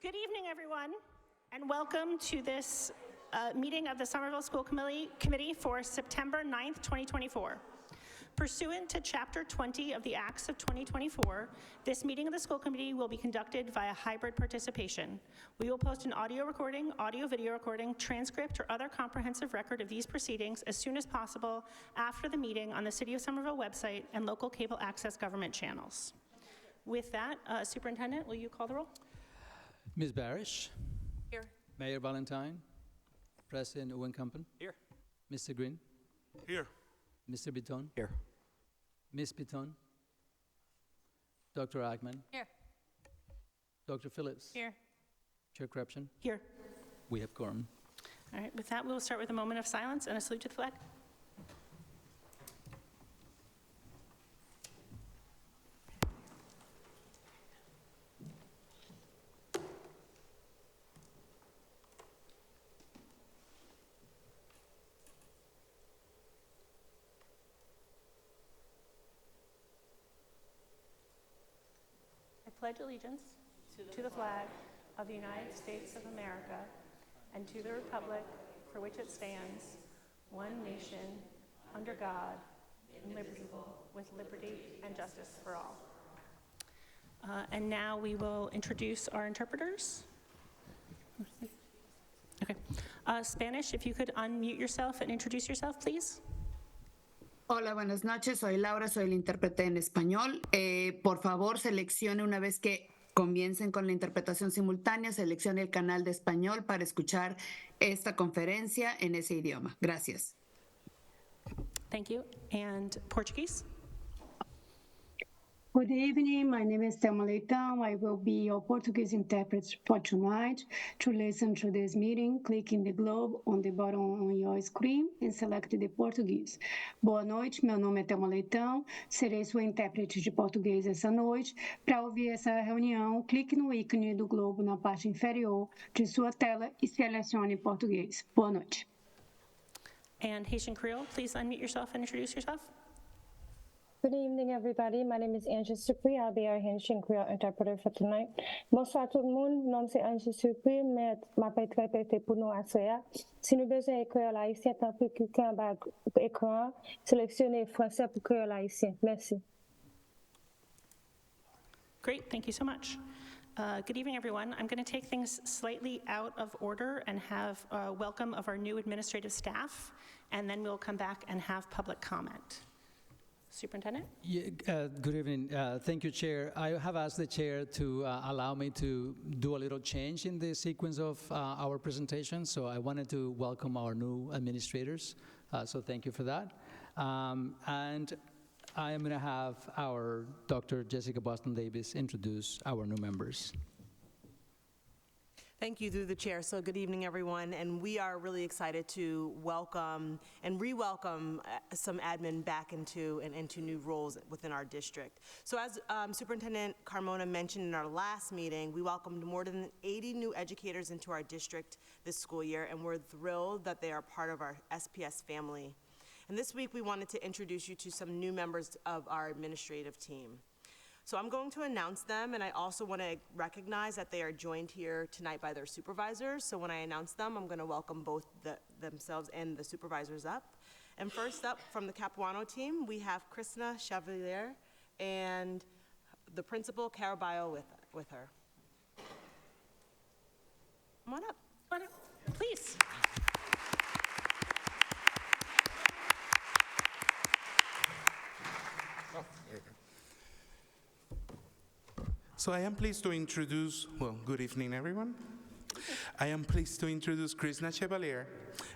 Good evening, everyone, and welcome to this meeting of the Somerville School Committee for September 9th, 2024. Pursuant to Chapter 20 of the Acts of 2024, this meeting of the school committee will be conducted via hybrid participation. We will post an audio recording, audio-video recording, transcript, or other comprehensive record of these proceedings as soon as possible after the meeting on the City of Somerville website and local cable access government channels. With that, Superintendent, will you call the roll? Ms. Barish. Here. Mayor Valentine. President Owen Campen. Here. Mr. Green. Here. Mr. Bitton. Here. Ms. Bitton. Dr. Agman. Here. Dr. Phillips. Here. Chair Krebschen. Here. We have quorum. All right, with that, we will start with a moment of silence and a salute to the flag. I pledge allegiance to the flag of the United States of America and to the republic for which it stands, one nation, under God, indivisible, with liberty and justice for all. And now we will introduce our interpreters. Okay. Spanish, if you could unmute yourself and introduce yourself, please. Hola, buenas noches. Soy Laura, soy el intérprete en español. Por favor, seleccione una vez que comiencen con la interpretación simultánea, seleccione el canal de español para escuchar esta conferencia en ese idioma. Gracias. Thank you. And Portuguese? Good evening, my name is Thelma Leitão. I will be your Portuguese interpreter for tonight. To listen to this meeting, click in the globe on the bottom on your screen and select the Portuguese. Boa noite, meu nome é Thelma Leitão. Serei sua intérprete de português essa noite. Para ouvir essa reunião, clique no ícone do globo na parte inferior de sua tela e selecione português. Boa noite. And Haitian Creole, please unmute yourself and introduce yourself. Good evening, everybody. My name is Angie Supri. I'll be our Haitian Creole interpreter for tonight. Bonsoir tout le monde. Mon nom c'est Angie Supri, mais m'appelle très pété pour nous asseoir. Si nous besoin écrire l'haïtien, tant que quelqu'un va écrire, sélectionnez français pour écrire l'haïtien. Merci. Great, thank you so much. Good evening, everyone. I'm going to take things slightly out of order and have a welcome of our new administrative staff, and then we'll come back and have public comment. Superintendent? Yeah, good evening. Thank you, Chair. I have asked the Chair to allow me to do a little change in the sequence of our presentation, so I wanted to welcome our new administrators, so thank you for that. And I am going to have our Dr. Jessica Boston Davis introduce our new members. Thank you, through the chair. So good evening, everyone. And we are really excited to welcome and re-welcome some admin back into new roles within our district. So as Superintendent Carmona mentioned in our last meeting, we welcomed more than 80 new educators into our district this school year, and we're thrilled that they are part of our SPS family. And this week, we wanted to introduce you to some new members of our administrative team. So I'm going to announce them, and I also want to recognize that they are joined here tonight by their supervisors. So when I announce them, I'm going to welcome both themselves and the supervisors up. And first up, from the Capuano team, we have Krishna Chevalier and the principal, Caraballo, with her. Come on up. Come on up, please. So I am pleased to introduce, well, good evening, everyone. I am pleased to introduce Krishna Chevalier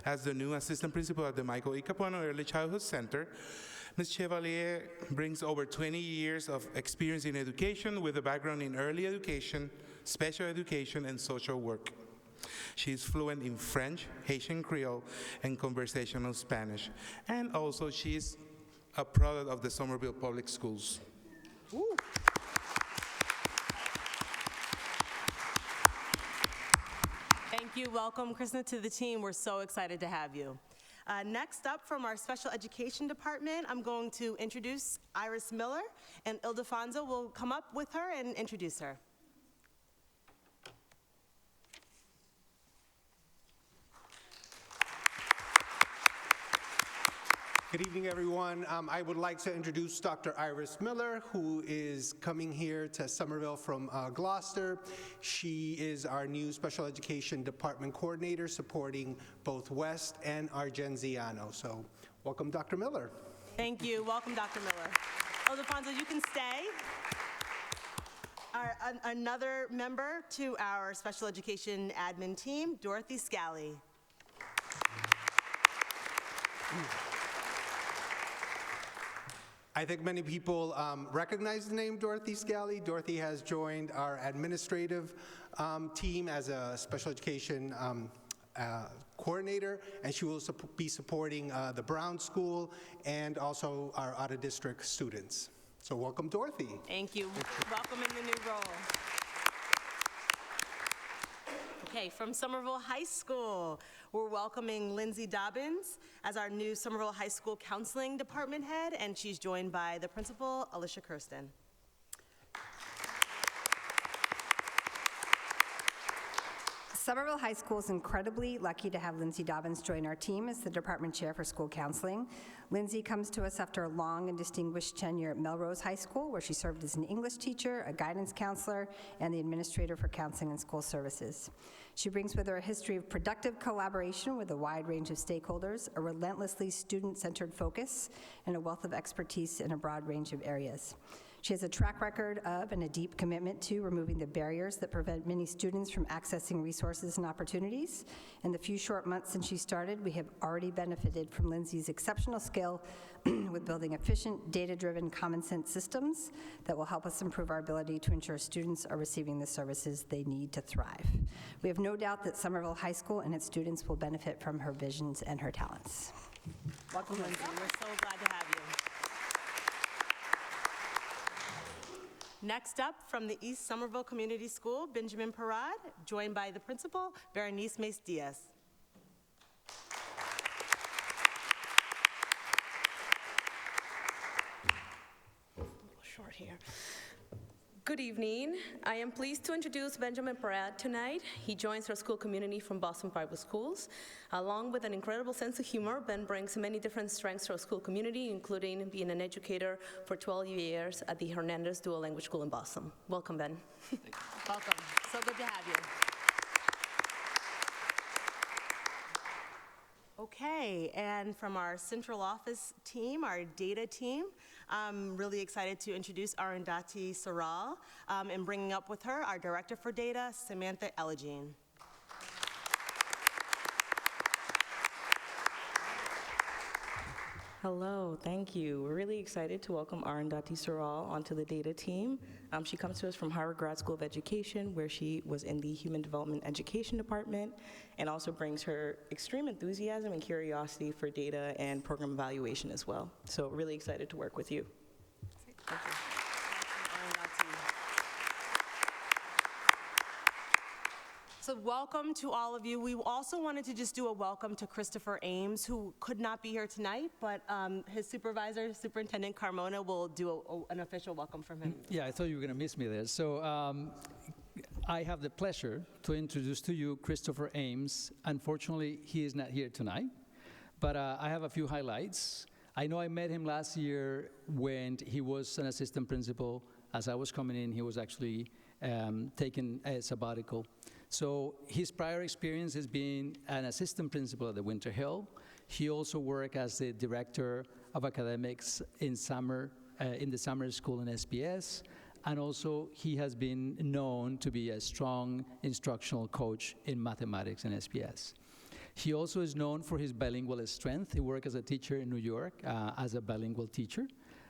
as the new assistant principal at the Michael E. Capuano Early Childhood Center. Ms. Chevalier brings over 20 years of experience in education with a background in early education, special education, and social work. She is fluent in French, Haitian Creole, and conversational Spanish. And also, she is a product of the Somerville Public Schools. Woo. Thank you. Welcome, Krishna, to the team. We're so excited to have you. Next up, from our special education department, I'm going to introduce Iris Miller, and Ildefonso will come up with her and introduce her. Good evening, everyone. I would like to introduce Dr. Iris Miller, who is coming here to Somerville from Gloucester. She is our new Special Education Department Coordinator, supporting both West and Argenziano. So welcome, Dr. Miller. Thank you. Welcome, Dr. Miller. Ildefonso, you can stay. Another member to our Special Education Admin team, Dorothy Scally. I think many people recognize the name Dorothy Scally. Dorothy has joined our administrative team as a special education coordinator, and she will be supporting the Brown School and also our out-of-district students. So welcome, Dorothy. Thank you. Welcome in the new role. Okay, from Somerville High School, we're welcoming Lindsay Dobbins as our new Somerville High School Counseling Department Head, and she's joined by the principal, Alicia Kirsten. Somerville High School is incredibly lucky to have Lindsay Dobbins join our team as the department chair for school counseling. Lindsay comes to us after a long and distinguished tenure at Melrose High School, where she served as an English teacher, a guidance counselor, and the administrator for counseling and school services. She brings with her a history of productive collaboration with a wide range of stakeholders, a relentlessly student-centered focus, and a wealth of expertise in a broad range of areas. She has a track record of and a deep commitment to removing the barriers that prevent many students from accessing resources and opportunities. In the few short months since she started, we have already benefited from Lindsay's exceptional skill with building efficient, data-driven, common-sense systems that will help us improve our ability to ensure students are receiving the services they need to thrive. We have no doubt that Somerville High School and its students will benefit from her visions and her talents. Welcome, Lindsay. We're so glad to have you. Next up, from the East Somerville Community School, Benjamin Parad, joined by the principal, Berenice Mace Diaz. A little short here. Good evening. I am pleased to introduce Benjamin Parad tonight. He joins our school community from Boston Private Schools. Along with an incredible sense of humor, Ben brings many different strengths to our school community, including being an educator for 12 years at the Hernandez Dual Language School in Boston. Welcome, Ben. Welcome. So good to have you. Okay, and from our central office team, our data team, I'm really excited to introduce Arundhati Saral, and bringing up with her our director for data, Samantha Elegine. Hello, thank you. We're really excited to welcome Arundhati Saral onto the data team. She comes to us from Harvard Grad School of Education, where she was in the Human Development Education Department, and also brings her extreme enthusiasm and curiosity for data and program evaluation as well. So really excited to work with you. Thank you. So welcome to all of you. We also wanted to just do a welcome to Christopher Ames, who could not be here tonight, but his supervisor, Superintendent Carmona, will do an official welcome from him. Yeah, I thought you were going to miss me there. So I have the pleasure to introduce to you Christopher Ames. Unfortunately, he is not here tonight, but I have a few highlights. I know I met him last year when he was an assistant principal. As I was coming in, he was actually taking a sabbatical. So his prior experience has been an assistant principal at the Winter Hill. He also worked as the director of academics in the summer school in SPS, and also he has been known to be a strong instructional coach in mathematics in SPS. He also is known for his bilingual strength. He worked as a teacher in New York as a bilingual teacher.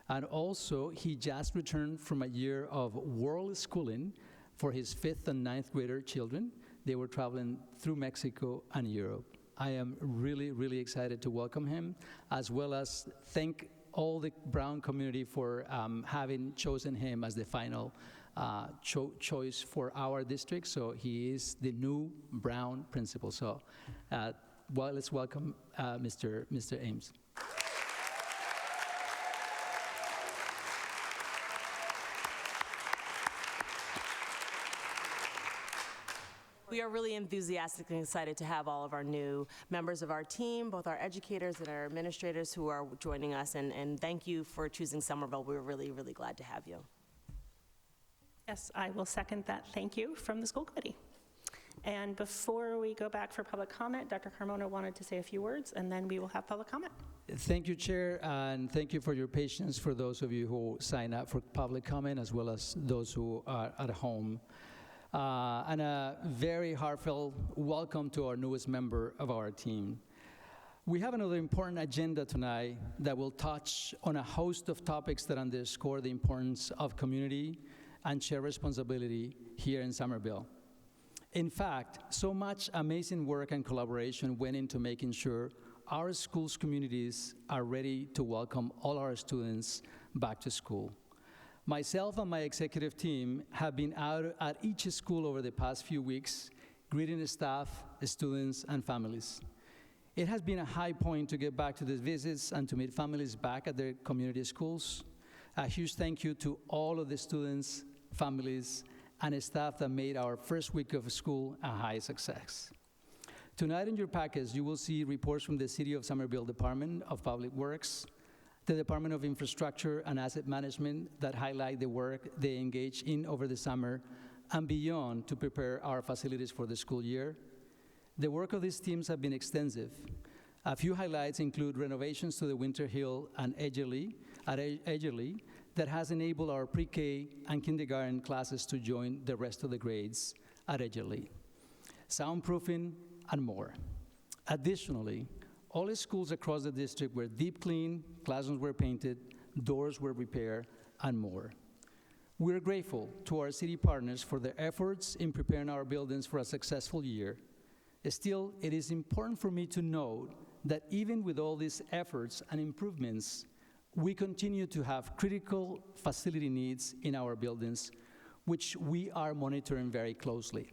And also, he just returned from a year of world schooling for his 5th and 9th grader children. They were traveling through Mexico and Europe. I am really, really excited to welcome him, as well as thank all the Brown community for having chosen him as the final choice for our district. So he is the new Brown principal. So let's welcome Mr. Ames. We we are really enthusiastic and excited to have all of our new members of our team, both our educators and our administrators who are joining us, and thank you for choosing Somerville. We're really, really glad to have you. Yes, I will second that thank you from the school committee. And before we go back for public comment, Dr. Carmona wanted to say a few words, and then we will have public comment. Thank you, Chair, and thank you for your patience for those of you who sign up for public comment, as well as those who are at home. And a very heartfelt welcome to our newest member of our team. We have another important agenda tonight that will touch on a host of topics that underscore the importance of community and shared responsibility here in Somerville. In fact, so much amazing work and collaboration went into making sure our schools' communities are ready to welcome all our students back to school. Myself and my executive team have been out at each school over the past few weeks, greeting staff, students, and families. It has been a high point to get back to these visits and to meet families back at their community schools. A huge thank you to all of the students, families, and staff that made our first week of school a high success. Tonight in your package, you will see reports from the City of Somerville Department of Public Works, the Department of Infrastructure and Asset Management that highlight the work they engage in over the summer and beyond to prepare our facilities for the school year. The work of these teams have been extensive. A few highlights include renovations to the Winter Hill and Edgerly that has enabled our pre-K and kindergarten classes to join the rest of the grades at Edgerly, soundproofing, and more. Additionally, all schools across the district were deep cleaned, classrooms were painted, doors were repaired, and more. We're grateful to our city partners for their efforts in preparing our buildings for a successful year. Still, it is important for me to note that even with all these efforts and improvements, we continue to have critical facility needs in our buildings, which we are monitoring very closely.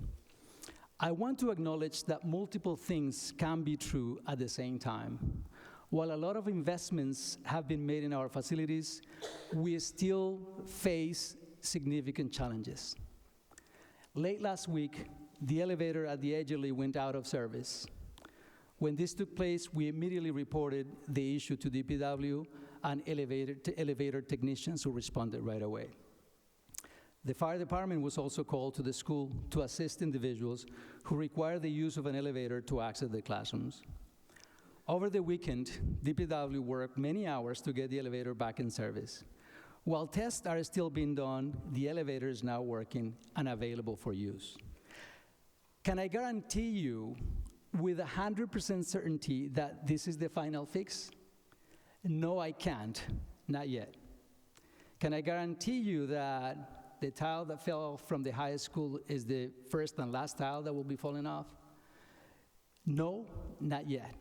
I want to acknowledge that multiple things can be true at the same time. While a lot of investments have been made in our facilities, we still face significant challenges. Late last week, the elevator at the Edgerly went out of service. When this took place, we immediately reported the issue to DPW and elevator technicians who responded right away. The fire department was also called to the school to assist individuals who require the use of an elevator to access the classrooms. Over the weekend, DPW worked many hours to get the elevator back in service. While tests are still being done, the elevator is now working and available for use. Can I guarantee you with 100% certainty that this is the final fix? No, I can't, not yet. Can I guarantee you that the tile that fell from the high school is the first and last tile that will be falling off? No, not yet.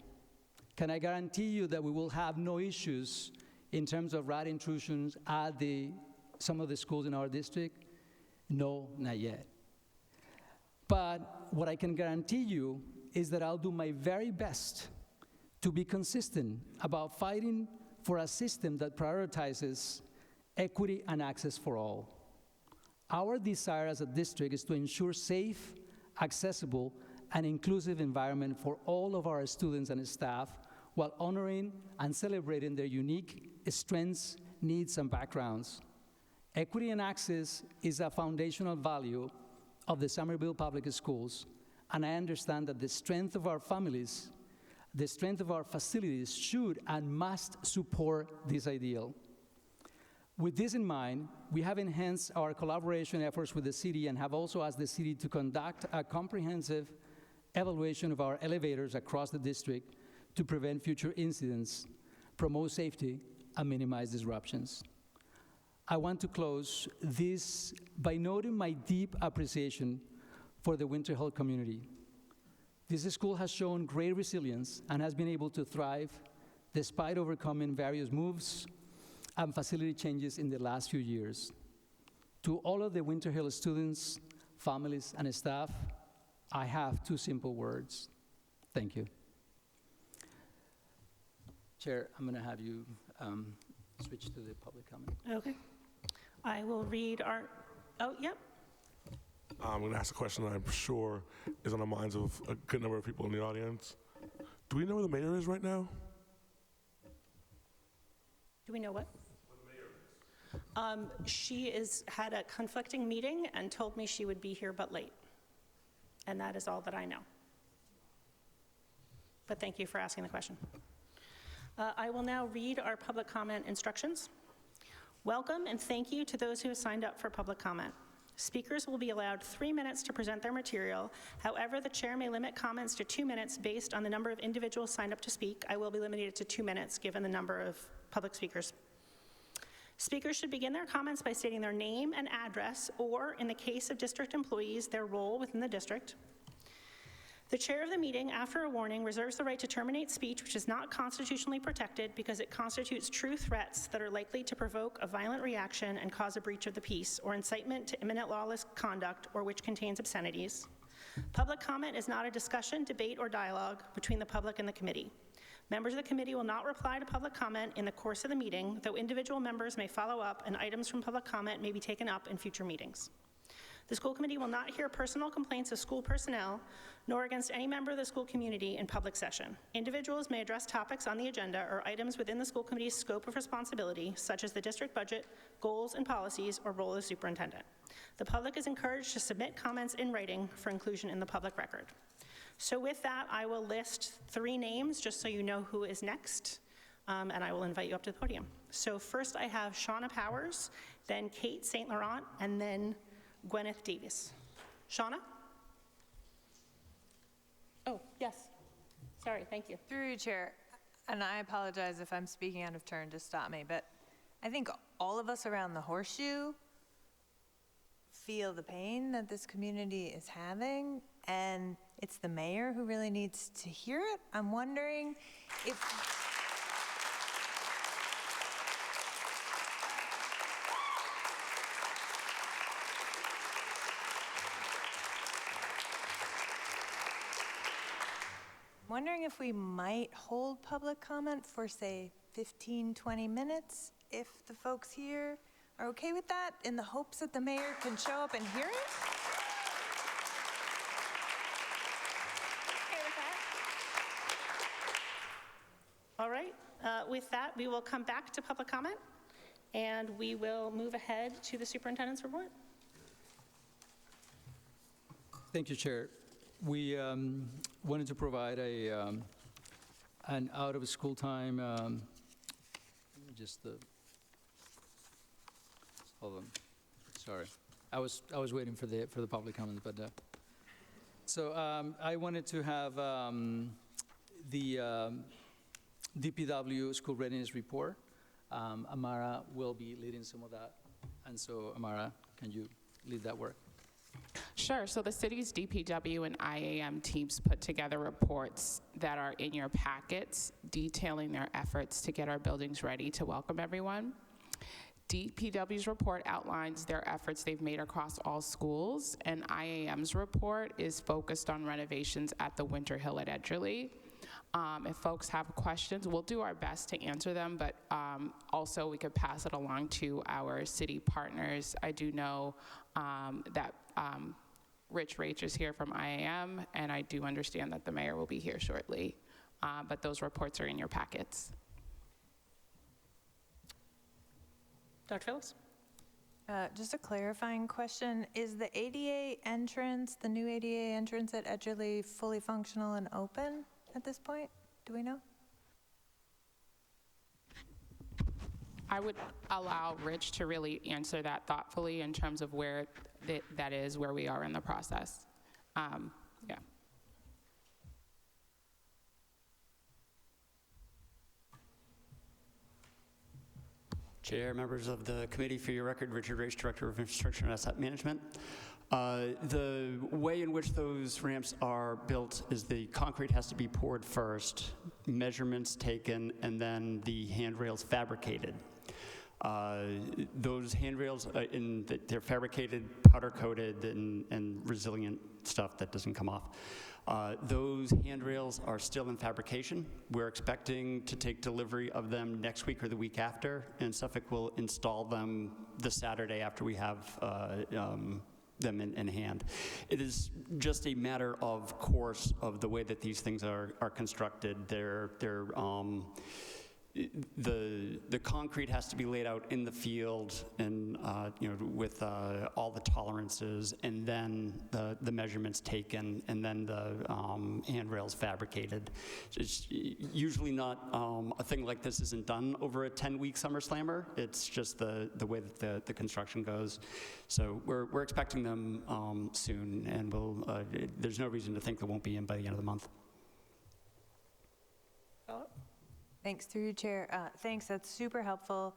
Can I guarantee you that we will have no issues in terms of rat intrusions at some of the schools in our district? No, not yet. But what I can guarantee you is that I'll do my very best to be consistent about fighting for a system that prioritizes equity and access for all. Our desire as a district is to ensure safe, accessible, and inclusive environment for all of our students and staff while honoring and celebrating their unique strengths, needs, and backgrounds. Equity and access is a foundational value of the Somerville Public Schools, and I understand that the strength of our families, the strength of our facilities should and must support this ideal. With this in mind, we have enhanced our collaboration efforts with the city and have also asked the city to conduct a comprehensive evaluation of our elevators across the district to prevent future incidents, promote safety, and minimize disruptions. I want to close this by noting my deep appreciation for the Winter Hill community. This school has shown great resilience and has been able to thrive despite overcoming various moves and facility changes in the last few years. To all of the Winter Hill students, families, and staff, I have two simple words. Thank you. Chair, I'm going to have you switch to the public comment. Okay. I will read our, oh, yep. I'm going to ask a question that I'm sure is on the minds of a good number of people in the audience. Do we know where the mayor is right now? Do we know what? She had a conflicting meeting and told me she would be here but late. And that is all that I know. But thank you for asking the question. I will now read our public comment instructions. Welcome and thank you to those who have signed up for public comment. Speakers will be allowed 3 minutes to present their material. However, the chair may limit comments to 2 minutes based on the number of individuals signed up to speak. I will be limited to 2 minutes given the number of public speakers. Speakers should begin their comments by stating their name and address, or in the case of district employees, their role within the district. The chair of the meeting, after a warning, reserves the right to terminate speech which is not constitutionally protected because it constitutes true threats that are likely to provoke a violent reaction and cause a breach of the peace, or incitement to imminent lawless conduct, or which contains obscenities. Public comment is not a discussion, debate, or dialogue between the public and the committee. Members of the committee will not reply to public comment in the course of the meeting, though individual members may follow up and items from public comment may be taken up in future meetings. The school committee will not hear personal complaints of school personnel, nor against any member of the school community in public session. Individuals may address topics on the agenda or items within the school committee's scope of responsibility, such as the district budget, goals and policies, or role of the superintendent. The public is encouraged to submit comments in writing for inclusion in the public record. So with that, I will list 3 names just so you know who is next, and I will invite you up to the podium. So first I have Shauna Powers, then Kate St. Laurent, and then Gwyneth Davis. Shauna? Oh, yes. Sorry, thank you. Through you, Chair, and I apologize if I'm speaking out of turn, just stop me, but I think all of us around the horseshoe feel the pain that this community is having, and it's the mayor who really needs to hear it. I'm wondering if... wondering if we might hold public comment for, say, 15, 20 minutes, if the folks here are okay with that, in the hopes that the mayor can show up and hear it? Okay with that? All right, with that, we will come back to public comment, and we will move ahead to the superintendent's report. Thank you, Chair. We wanted to provide an out-of-school time, hold on, sorry. I was waiting for the public comments, but so I wanted to have the DPW school readiness report. Amara will be leading some of that, and so Amara, can you lead that work? Sure. So the city's DPW and IAM teams put together reports that are in your packets detailing their efforts to get our buildings ready to welcome everyone. DPW's report outlines their efforts they've made across all schools, and IAM's report is focused on renovations at the Winter Hill at Edgerly. If folks have questions, we'll do our best to answer them, but also we could pass it along to our city partners. I do know that Rich Rach is here from IAM, and I do understand that the mayor will be here shortly, but those reports are in your packets. Dr. Phillips? Just a clarifying question. Is the ADA entrance, the new ADA entrance at Edgerly, fully functional and open at this point? Do we know? I would allow Rich to really answer that thoughtfully in terms of where that is, where we are in the process. Yeah. Chair, members of the committee, for your record, Richard Rach, Director of Infrastructure and Asset Management. The way in which those ramps are built is the concrete has to be poured first, measurements taken, and then the handrails fabricated. Those handrails, they're fabricated, powder-coated, and resilient stuff that doesn't come off. Those handrails are still in fabrication. We're expecting to take delivery of them next week or the week after, and Suffolk will install them the Saturday after we have them in hand. It is just a matter of course of the way that these things are constructed. The concrete has to be laid out in the field and with all the tolerances, and then the measurements taken, and then the handrails fabricated. It's usually not a thing like this isn't done over a 10-week summer slammer. It's just the way that the construction goes. So we're expecting them soon, and there's no reason to think they won't be in by the end of the month. Thanks, through your chair. Thanks, that's super helpful.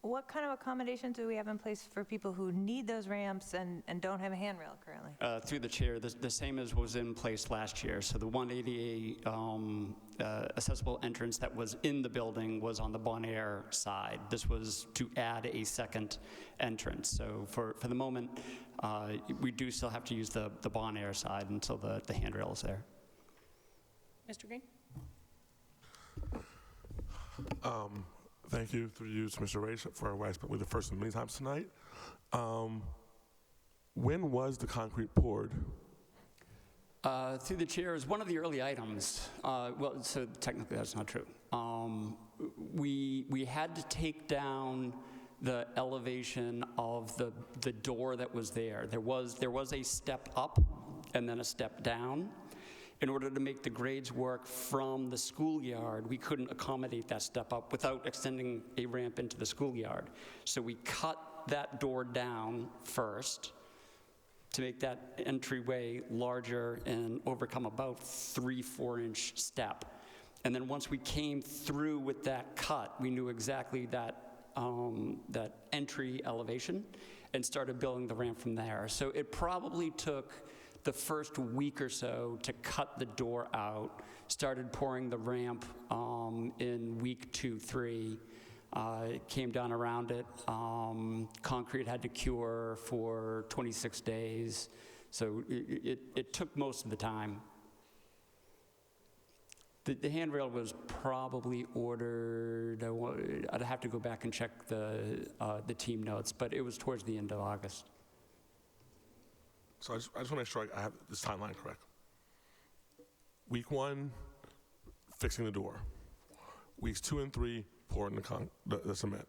What kind of accommodations do we have in place for people who need those ramps and don't have a handrail currently? Through the chair, the same as was in place last year. So the 188 accessible entrance that was in the building was on the Bon Air side. This was to add a second entrance. So for the moment, we do still have to use the Bon Air side until the handrail is there. Mr. Green? Thank you, through you to Mr. Ray, for what I spent with the first and many times tonight. When was the concrete poured? Through the chair is one of the early items. Well, so technically that's not true. We had to take down the elevation of the door that was there. There was a step up and then a step down. In order to make the grades work from the schoolyard, we couldn't accommodate that step up without extending a ramp into the schoolyard. So we cut that door down first to make that entryway larger and overcome about 3-4 inch step. And then once we came through with that cut, we knew exactly that entry elevation and started building the ramp from there. So it probably took the first week or so to cut the door out, started pouring the ramp in week 2-3, came down around it. Concrete had to cure for 26 days, so it took most of the time. The handrail was probably ordered, I'd have to go back and check the team notes, but it was towards the end of August. So I just want to make sure I have this timeline correct. Week 1, fixing the door. Weeks 2 and 3, pouring the cement.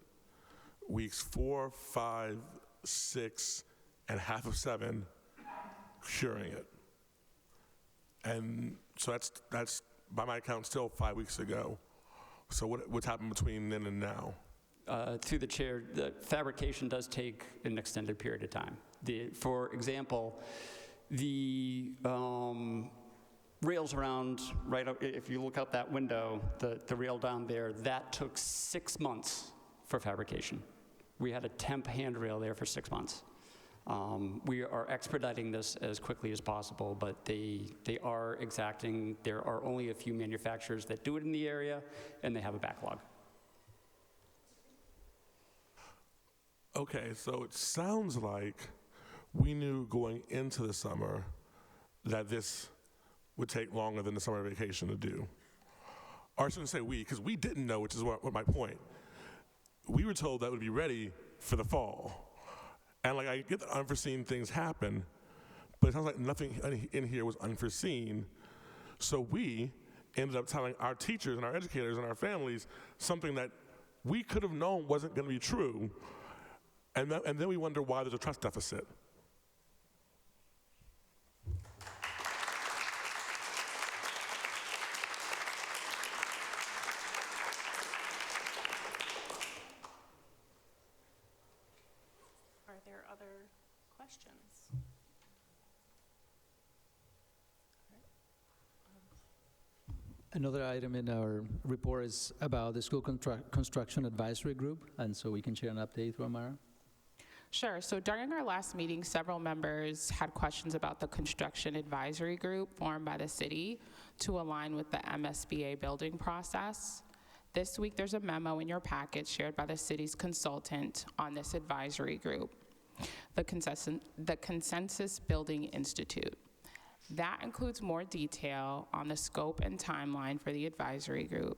Weeks 4, 5, 6, and half of 7, curing it. And so that's by my count still 5 weeks ago. So what's happened between then and now? Through the chair, the fabrication does take an extended period of time. For example, the rails around, right, if you look out that window, the rail down there, that took 6 months for fabrication. We had a temp handrail there for 6 months. We are expediting this as quickly as possible, but they are exacting. There are only a few manufacturers that do it in the area, and they have a backlog. Okay, so it sounds like we knew going into the summer that this would take longer than the summer vacation to do. Or I shouldn't say we, because we didn't know, which is what my point. We were told that it would be ready for the fall. And like, I get that unforeseen things happen, but it sounds like nothing in here was unforeseen. So we ended up telling our teachers and our educators and our families something that we could have known wasn't going to be true. And then we wonder why there's a trust deficit. Are there other questions? Another item in our report is about the school construction advisory group, and so we can share an update through Amara. Sure. So during our last meeting, several members had questions about the construction advisory group formed by the city to align with the MSBA building process. This week, there's a memo in your packet shared by the city's consultant on this advisory group, the Consensus Building Institute. That includes more detail on the scope and timeline for the advisory group.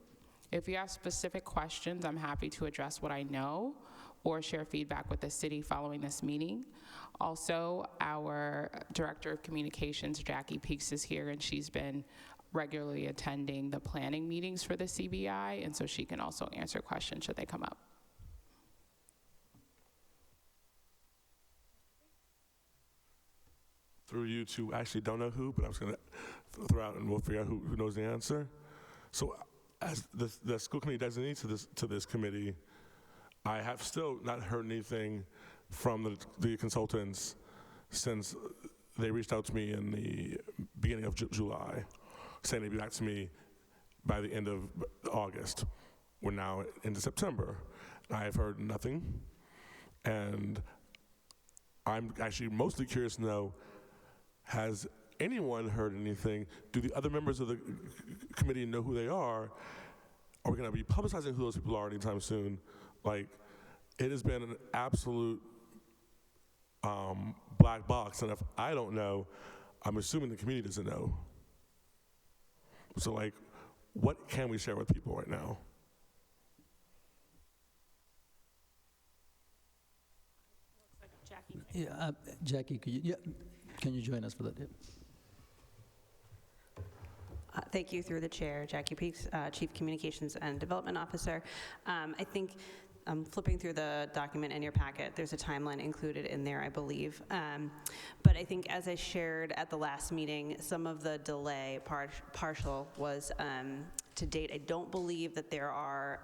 If you have specific questions, I'm happy to address what I know, or share feedback with the city following this meeting. Also, our Director of Communications, Jackie Peaks, is here, and she's been regularly attending the planning meetings for the CBI, and so she can also answer questions should they come up. Through you to, I actually don't know who, but I'm just going to throw out and we'll figure out who knows the answer. So as the school committee designee to this committee, I have still not heard anything from the consultants since they reached out to me in the beginning of July, saying they'd be back to me by the end of August. We're now into September. I have heard nothing, and I'm actually mostly curious to know, has anyone heard anything? Do the other members of the committee know who they are? Are we going to be publicizing who those people are anytime soon? Like, it has been an absolute black box, and if I don't know, I'm assuming the community doesn't know. So, like, what can we share with people right now? Yeah, Jackie, can you join us for that? Yeah. Thank you, through the chair, Jackie Peaks, Chief Communications and Development Officer. I think I'm flipping through the document in your packet. There's a timeline included in there, I believe. But I think, as I shared at the last meeting, some of the delay, partial, was to date. I don't believe that there are,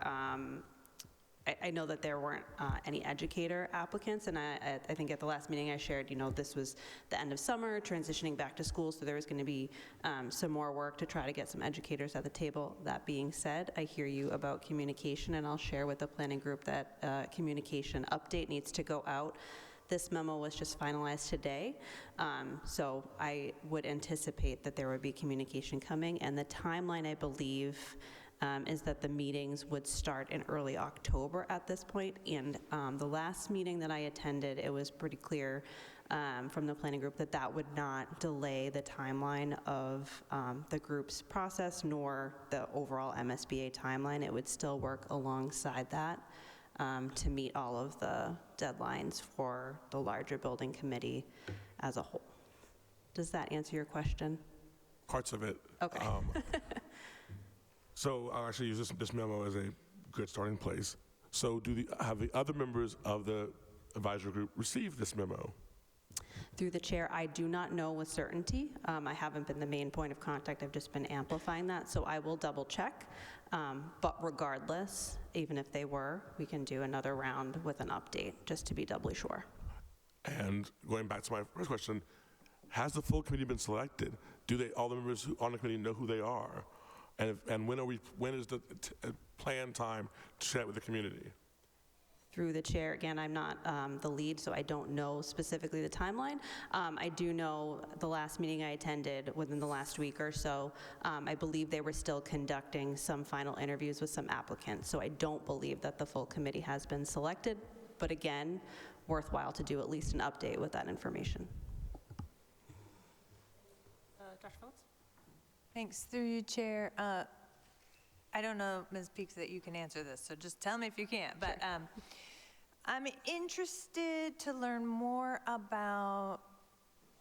I know that there weren't any educator applicants, and I think at the last meeting I shared, this was the end of summer, transitioning back to school, so there was going to be some more work to try to get some educators at the table. That being said, I hear you about communication, and I'll share with the planning group that communication update needs to go out. This memo was just finalized today, so I would anticipate that there would be communication coming, and the timeline, I believe, is that the meetings would start in early October at this point. And the last meeting that I attended, it was pretty clear from the planning group that that would not delay the timeline of the group's process nor the overall MSBA timeline. It would still work alongside that to meet all of the deadlines for the larger building committee as a whole. Does that answer your question? Parts of it. Okay. So I'll actually use this memo as a good starting place. So have the other members of the advisory group received this memo? Through the chair, I do not know with certainty. I haven't been the main point of contact. I've just been amplifying that, so I will double check. But regardless, even if they were, we can do another round with an update just to be doubly sure. And going back to my first question, has the full committee been selected? Do all the members on the committee know who they are? And when is the planned time to chat with the community? Through the chair, again, I'm not the lead, so I don't know specifically the timeline. I do know the last meeting I attended within the last week or so, I believe they were still conducting some final interviews with some applicants, so I don't believe that the full committee has been selected, but again, worthwhile to do at least an update with that information. Dr. Phillips? Thanks, through you, Chair. I don't know, Ms. Peaks, that you can answer this, so just tell me if you can't. But I'm interested to learn more about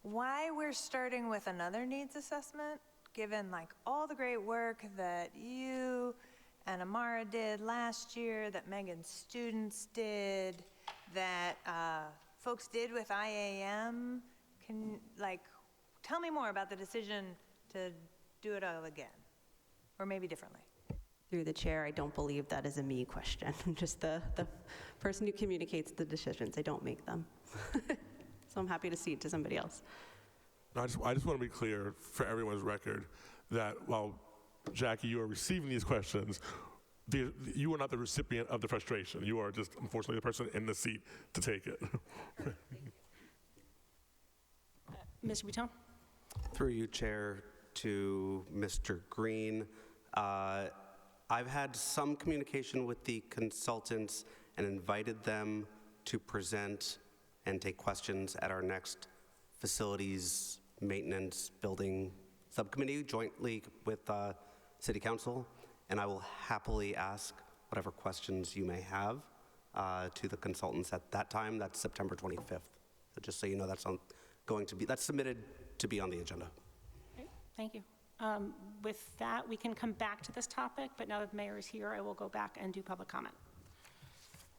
why we're starting with another needs assessment, given like all the great work that you and Amara did last year, that Megan's students did, that folks did with IAM. Tell me more about the decision to do it all again, or maybe differently. Through the chair, I don't believe that is a me question. I'm just the person who communicates the decisions. I don't make them. So I'm happy to cede to somebody else. I just want to be clear for everyone's record that while, Jackie, you are receiving these questions, you are not the recipient of the frustration. You are just, unfortunately, the person in the seat to take it. Mr. Bouton? Through you, Chair, to Mr. Green. I've had some communication with the consultants and invited them to present and take questions at our next facilities maintenance building subcommittee jointly with City Council, and I will happily ask whatever questions you may have to the consultants at that time. That's September 25th. So just so you know, that's submitted to be on the agenda. Okay, thank you. With that, we can come back to this topic, but now that the mayor is here, I will go back and do public comment.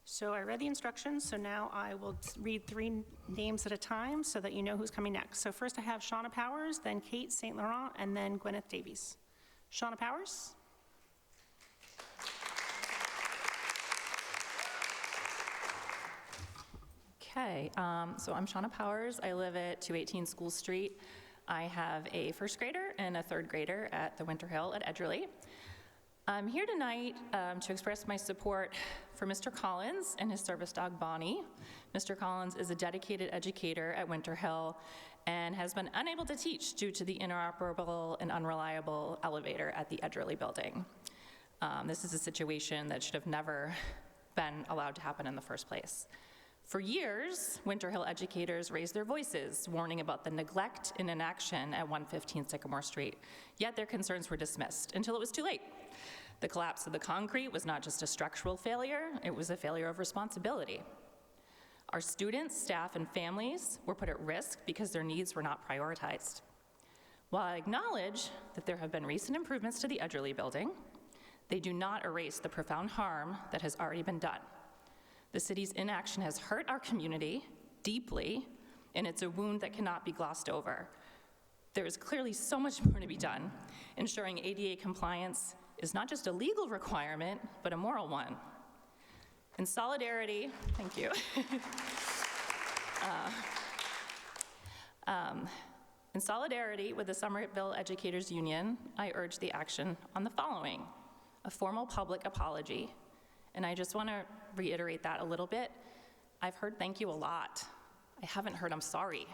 So I read the instructions, so now I will read 3 names at a time so that you know who's coming next. So first I have Shauna Powers, then Kate St. Laurent, and then Gwyneth Davies. Shauna Powers. Okay, so I'm Shauna Powers. I live at 218 School Street. I have a first grader and a third grader at the Winter Hill at Edgerly. I'm here tonight to express my support for Mr. Collins and his service dog, Bonnie. Mr. Collins is a dedicated educator at Winter Hill and has been unable to teach due to the inoperable and unreliable elevator at the Edgerly building. This is a situation that should have never been allowed to happen in the first place. For years, Winter Hill educators raised their voices, warning about the neglect and inaction at 115 Sycamore Street, yet their concerns were dismissed until it was too late. The collapse of the concrete was not just a structural failure, it was a failure of responsibility. Our students, staff, and families were put at risk because their needs were not prioritized. While I acknowledge that there have been recent improvements to the Edgerly building, they do not erase the profound harm that has already been done. The city's inaction has hurt our community deeply, and it's a wound that cannot be glossed over. There is clearly so much more to be done. Ensuring ADA compliance is not just a legal requirement, but a moral one. In solidarity, thank you. In solidarity with the Somerville Educators Union, I urge the action on the following: a formal public apology. And I just want to reiterate that a little bit. I've heard thank you a lot. I haven't heard I'm sorry.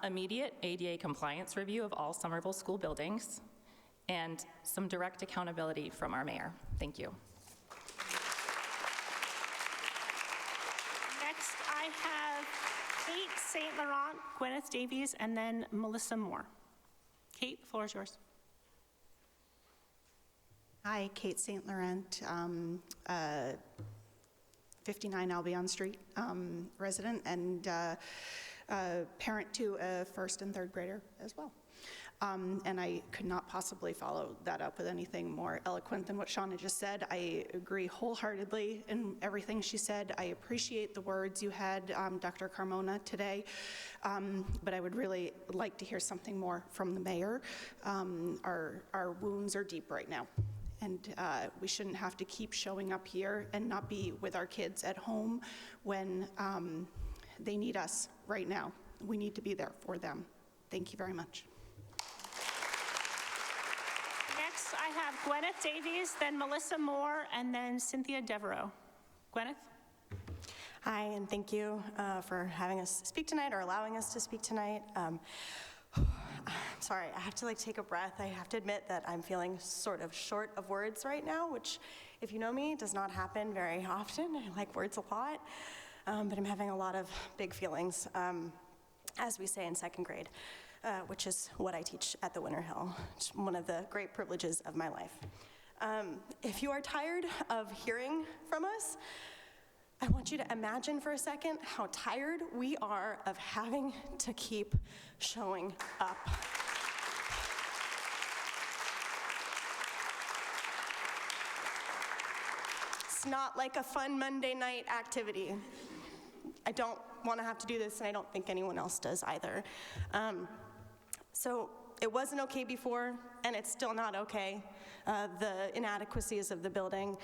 Immediate ADA compliance review of all Somerville school buildings, and some direct accountability from our mayor. Thank you. Next, I have Kate St. Laurent, Gwyneth Davies, and then Melissa Moore. Kate, the floor is yours. Hi, Kate St. Laurent, 59 Albion Street resident, and parent to a first and third grader as well. And I could not possibly follow that up with anything more eloquent than what Shauna just said. I agree wholeheartedly in everything she said. I appreciate the words you had, Dr. Carmona, today, but I would really like to hear something more from the mayor. Our wounds are deep right now, and we shouldn't have to keep showing up here and not be with our kids at home when they need us right now. We need to be there for them. Thank you very much. Next, I have Gwyneth Davies, then Melissa Moore, and then Cynthia Devereaux. Gwyneth? Hi, and thank you for having us speak tonight, or allowing us to speak tonight. Sorry, I have to take a breath. I have to admit that I'm feeling sort of short of words right now, which, if you know me, does not happen very often. I like words a lot, but I'm having a lot of big feelings, as we say in second grade, which is what I teach at the Winter Hill. It's one of the great privileges of my life. If you are tired of hearing from us, I want you to imagine for a second how tired we are of having to keep showing up. It's not like a fun Monday night activity. I don't want to have to do this, and I don't think anyone else does either. So it wasn't okay before, and it's still not okay. The inadequacies of the building.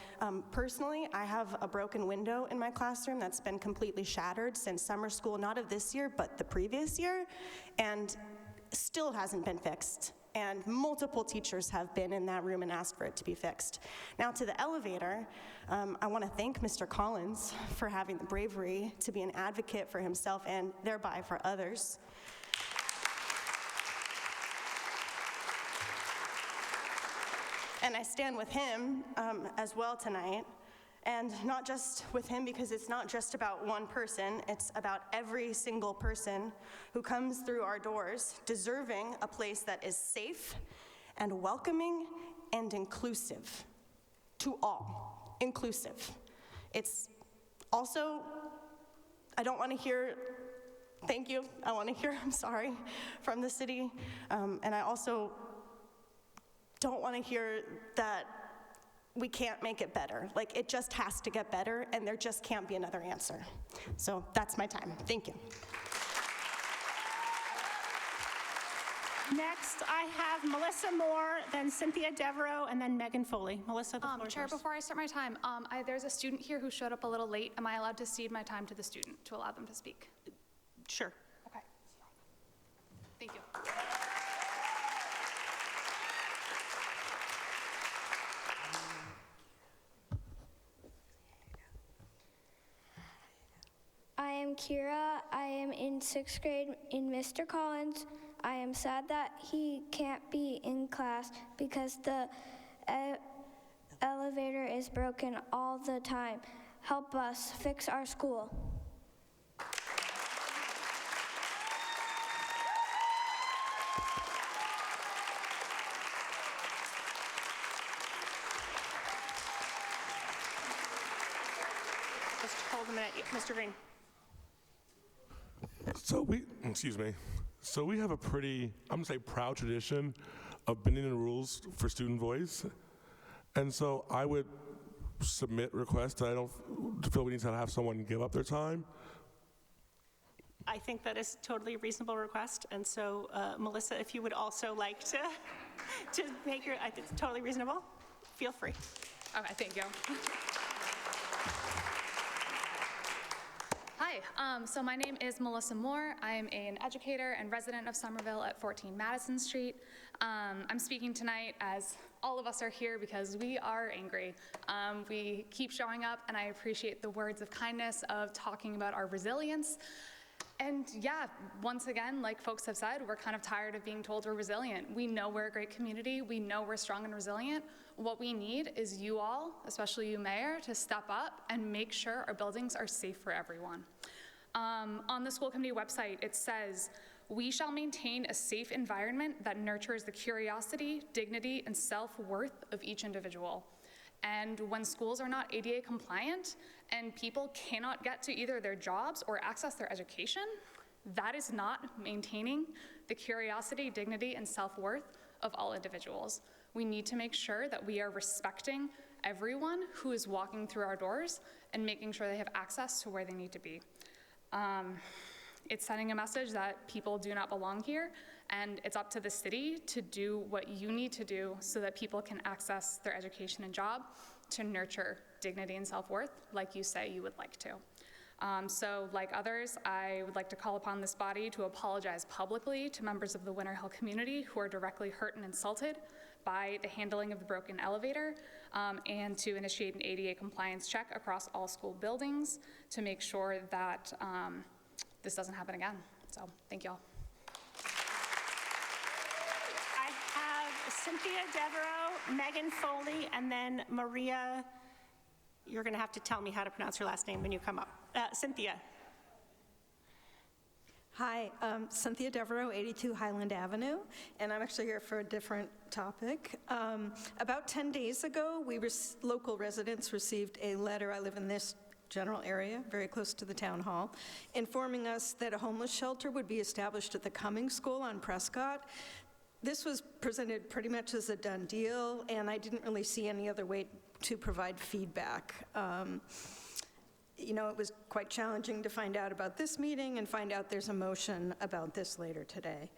Personally, I have a broken window in my classroom that's been completely shattered since summer school, not of this year, but the previous year, and still hasn't been fixed. And multiple teachers have been in that room and asked for it to be fixed. Now to the elevator, I want to thank Mr. Collins for having the bravery to be an advocate for himself and thereby for others. And I stand with him as well tonight, and not just with him because it's not just about one person, it's about every single person who comes through our doors deserving a place that is safe and welcoming and inclusive to all. Inclusive. It's also, I don't want to hear thank you. I want to hear I'm sorry from the city. And I also don't want to hear that we can't make it better. Like, it just has to get better, and there just can't be another answer. So that's my time. Thank you. Next, I have Melissa Moore, then Cynthia Devereaux, and then Megan Foley. Melissa, the floor is Chair, yours. before I start my time, there's a student here who showed up a little late. Am I allowed to cede my time to the student to allow them to speak? Sure. Okay. Thank you. I am Kira. I am in 6th grade in Mr. Collins. I am sad that he can't be in class because the elevator is broken all the time. Help us fix our school. Just hold a minute. Mr. Green. So we have a pretty, I'm gonna say proud tradition of bending the rules for student voice. And so I would submit requests. I don't feel we need to have someone give up their time. I think that is totally a reasonable request, and so Melissa, if you would also like to make your, I think it's totally reasonable, feel free. Okay, thank you. Hi, so my name is Melissa Moore. I'm an educator and resident of Somerville at 14 Madison Street. I'm speaking tonight as all of us are here because we are angry. We keep showing up, and I appreciate the words of kindness of talking about our resilience. And yeah, once again, like folks have said, we're kind of tired of being told we're resilient. We know we're a great community. We know we're strong and resilient. What we need is you all, especially you, Mayor, to step up and make sure our buildings are safe for everyone. On the school committee website, it says, "We shall maintain a safe environment that nurtures the curiosity, dignity, and self-worth of each individual." And when schools are not ADA compliant and people cannot get to either their jobs or access their education, that is not maintaining the curiosity, dignity, and self-worth of all individuals. We need to make sure that we are respecting everyone who is walking through our doors and making sure they have access to where they need to be. It's sending a message that people do not belong here, and it's up to the city to do what you need to do so that people can access their education and job to nurture dignity and self-worth like you say you would like to. So like others, I would like to call upon this body to apologize publicly to members of the Winter Hill community who are directly hurt and insulted by the handling of the broken elevator, and to initiate an ADA compliance check across all school buildings to make sure that this doesn't happen again. So thank you all. I have Cynthia Devereaux, Megan Foley, and then Maria. You're going to have to tell me how to pronounce her last name when you come up. Cynthia. Hi, Cynthia Devereaux, 82 Highland Avenue, and I'm actually here for a different topic. About 10 days ago, local residents received a letter. I live in this general area, very close to the town hall, informing us that a homeless shelter would be established at the Cummings School on Prescott. This was presented pretty much as a done deal, and I didn't really see any other way to provide feedback. You know, it was quite challenging to find out about this meeting and find out there's a motion about this later today.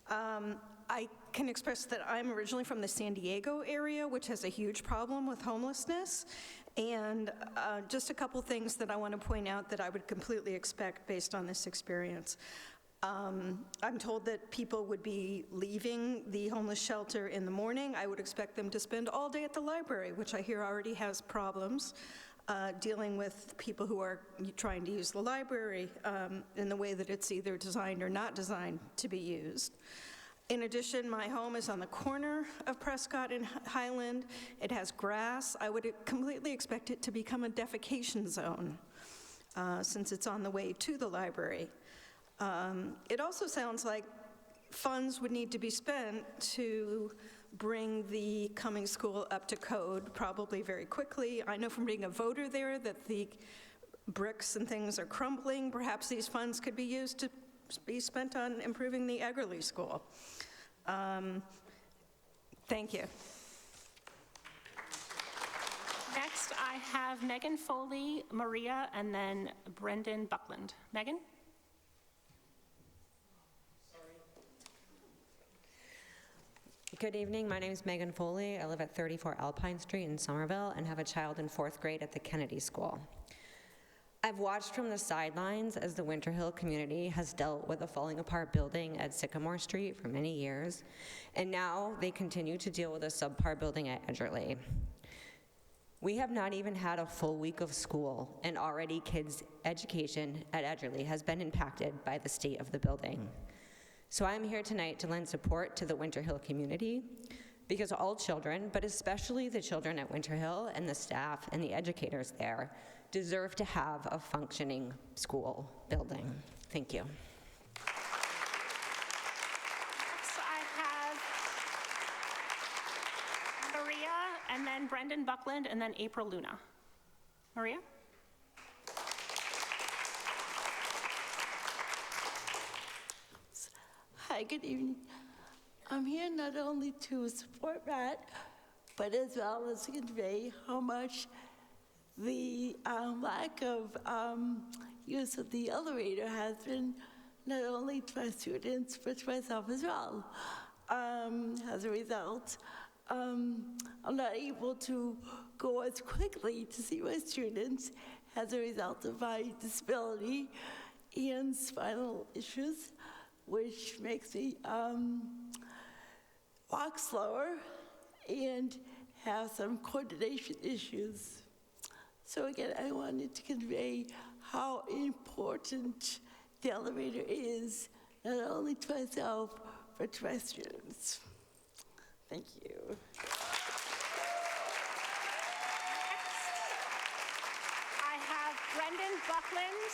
I can express that I'm originally from the San Diego area, which has a huge problem with homelessness. And just a couple things that I want to point out that I would completely expect based on this experience. I'm told that people would be leaving the homeless shelter in the morning. I would expect them to spend all day at the library, which I hear already has problems dealing with people who are trying to use the library in the way that it's either designed or not designed to be used. In addition, my home is on the corner of Prescott and Highland. It has grass. I would completely expect it to become a defecation zone since it's on the way to the library. It also sounds like funds would need to be spent to bring the Cummings School up to code probably very quickly. I know from being a voter there that the bricks and things are crumbling. Perhaps these funds could be used to be spent on improving the Eggerly School. Thank you. Next, I have Megan Foley, Maria, and then Brendan Buckland. Megan? Good evening. My name is Megan Foley. I live at 34 Alpine Street in Somerville and have a child in 4th grade at the Kennedy School. I've watched from the sidelines as the Winter Hill community has dealt with a falling apart building at Sycamore Street for many years, and now they continue to deal with a subpar building at Edgerly. We have not even had a full week of school, and already kids' education at Edgerly has been impacted by the state of the building. So I'm here tonight to lend support to the Winter Hill community, because all children, but especially the children at Winter Hill and the staff and the educators there, deserve to have a functioning school building. Thank you. Next, I have Maria, and then Brendan Buckland, and then April Luna. Maria? Hi, good evening. I'm here not only to support Matt, but as well as to convey how much the lack of use of the elevator has been not only to my students, but to myself as well. As a result, I'm not able to go as quickly to see my students as a result of my disability and spinal issues, which makes me walk slower and have some coordination issues. So again, I wanted to convey how important the elevator is, not only to myself, but to my students. Thank you. I have Brendan Buckland,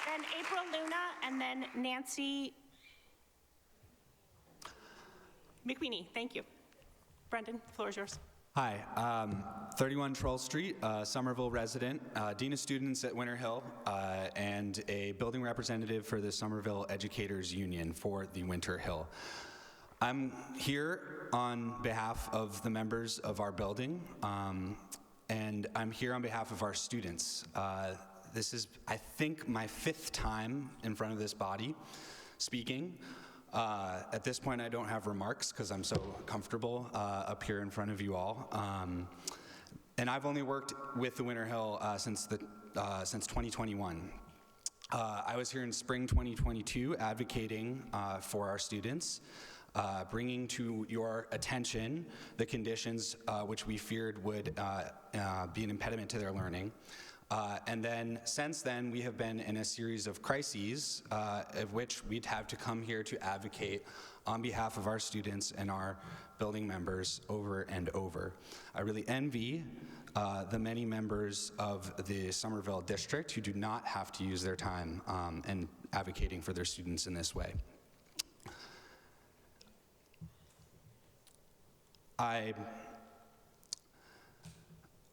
then April Luna, and then Nancy McWeeny. Thank you. Brendan, the floor is yours. Hi, 31 Troll Street, Somerville resident, Dean of Students at Winter Hill, and a building representative for the Somerville Educators Union for the Winter Hill. I'm here on behalf of the members of our building, and I'm here on behalf of our students. This is, I think, my 5th time in front of this body speaking. At this point, I don't have remarks because I'm so comfortable up here in front of you all. And I've only worked with the Winter Hill since 2021. I was here in spring 2022 advocating for our students, bringing to your attention the conditions which we feared would be an impediment to their learning. And then, since then, we have been in a series of crises of which we'd have to come here to advocate on behalf of our students and our building members over and over. I really envy the many members of the Somerville district who do not have to use their time in advocating for their students in this way.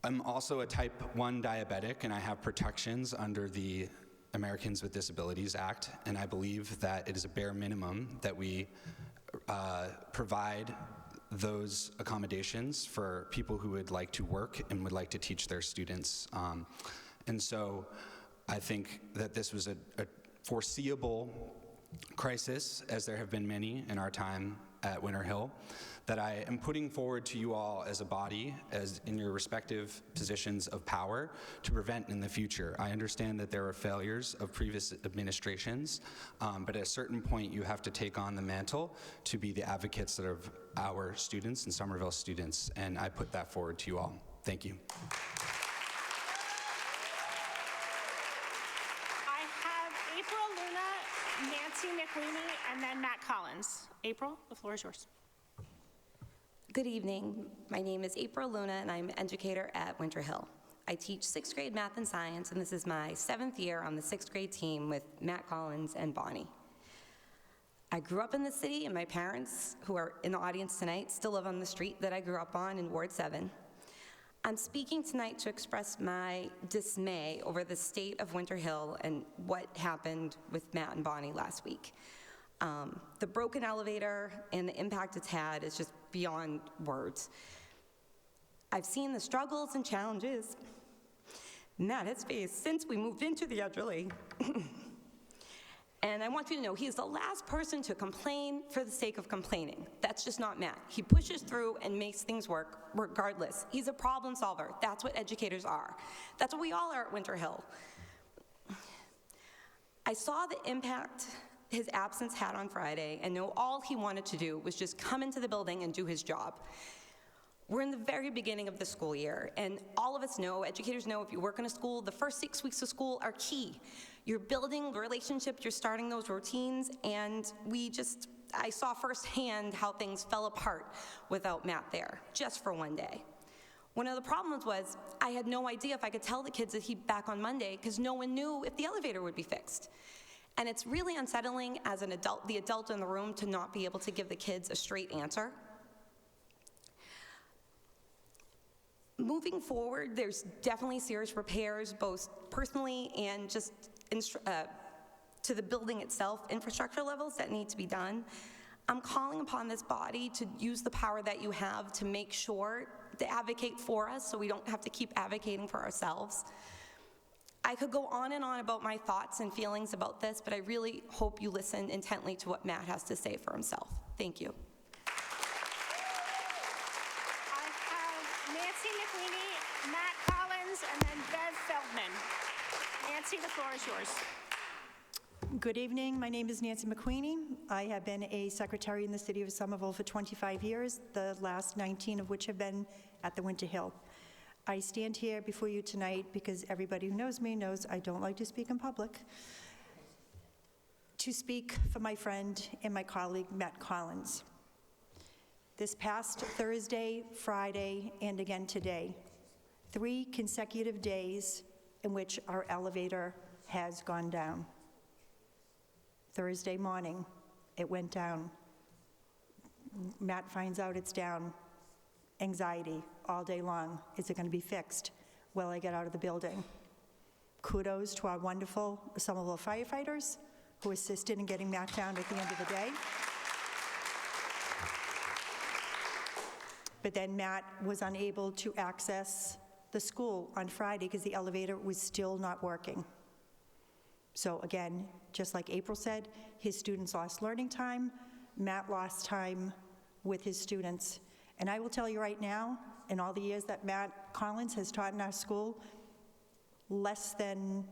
I'm also a type 1 diabetic, and I have protections under the Americans with Disabilities Act, and I believe that it is a bare minimum that we provide those accommodations for people who would like to work and would like to teach their students. And so I think that this was a foreseeable crisis, as there have been many in our time at Winter Hill, that I am putting forward to you all as a body, as in your respective positions of power, to prevent in the future. I understand that there are failures of previous administrations, but at a certain point you have to take on the mantle to be the advocates that are of our students and Somerville students, and I put that forward to you all. Thank you. I have April Luna, Nancy McWeeny, and then Matt Collins. April, the floor is yours. Good evening. My name is April Luna, and I'm an educator at Winter Hill. I teach 6th grade math and science, and this is my 7th year on the 6th grade team with Matt Collins and Bonnie. I grew up in the city, and my parents, who are in the audience tonight, still live on the street that I grew up on in Ward 7. I'm speaking tonight to express my dismay over the state of Winter Hill and what happened with Matt and Bonnie last week. The broken elevator and the impact it's had is just beyond words. I've seen the struggles and challenges Matt has faced since we moved into the Edgerly. And I want you to know, he is the last person to complain for the sake of complaining. That's just not Matt. He pushes through and makes things work regardless. He's a problem solver. That's what educators are. That's what we all are at Winter Hill. I saw the impact his absence had on Friday and know all he wanted to do was just come into the building and do his job. We're in the very beginning of the school year, and all of us know, educators know, if you work in a school, the first 6 weeks of school are key. You're building relationships, you're starting those routines, and I saw firsthand how things fell apart without Matt there, just for one day. One of the problems was I had no idea if I could tell the kids that he'd be back on Monday because no one knew if the elevator would be fixed. And it's really unsettling as an adult, the adult in the room, to not be able to give the kids a straight answer. Moving forward, there's definitely serious repairs, both personally and just to the building itself, infrastructure levels that need to be done. I'm calling upon this body to use the power that you have to make sure to advocate for us so we don't have to keep advocating for ourselves. I could go on and on about my thoughts and feelings about this, but I really hope you listen intently to what Matt has to say for himself. Thank you. I have Nancy McQueenie, Matt Collins, and then Bev Feldman. Nancy, the floor is yours. Good evening. My name is Nancy McQueenie. I have been a secretary in the city of Somerville for 25 years, the last 19 of which have been at the Winter Hill. I stand here before you tonight because everybody who knows me knows I don't like to speak in public, to speak for my friend and my colleague, Matt Collins. This past Thursday, Friday, and again today, 3 consecutive days in which our elevator has gone down. Thursday morning, it went down. Matt finds out it's down. Anxiety all day long. Is it going to be fixed? Will I get out of the building? Kudos to our wonderful Somerville firefighters who assisted in getting Matt down at the end of the day. But then Matt was unable to access the school on Friday because the elevator was still not working. So again, just like April said, his students lost learning time. Matt lost time with his students. And I will tell you right now, in all the years that Matt Collins has taught in our school, less than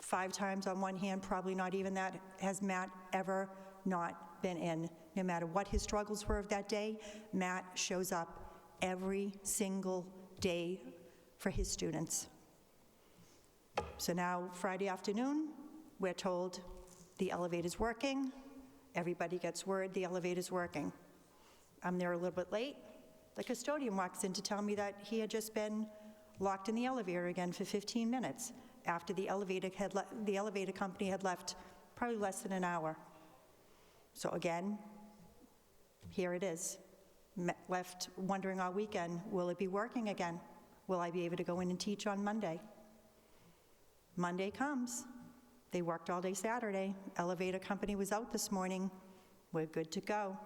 5 times on one hand, probably not even that, has Matt ever not been in. No matter what his struggles were of that day, Matt shows up every single day for his students. So now, Friday afternoon, we're told the elevator's working. Everybody gets word the elevator's working. I'm there a little bit late. The custodian walks in to tell me that he had just been locked in the elevator again for 15 minutes after the elevator company had left probably less than an hour. So again, here it is. Left wondering all weekend, will it be working again? Will I be able to go in and teach on Monday? Monday comes. They worked all day Saturday. Elevator company was out this morning. We're good to go.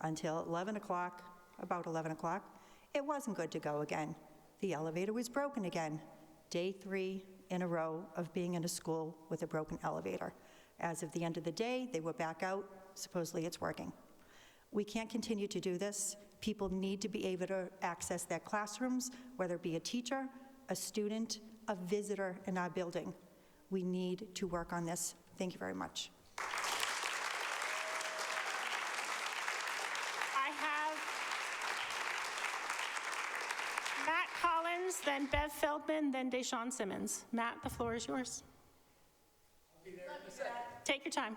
Until 11 o'clock, about 11 o'clock, it wasn't good to go again. The elevator was broken again. Day 3 in a row of being in a school with a broken elevator. As of the end of the day, they were back out. Supposedly it's working. We can't continue to do this. People need to be able to access their classrooms, whether it be a teacher, a student, a visitor in our building. We need to work on this. Thank you very much. I have Matt Collins, then Bev Feldman, then Deshaun Simmons. Matt, the floor is yours. I'll be there in a second. Take your time.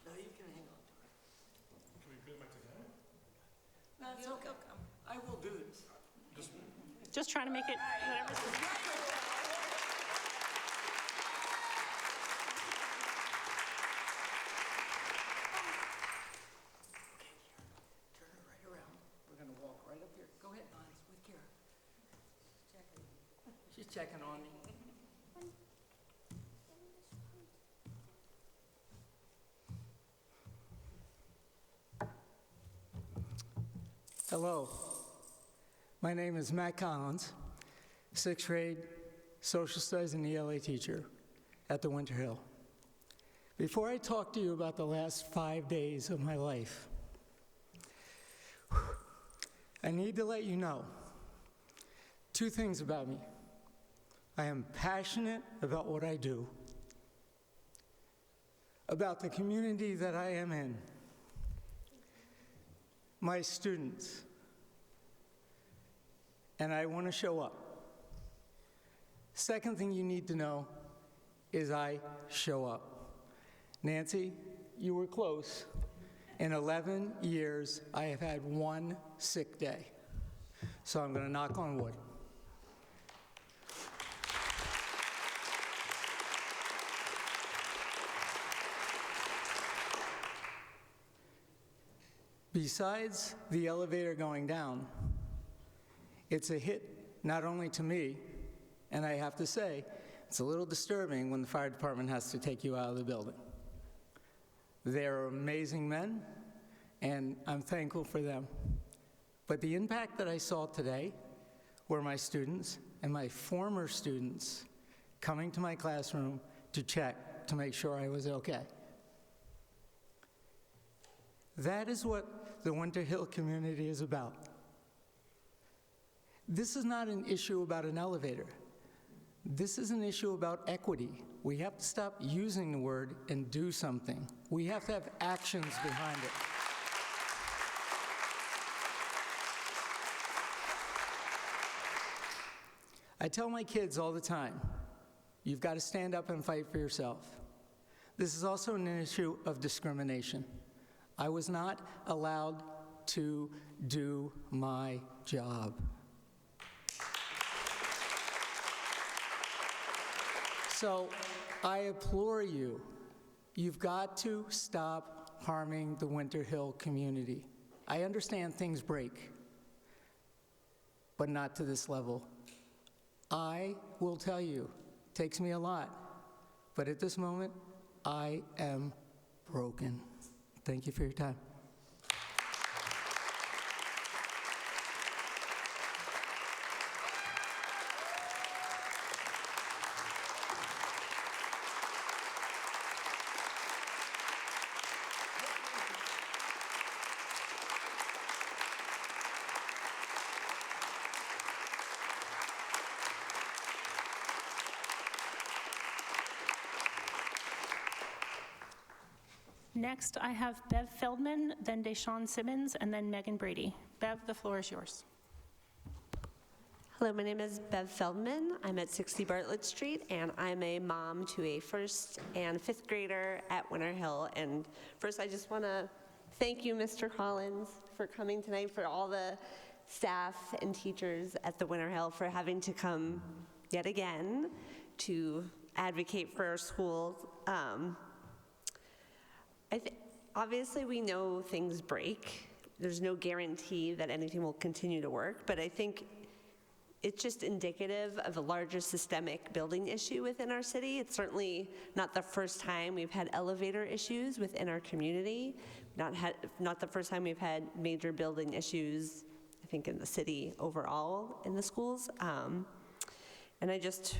No, you can hang on to it. Can we put it back together? No, it's okay. I will do this. Just trying to make it whatever. checking on me. Hello, my name is Matt Collins, 6th grade social studies and ELA teacher at the Winter Hill. Before I talk to you about the last 5 days of my life, I need to let you know 2 things about me. I am passionate about what I do, about the community that I am in, my students, and I want to show up. Second thing you need to know is I show up. Nancy, you were close. In 11 years, I have had 1 sick day. So I'm going to knock on wood. Besides the elevator going down, it's a hit not only to me, and I have to say, it's a little disturbing when the fire department has to take you out of the building. They're amazing men, and I'm thankful for them. But the impact that I saw today were my students and my former students coming to my classroom to check to make sure I was okay. That is what the Winter Hill community is about. This is not an issue about an elevator. This is an issue about equity. We have to stop using the word and do something. We have to have actions behind it. I tell my kids all the time, you've got to stand up and fight for yourself. This is also an issue of discrimination. I was not allowed to do my job. So I implore you, you've got to stop harming the Winter Hill community. I understand things break, but not to this level. I will tell you, it takes me a lot, but at this moment, I am broken. Thank you for your time. Next, I have Bev Feldman, then Deshawn Simmons, and then Megan Brady. Bev, the floor is yours. Hello, my name is Bev Feldman. I'm at 60 Bartlett Street, and I'm a mom to a 1st and 5th grader at Winter Hill. And first, I just want to thank you, Mr. Collins, for coming tonight, for all the staff and teachers at the Winter Hill for having to come yet again to advocate for our schools. Obviously, we know things break. There's no guarantee that anything will continue to work, but I think it's just indicative of a larger systemic building issue within our city. It's certainly not the first time we've had elevator issues within our community, not the first time we've had major building issues, I think, in the city overall in the schools. And I just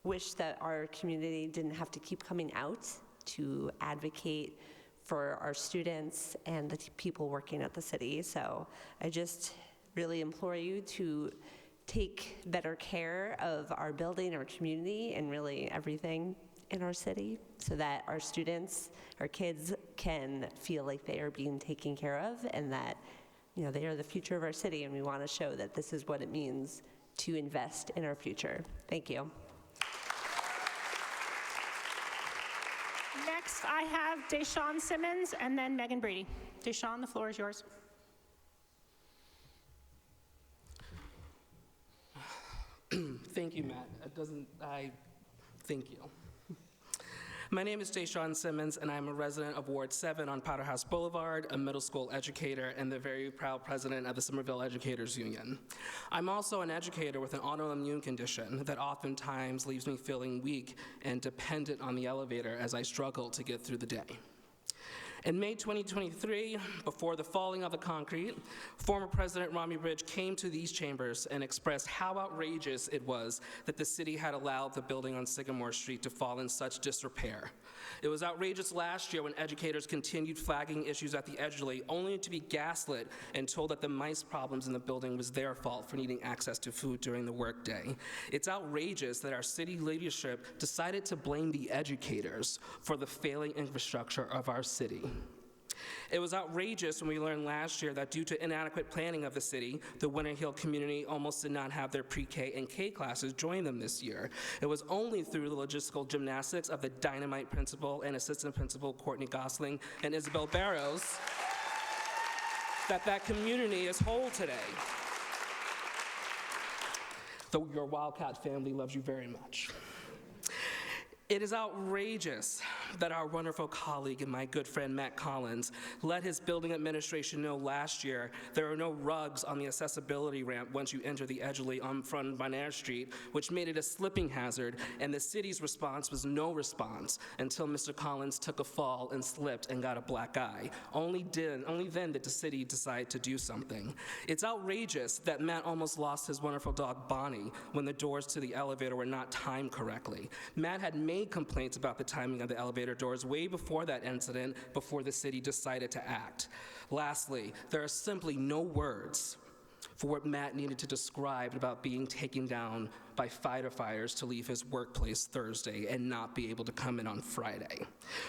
wish that our community didn't have to keep coming out to advocate for our students and the people working at the city. So I just really implore you to take better care of our building, our community, and really everything in our city so that our students, our kids can feel like they are being taken care of and that, you know, they are the future of our city, and we want to show that this is what it means to invest in our future. Thank you. Next, I have Deshawn Simmons and then Megan Brady. Deshawn, the floor is yours. Thank you, Matt. Thank you. My name is Deshaun Simmons, and I'm a resident of Ward 7 on Powderhouse Boulevard, a middle school educator, and the very proud president of the Somerville Educators Union. I'm also an educator with an autoimmune condition that oftentimes leaves me feeling weak and dependent on the elevator as I struggle to get through the day. In May 2023, before the falling of the concrete, former President Romney Ridge came to these chambers and expressed how outrageous it was that the city had allowed the building on Sycamore Street to fall in such disrepair. It was outrageous last year when educators continued flagging issues at the Edgeley, only to be gaslit and told that the mice problems in the building was their fault for needing access to food during the workday. It's outrageous that our city leadership decided to blame the educators for the failing infrastructure of our city. It was outrageous when we learned last year that due to inadequate planning of the city, the Winter Hill community almost did not have their pre-K and K classes join them this year. It was only through the logistical gymnastics of the dynamite principal and assistant principal Courtney Gosling and Isabel Barrows that community is whole today. Though your Wildcat family loves you very much. It is outrageous that our wonderful colleague and my good friend Matt Collins let his building administration know last year there are no rugs on the accessibility ramp once you enter the Edgeley on front of Bonaire Street, which made it a slipping hazard, and the city's response was no response until Mr. Collins took a fall and slipped and got a black eye. Only then did the city decide to do something. It's outrageous that Matt almost lost his wonderful dog Bonnie when the doors to the elevator were not timed correctly. Matt had made complaints about the timing of the elevator doors way before that incident, before the city decided to act. Lastly, there are simply no words for what Matt needed to describe about being taken down by firefighters to leave his workplace Thursday and not be able to come in on Friday.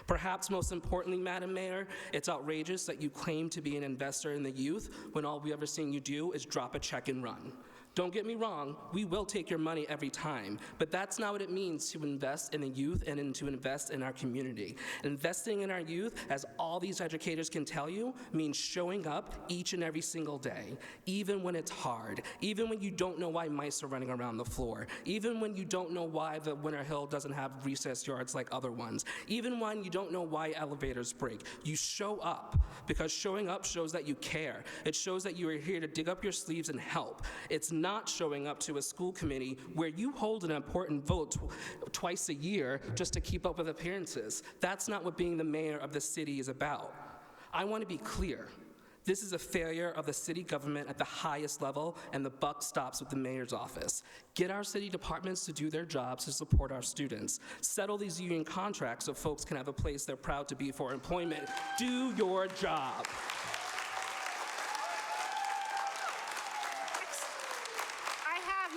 Perhaps most importantly, Madam Mayor, it's outrageous that you claim to be an investor in the youth when all we've ever seen you do is drop a check and run. Don't get me wrong, we will take your money every time, but that's not what it means to invest in the youth and to invest in our community. Investing in our youth, as all these educators can tell you, means showing up each and every single day, even when it's hard, even when you don't know why mice are running around the floor, even when you don't know why the Winter Hill doesn't have recess yards like other ones, even when you don't know why elevators break. You show up, because showing up shows that you care. It shows that you are here to dig up your sleeves and help. It's not showing up to a school committee where you hold an important vote twice a year just to keep up with appearances. That's not what being the mayor of the city is about. I want to be clear. This is a failure of the city government at the highest level, and the buck stops with the mayor's office. Get our city departments to do their jobs to support our students. Settle these union contracts so folks can have a place they're proud to be for employment. Do your job.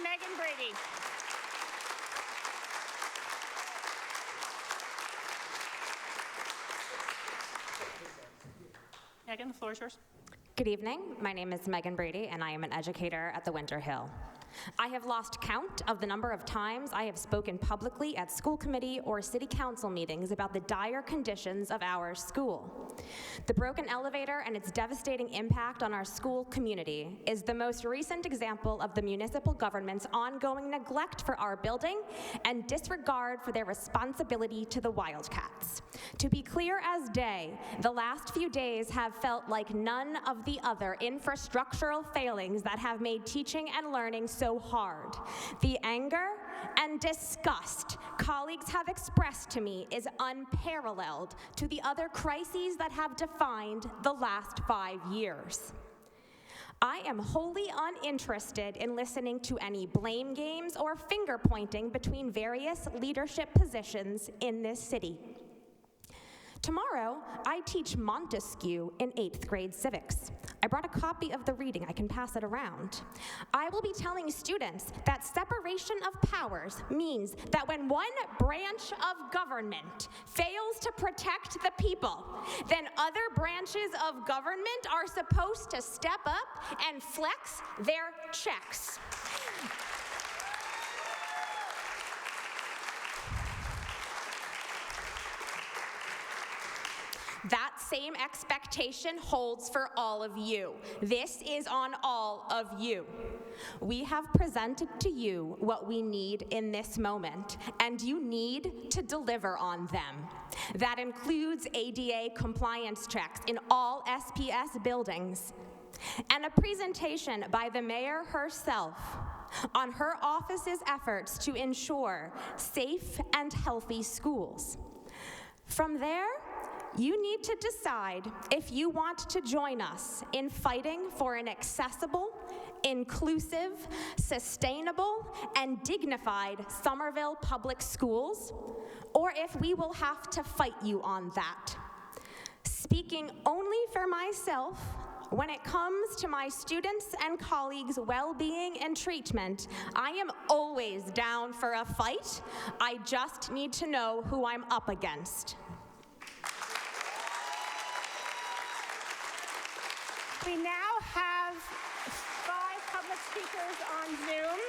Megan Brady. Megan, the floor is yours. Good evening. My name is Megan Brady, and I am an educator at the Winter Hill. I have lost count of the number of times I have spoken publicly at school committee or city council meetings about the dire conditions of our school. The broken elevator and its devastating impact on our school community is the most recent example of the municipal government's ongoing neglect for our building and disregard for their responsibility to the Wildcats. To be clear as day, the last few days have felt like none of the other infrastructural failings that have made teaching and learning so hard. The anger and disgust colleagues have expressed to me is unparalleled to the other crises that have defined the last 5 years. I am wholly uninterested in listening to any blame games or finger pointing between various leadership positions in this city. Tomorrow, I teach Montesquieu in 8th grade civics. I brought a copy of the reading. I can pass it around. I will be telling students that separation of powers means that when one branch of government fails to protect the people, then other branches of government are supposed to step up and flex their checks. That same expectation holds for all of you. This is on all of you. We have presented to you what we need in this moment, and you need to deliver on them. That includes ADA compliance checks in all SPS buildings, and a presentation by the mayor herself on her office's efforts to ensure safe and healthy schools. From there, you need to decide if you want to join us in fighting for an accessible, inclusive, sustainable, and dignified Somerville Public Schools, or if we will have to fight you on that. Speaking only for myself, when it comes to my students' and colleagues' well-being and treatment, I am always down for a fight. I just need to know who I'm up against. We now have 5 public speakers on Zoom.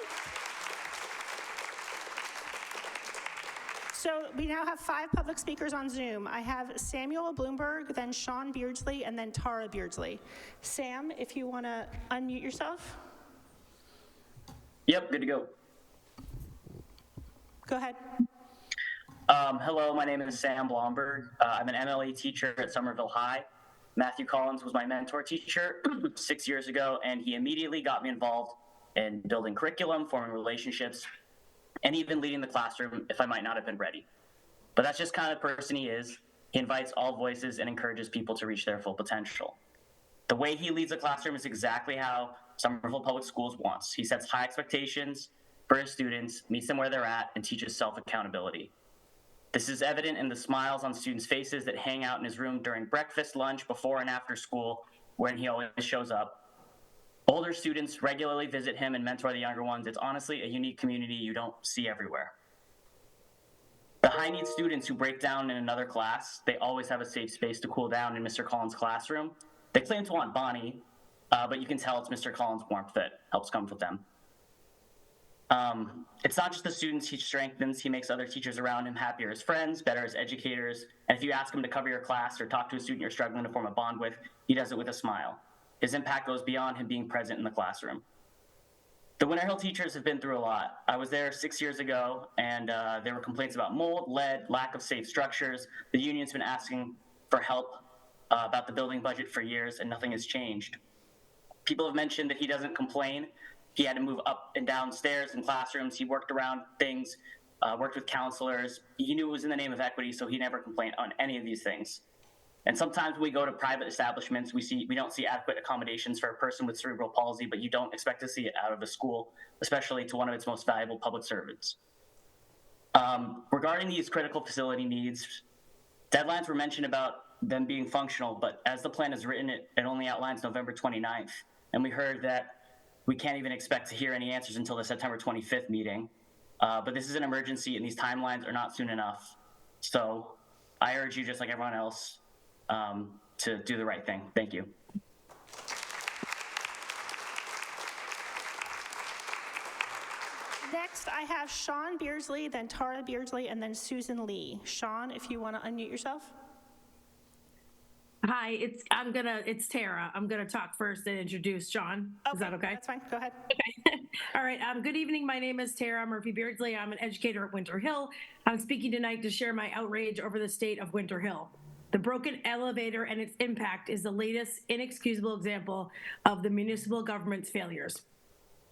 So we now have 5 public speakers on Zoom. I have Samuel Bloomberg, then Sean Beardsley, and then Tara Beardsley. Sam, if you want to unmute yourself. Yep, good to go. Go ahead. Hello, my name is Sam Blomberg. I'm an MLA teacher at Somerville High. Matthew Collins was my mentor teacher 6 years ago, and he immediately got me involved in building curriculum, forming relationships, and even leading the classroom if I might not have been ready. But that's just kind of the person he is. He invites all voices and encourages people to reach their full potential. The way he leads a classroom is exactly how Somerville Public Schools wants. He sets high expectations for his students, meets them where they're at, and teaches self-accountability. This is evident in the smiles on students' faces that hang out in his room during breakfast, lunch, before and after school, when he always shows up. Older students regularly visit him and mentor the younger ones. It's honestly a unique community you don't see everywhere. The high-need students who break down in another class, they always have a safe space to cool down in Mr. Collins' classroom. They claim to want Bonnie, but you can tell it's Mr. Collins' warmth that helps comfort them. It's not just the students he strengthens, he makes other teachers around him happier as friends, better as educators, and if you ask him to cover your class or talk to a student you're struggling to form a bond with, he does it with a smile. His impact goes beyond him being present in the classroom. The Winter Hill teachers have been through a lot. I was there 6 years ago, and there were complaints about mold, lead, lack of safe structures. The union's been asking for help about the building budget for years, and nothing has changed. People have mentioned that he doesn't complain. He had to move up and down stairs in classrooms. He worked around things, worked with counselors. He knew it was in the name of equity, so he never complained on any of these things. And sometimes when we go to private establishments, we don't see adequate accommodations for a person with cerebral palsy, but you don't expect to see it out of a school, especially to one of its most valuable public servants. Regarding these critical facility needs, deadlines were mentioned about them being functional, but as the plan is written, it only outlines November 29th. And we heard that we can't even expect to hear any answers until the September 25th meeting. But this is an emergency and these timelines are not soon enough. So I urge you, just like everyone else, to do the right thing. Thank you. Next, I have Sean Beardsley, then Tara Beardsley, and then Susan Lee. Sean, if you want to unmute yourself. Hi, it's Tara. I'm gonna talk first and introduce Sean. Is that okay? That's fine. Go ahead. Okay. All right. Good evening. My name is Tara Murphy Beardsley. I'm an educator at Winter Hill. I'm speaking tonight to share my outrage over the state of Winter Hill. The broken elevator and its impact is the latest inexcusable example of the municipal government's failures.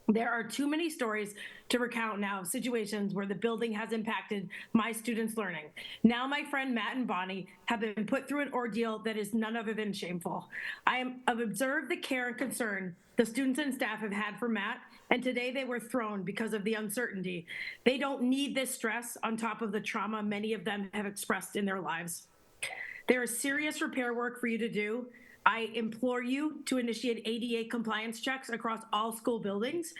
There are too many stories to recount now of situations where the building has impacted my students' learning. Now my friend Matt and Bonnie have been put through an ordeal that is none other than shameful. I've observed the care and concern the students and staff have had for Matt, and today they were thrown because of the uncertainty. They don't need this stress on top of the trauma many of them have expressed in their lives. There is serious repair work for you to do. I implore you to initiate ADA compliance checks across all school buildings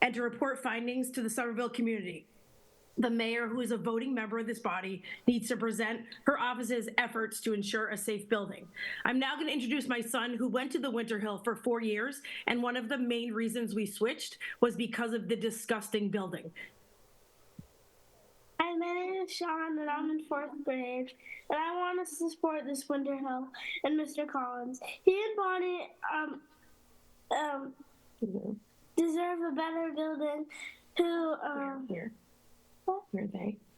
and to report findings to the Somerville community. The mayor, who is a voting member of this body, needs to present her office's efforts to ensure a safe building. I'm now going to introduce my son, who went to the Winter Hill for 4 years, and one of the main reasons we switched was because of the disgusting building. Hi, my name is Sean, and I'm in fourth grade. And I want us to support this Winter Hill and Mr. Collins. He and Bonnie deserve a better building who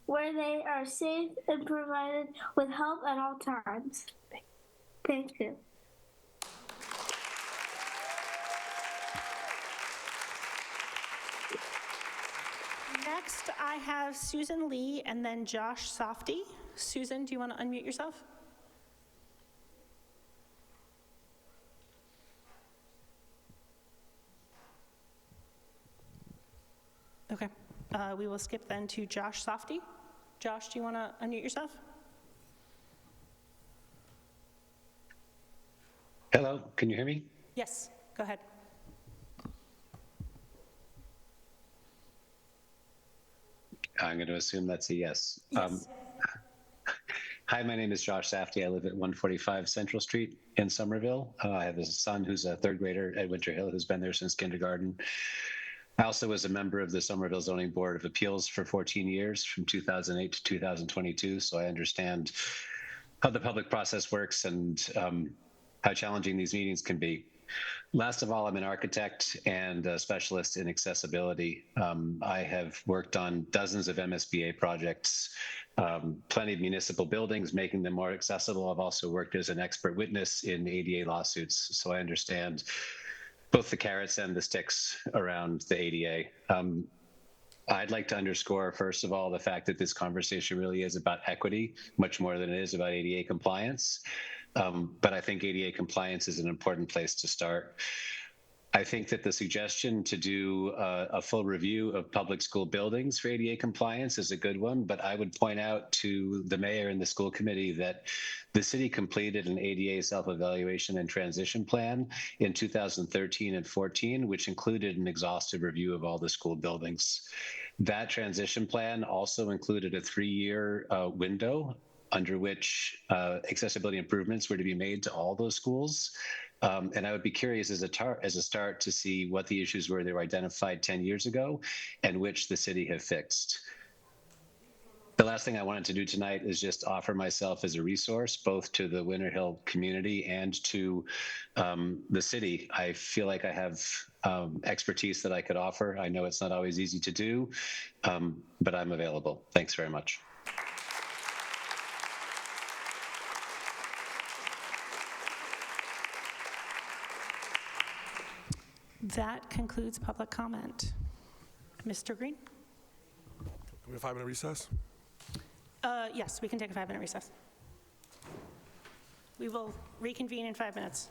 where they are safe and provided with help at all times. Thank you. Next, I have Susan Lee and then Josh Softy. Susan, do you want to unmute yourself? Okay. We will skip then to Josh Softy. Josh, do you want to unmute yourself? Hello, can you hear me? Yes, go ahead. I'm going to assume that's a yes. Yes. Hi, my name is Josh Safty. I live at 145 Central Street in Somerville. I have a son who's a third grader at Winter Hill who's been there since kindergarten. I also was a member of the Somerville Zoning Board of Appeals for 14 years, from 2008 to 2022, so I understand how the public process works and how challenging these meetings can be. Last of all, I'm an architect and a specialist in accessibility. I have worked on dozens of MSBA projects, plenty of municipal buildings, making them more accessible. I've also worked as an expert witness in ADA lawsuits, so I understand both the carrots and the sticks around the ADA. I'd like to underscore, first of all, the fact that this conversation really is about equity, much more than it is about ADA compliance. But I think ADA compliance is an important place to start. I think that the suggestion to do a full review of public school buildings for ADA compliance is a good one, but I would point out to the mayor and the school committee that the city completed an ADA self-evaluation and transition plan in 2013 and 14, which included an exhaustive review of all the school buildings. That transition plan also included a 3-year window under which accessibility improvements were to be made to all those schools. And I would be curious as a start to see what the issues were that were identified 10 years ago and which the city have fixed. The last thing I wanted to do tonight is just offer myself as a resource, both to the Winter Hill community and to the city. I feel like I have expertise that I could offer. I know it's not always easy to do, but I'm available. Thanks very much. That concludes public comment. Mr. Green? Can we have a 5-minute recess? Yes, we can take a 5-minute recess. We will reconvene in 5 minutes.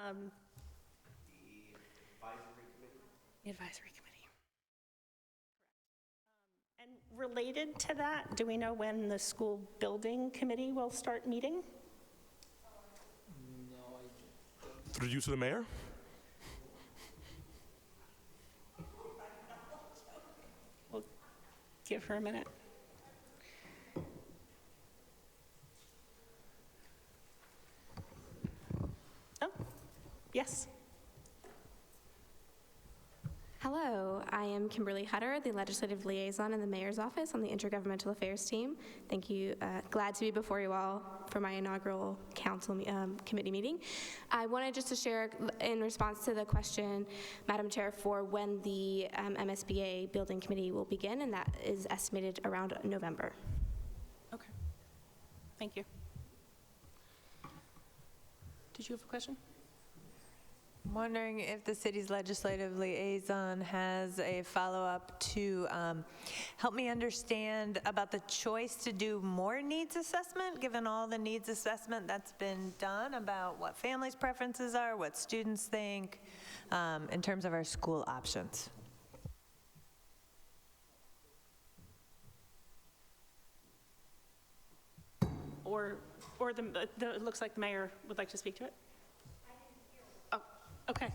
The advisory committee. And related to that, do we know when the school building committee will start meeting? Through you to the mayor? We'll give her a minute. Oh, yes. Hello, I am Kimberly Hutter, the Legislative Liaison in the Mayor's Office on the Intergovernmental Affairs team. Thank you. Glad to be before you all for my inaugural council committee meeting. I wanted just to share in response to the question, Madam Chair, for when the MSBA Building Committee will begin, and that is estimated around November. Okay. Thank you. Did you have a question? I'm wondering if the city's legislative liaison has a follow-up to help me understand about the choice to do more needs assessment, given all the needs assessment that's been done about what families' preferences are, what students think, in terms of our school options. Or it looks like the mayor would like to speak to it. Oh, okay.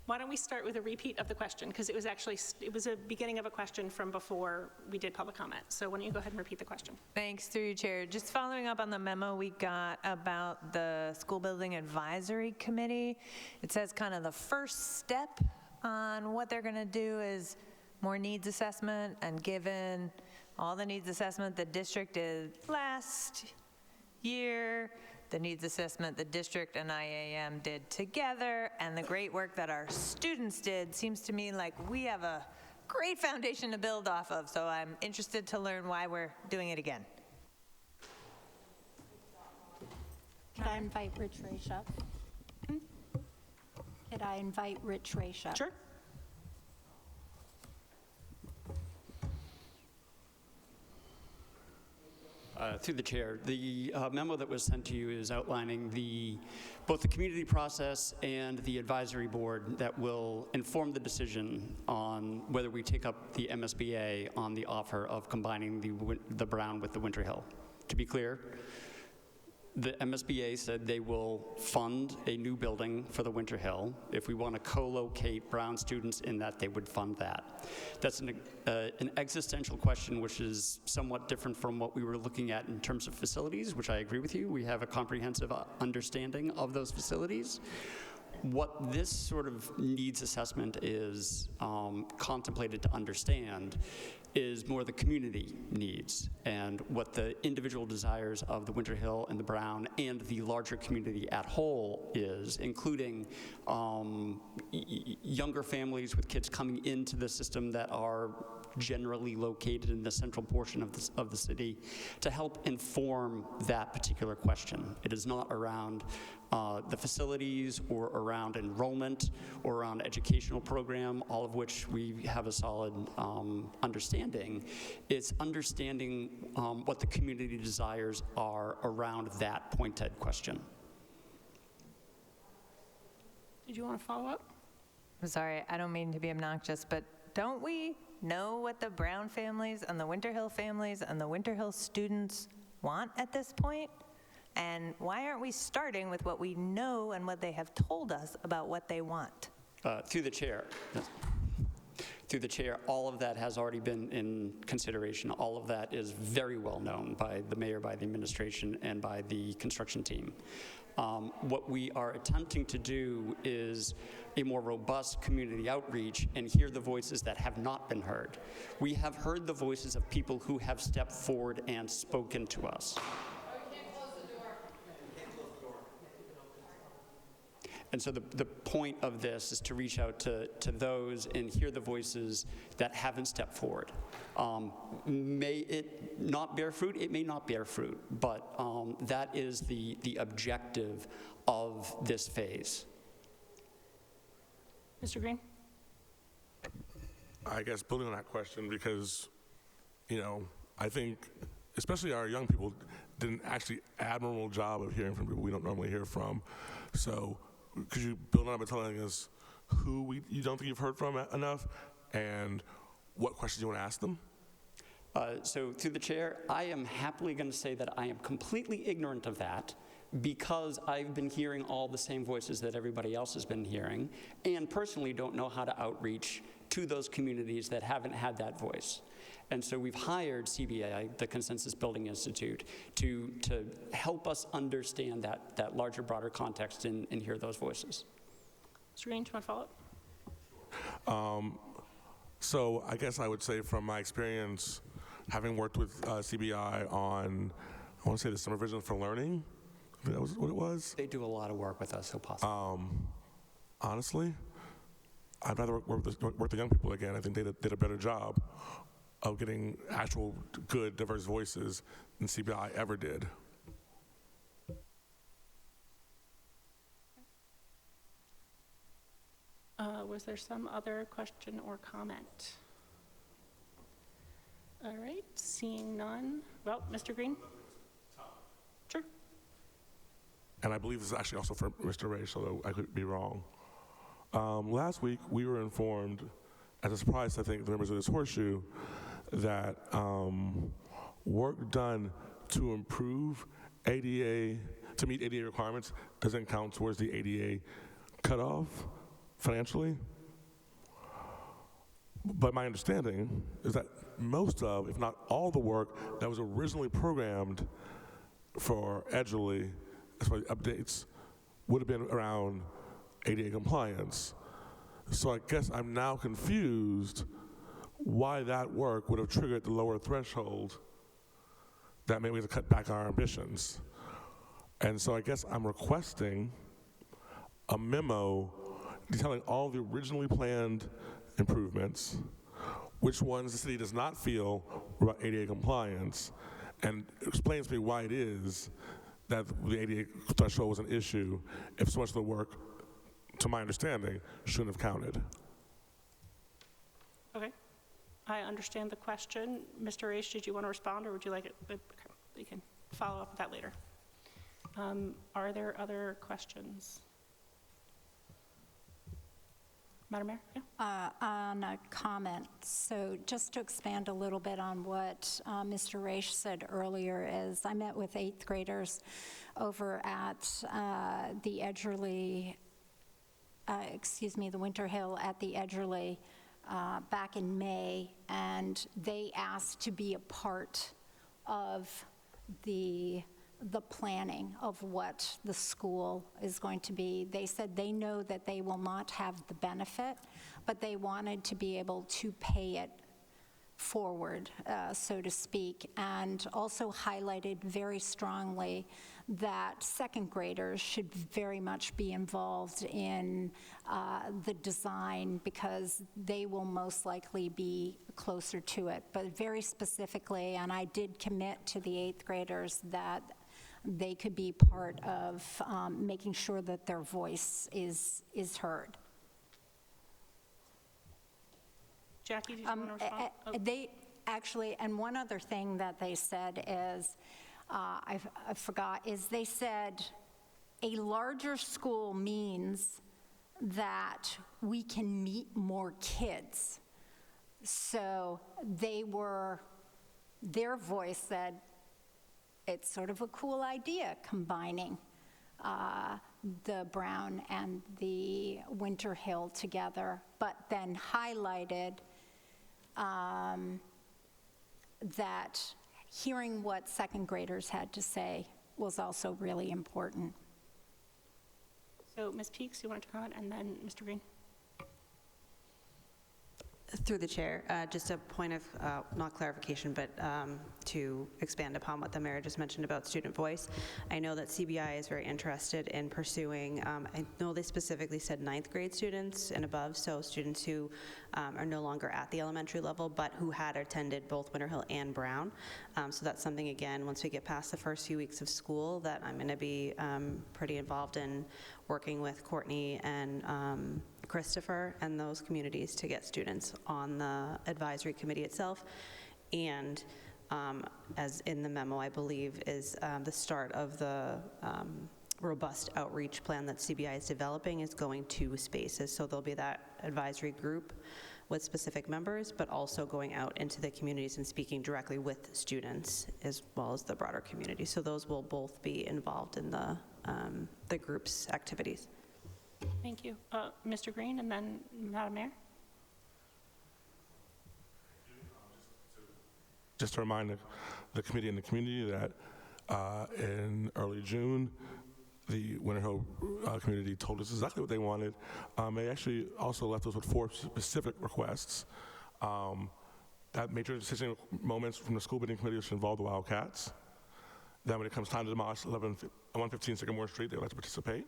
Why don't we start with a repeat of the question, because it was a beginning of a question from before we did public comment. So why don't you go ahead and repeat the question? Thanks, through you, Chair. Just following up on the memo we got about the School Building Advisory Committee, it says kind of the first step on what they're going to do is more needs assessment, and given all the needs assessment the district did last year, the needs assessment the district and IAM did together, and the great work that our students did, seems to me like we have a great foundation to build off of. So I'm interested to learn why we're doing it again. Could I invite Rich Raish up? Could I invite Rich Raish up? Sure. Through the chair, the memo that was sent to you is outlining both the community process and the advisory board that will inform the decision on whether we take up the MSBA on the offer of combining the Brown with the Winter Hill. To be clear, the MSBA said they will fund a new building for the Winter Hill. If we want to co-locate Brown students in that, they would fund that. That's an existential question, which is somewhat different from what we were looking at in terms of facilities, which I agree with you. We have a comprehensive understanding of those facilities. What this sort of needs assessment is contemplated to understand is more the community needs and what the individual desires of the Winter Hill and the Brown and the larger community at whole is, including younger families with kids coming into the system that are generally located in the central portion of the city, to help inform that particular question. It is not around the facilities or around enrollment or around educational program, all of which we have a solid understanding. It's understanding what the community desires are around that pointed question. Did you want to follow up? I'm sorry, I don't mean to be obnoxious, but don't we know what the Brown families and the Winter Hill families and the Winter Hill students want at this point? And why aren't we starting with what we know and what they have told us about what they want? Through the chair. Through the chair, all of that has already been in consideration. All of that is very well known by the mayor, by the administration, and by the construction team. What we are attempting to do is a more robust community outreach and hear the voices that have not been heard. We have heard the voices of people who have stepped forward and spoken to us. And so the point of this is to reach out to those and hear the voices that haven't stepped forward. May it not bear fruit? It may not bear fruit, but that is the objective of this phase. Mr. Green? I guess building on that question, because, I think, especially our young people, did an actually admirable job of hearing from people we don't normally hear from. So could you build on it by telling us who you don't think you've heard from enough and what questions you want to ask them? So through the chair, I am happily going to say that I am completely ignorant of that because I've been hearing all the same voices that everybody else has been hearing, and personally don't know how to outreach to those communities that haven't had that voice. And so we've hired CBI, the Consensus Building Institute, to help us understand that larger, broader context and hear those voices. Mr. Green, do you want to follow up? So I guess I would say from my experience, having worked with CBI on, I want to say the Summer Vision for Learning, I think that was what it was. They do a lot of work with us, so possible. Honestly, I'd rather work with the young people again. I think they did a better job of getting actual good, diverse voices than CBI ever did. Was there some other question or comment? All right, seeing none. Well, Mr. Green? Sure. And I believe this is actually also for Mr. Ray, so I could be wrong. Last week, we were informed, as a surprise, I think, the members of this horseshoe, that work done to improve ADA, to meet ADA requirements, doesn't count towards the ADA cutoff financially. But my understanding is that most of, if not all the work that was originally programmed for Edgerly, as far as updates, would have been around ADA compliance. So I guess I'm now confused why that work would have triggered the lower threshold that made me have to cut back our ambitions. And so I guess I'm requesting a memo detailing all the originally planned improvements, which ones the city does not feel were about ADA compliance, and explains to me why it is that the ADA threshold was an issue if so much of the work, to my understanding, shouldn't have counted. Okay. I understand the question. Mr. H, did you want to respond, or would you like it? Okay, we can follow up with that later. Are there other questions? Madam Mayor? Yeah. On a comment, so just to expand a little bit on what Mr. Raish said earlier, is I met with 8th graders over at the Edgerly, the Winter Hill at the Edgerly back in May, and they asked to be a part of the planning of what the school is going to be. They said they know that they will not have the benefit, but they wanted to be able to pay it forward, so to speak, and also highlighted very strongly that second graders should very much be involved in the design because they will most likely be closer to it. But very specifically, and I did commit to the 8th graders that they could be part of making sure that their voice is heard. Jackie, did you want to respond? They actually, and one other thing that they said is, I forgot, is they said a larger school means that we can meet more kids. So their voice said, it's sort of a cool idea combining the Brown and the Winter Hill together, but then highlighted that hearing what second graders had to say was also really important. So Ms. Peaks, you wanted to comment, and then Mr. Green. Through the chair, just a point of, not clarification, but to expand upon what the mayor just mentioned about student voice. I know that CBI is very interested in pursuing, I know they specifically said 9th grade students and above, so students who are no longer at the elementary level, but who had attended both Winter Hill and Brown. So that's something, again, once we get past the first few weeks of school, that I'm gonna be pretty involved in working with Courtney and Christopher and those communities to get students on the advisory committee itself. And as in the memo, I believe, is the start of the robust outreach plan that CBI is developing is going to spaces. So there'll be that advisory group with specific members, but also going out into the communities and speaking directly with students as well as the broader community. So those will both be involved in the group's activities. Thank you. Mr. Green and then Madam Mayor. Just to remind the committee and the community that in early June, the Winter Hill community told us exactly what they wanted. They actually also left us with 4 specific requests. That major decision moments from the school building committee should involve the Wildcats. Then when it comes time to demolish 115 Sycamore Street, they would like to participate.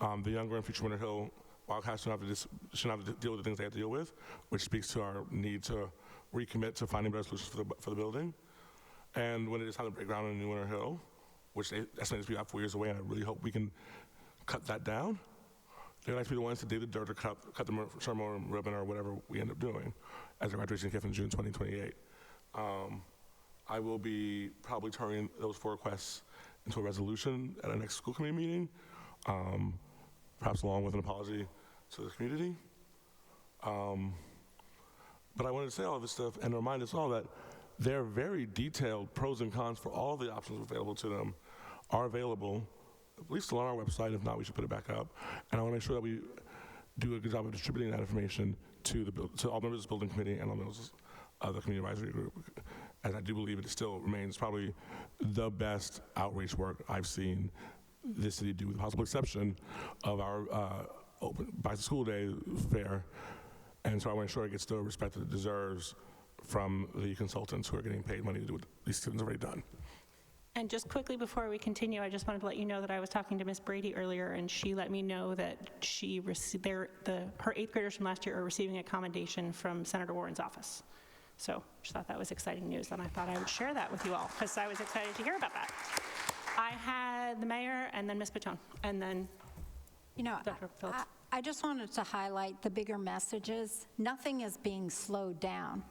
The younger and future Winter Hill Wildcats shouldn't have to deal with the things they have to deal with, which speaks to our need to recommit to finding better solutions for the building. And when it is time to break ground in New Winter Hill, which they estimate to be about 4 years away, and I really hope we can cut that down. They'd like to be the ones to dig the dirt or cut the ceremonial ribbon or whatever we end up doing as a graduation gift in June 2028. I will be probably turning those 4 requests into a resolution at our next school committee meeting, perhaps along with an apology to the community. But I wanted to say all this stuff and remind us all that their very detailed pros and cons for all the options available to them are available, at least on our website. If not, we should put it back up. And I want to make sure that we do a good job of distributing that information to all members of the building committee and all members of the community advisory group, as I do believe it still remains probably the best outreach work I've seen this city do, with the possible exception of our open Back to School Day fair. And so I want to make sure it gets the respect that it deserves from the consultants who are getting paid money to do what these students have already done. And just quickly before we continue, I just wanted to let you know that I was talking to Ms. Brady earlier, and she let me know that she received her 8th graders from last year are receiving a commendation from Senator Warren's office. So she thought that was exciting news, and I thought I would share that with you all because I was excited to hear about that. I had the mayor and then Ms. Patone, and then Dr. Phillips. I just wanted to highlight the bigger messages. Nothing is being slowed down.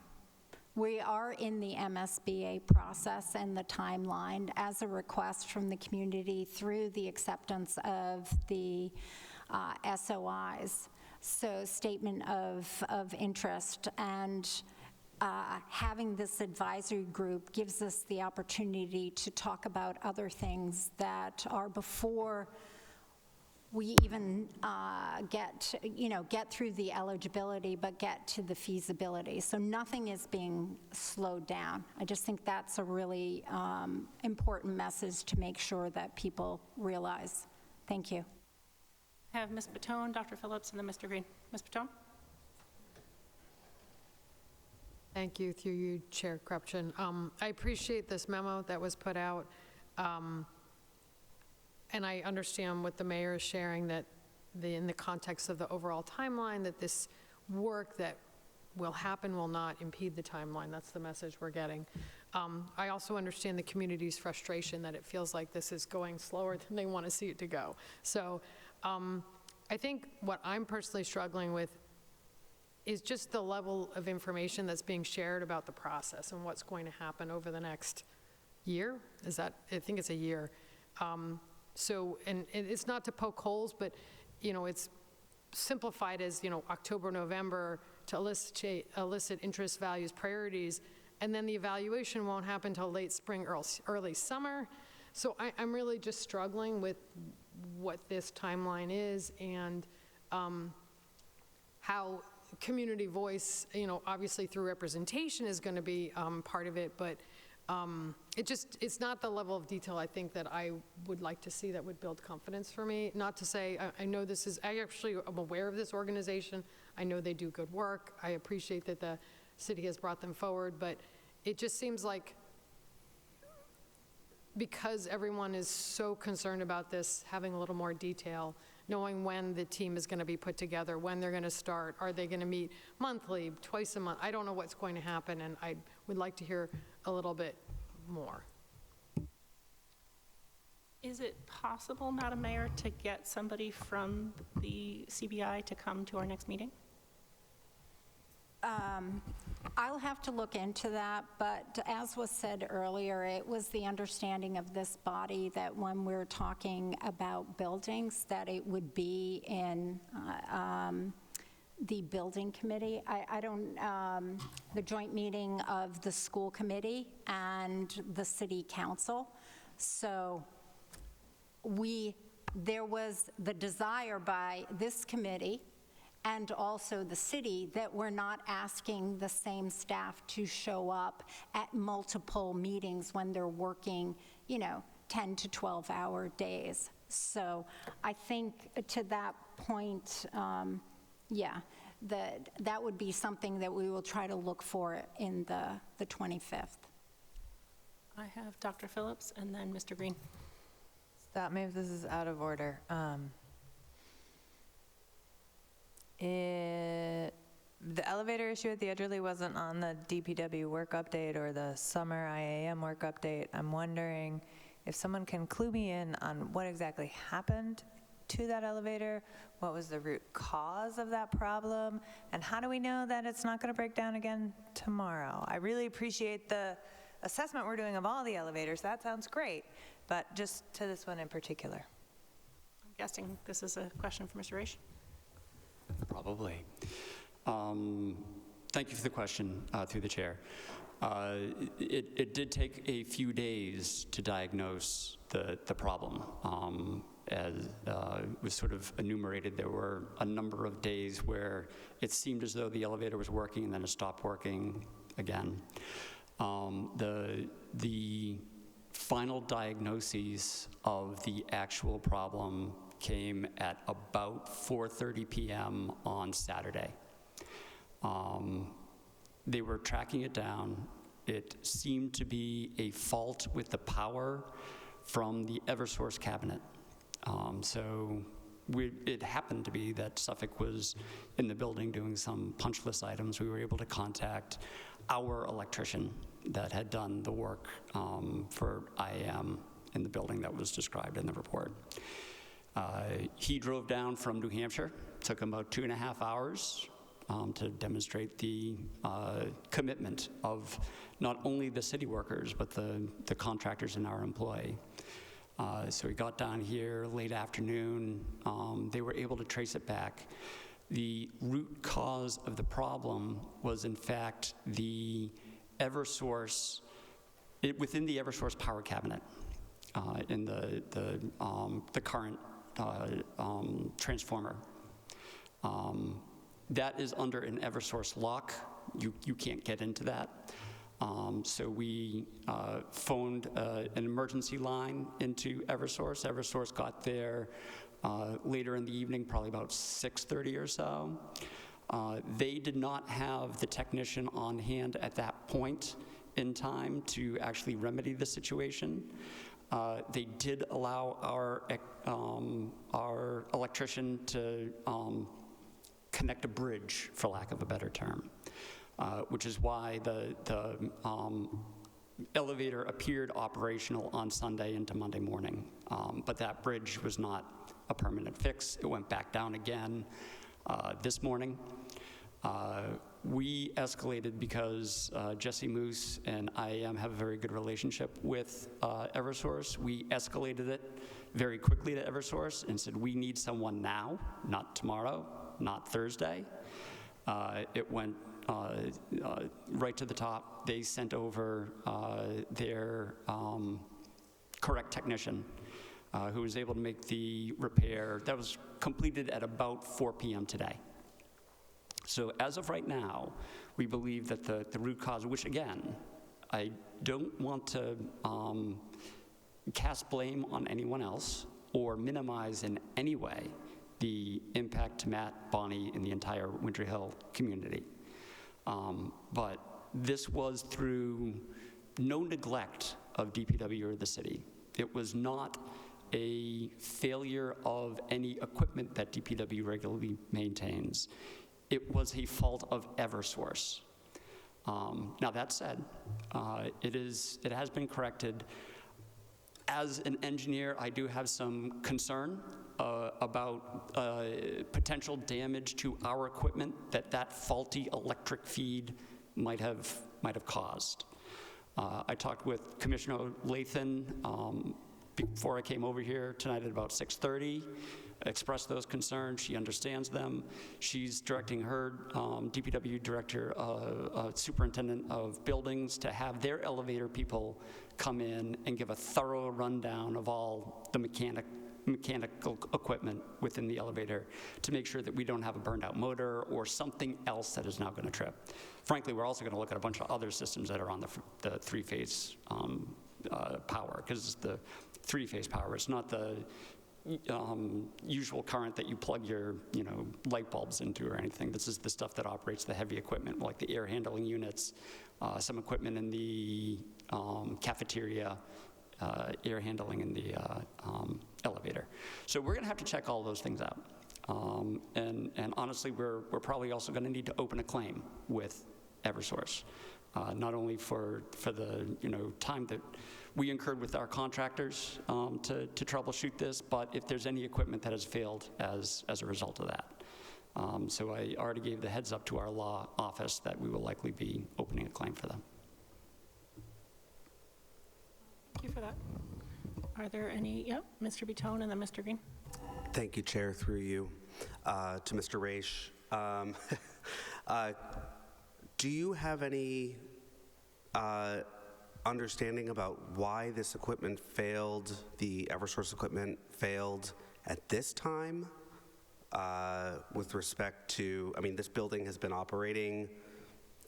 We are in the MSBA process and the timeline as a request from the community through the acceptance of the SOIs, so statement of interest, and having this advisory group gives us the opportunity to talk about other things that are before we even get through the eligibility, but get to the feasibility. So nothing is being slowed down. I just think that's a really important message to make sure that people realize. Thank you. I have Ms. Patone, Dr. Phillips, and then Mr. Green. Ms. Patone? Thank you, through you, Chair Krupchen. I appreciate this memo that was put out. And I understand what the mayor is sharing, that in the context of the overall timeline, that this work that will happen will not impede the timeline. That's the message we're getting. I also understand the community's frustration that it feels like this is going slower than they want to see it to go. So I think what I'm personally struggling with is just the level of information that's being shared about the process and what's going to happen over the next year. I think it's a year. So, and it's not to poke holes, but, it's simplified as, October, November to elicit interest, values, priorities, and then the evaluation won't happen until late spring, early summer. So I'm really just struggling with what this timeline is and how community voice, obviously through representation is going to be part of it, but it's not the level of detail I think that I would like to see that would build confidence for me. Not to say, I actually am aware of this organization. I know they do good work. I appreciate that the city has brought them forward, but it just seems like because everyone is so concerned about this, having a little more detail, knowing when the team is going to be put together, when they're going to start, are they going to meet monthly, twice a month? I don't know what's going to happen, and I would like to hear a little bit more. Is it possible, Madam Mayor, to get somebody from the CBI to come to our next meeting? I'll have to look into that, but as was said earlier, it was the understanding of this body that when we're talking about buildings, that it would be in the building committee. I don't, the joint meeting of the school committee and the city council. So there was the desire by this committee and also the city that we're not asking the same staff to show up at multiple meetings when they're working, 10 to 12-hour days. So I think to that point, that would be something that we will try to look for in the 25th. I have Dr. Phillips and then Mr. Green. Stop me if this is out of order. The elevator issue at the Edgerly wasn't on the DPW work update or the summer IAM work update. I'm wondering if someone can clue me in on what exactly happened to that elevator, what was the root cause of that problem, and how do we know that it's not going to break down again tomorrow? I really appreciate the assessment we're doing of all the elevators. That sounds great, but just to this one in particular. I'm guessing this is a question for Mr. Raish. Probably. Thank you for the question, through the chair. It did take a few days to diagnose the problem. As was sort of enumerated, there were a number of days where it seemed as though the elevator was working and then it stopped working again. The final diagnoses of the actual problem came at about 4:30 p.m. on Saturday. They were tracking it down. It seemed to be a fault with the power from the Eversource cabinet. It happened to be that Suffolk was in the building doing some punch list items. We were able to contact our electrician that had done the work for IAM in the building that was described in the report. He drove down from New Hampshire. Took him about 2.5 hours to demonstrate the commitment of not only the city workers, but the contractors in our employ. So we got down here late afternoon. They were able to trace it back. The root cause of the problem was, in fact, the Eversource, within the Eversource power cabinet in the current transformer. That is under an Eversource lock. You can't get into that. So we phoned an emergency line into Eversource. Eversource got there later in the evening, probably about 6:30 or so. They did not have the technician on hand at that point in time to actually remedy the situation. They did allow our electrician to connect a bridge, for lack of a better term, which is why the elevator appeared operational on Sunday into Monday morning. But that bridge was not a permanent fix. It went back down again this morning. We escalated because Jesse Moose and IAM have a very good relationship with Eversource. We escalated it very quickly to Eversource and said, we need someone now, not tomorrow, not Thursday. It went right to the top. They sent over their correct technician who was able to make the repair. That was completed at about 4 p.m. today. So as of right now, we believe that the root cause, which again, I don't want to cast blame on anyone else or minimize in any way the impact to Matt, Bonnie, and the entire Winter Hill community. But this was through no neglect of DPW or the city. It was not a failure of any equipment that DPW regularly maintains. It was a fault of Eversource. Now that said, it has been corrected. As an engineer, I do have some concern about potential damage to our equipment that faulty electric feed might have caused. I talked with Commissioner Lathan before I came over here tonight at about 6:30, expressed those concerns. She understands them. She's directing her DPW director, superintendent of buildings, to have their elevator people come in and give a thorough rundown of all the mechanical equipment within the elevator to make sure that we don't have a burned out motor or something else that is now going to trip. Frankly, we're also going to look at a bunch of other systems that are on the three-phase power, because the three-phase power is not the usual current that you plug your light bulbs into or anything. This is the stuff that operates the heavy equipment, like the air handling units, some equipment in the cafeteria, air handling in the elevator. So we're going to have to check all those things out. And honestly, we're probably also going to need to open a claim with Eversource, not only for the time that we incurred with our contractors to troubleshoot this, but if there's any equipment that has failed as a result of that. So I already gave the heads up to our law office that we will likely be opening a claim for them. Thank you for that. Are there any, Mr. Bitone and then Mr. Green. Thank you, Chair, through you. To Mr. Raish, do you have any understanding about why this equipment failed, the Eversource equipment failed at this time with respect to, this building has been operating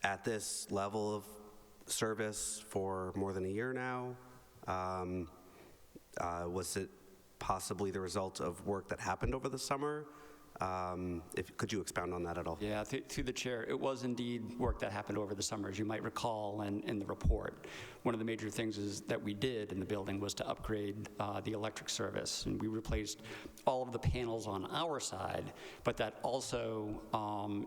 at this level of service for more than a year now. Was it possibly the result of work that happened over the summer? Could you expound on that at all? Yeah, through the chair, it was indeed work that happened over the summer, as you might recall in the report. One of the major things that we did in the building was to upgrade the electric service, and we replaced all of the panels on our side, but that also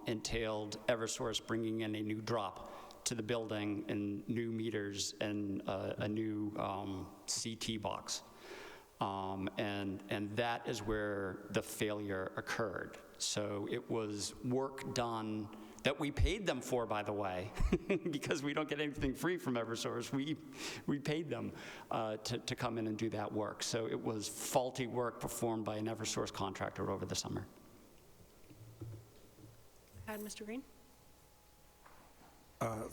entailed Eversource bringing in a new drop to the building and new meters and a new CT box. And that is where the failure occurred. So it was work done that we paid them for, by the way, because we don't get anything free from Eversource. We paid them to come in and do that work. So it was faulty work performed by an Eversource contractor over the summer. Mr. Green.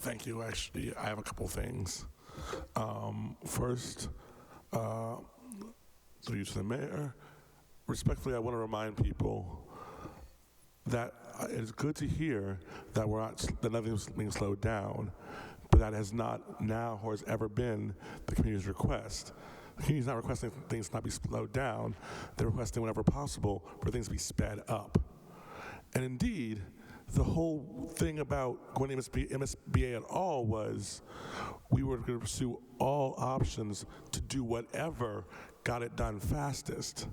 Thank you. Actually, I have a couple things. First, through you to the mayor, respectfully, I want to remind people that it's good to hear that that nothing's being slowed down, but that has not now or has ever been the community's request. The community's not requesting things not be slowed down. They're requesting whenever possible for things to be sped up. And indeed, the whole thing about going to MSBA at all was we were going to pursue all options to do whatever got it done fastest.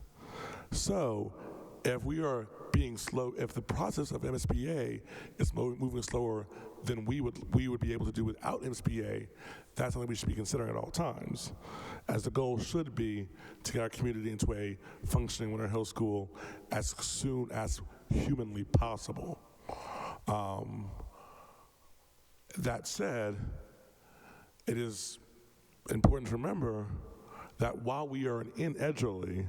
So if we are being slow, if the process of MSBA is moving slower than we would be able to do without MSBA, that's something we should be considering at all times, as the goal should be to get our community into a functioning Winter Hill School as soon as humanly possible. That said, it is important to remember that while we are in Edgerly,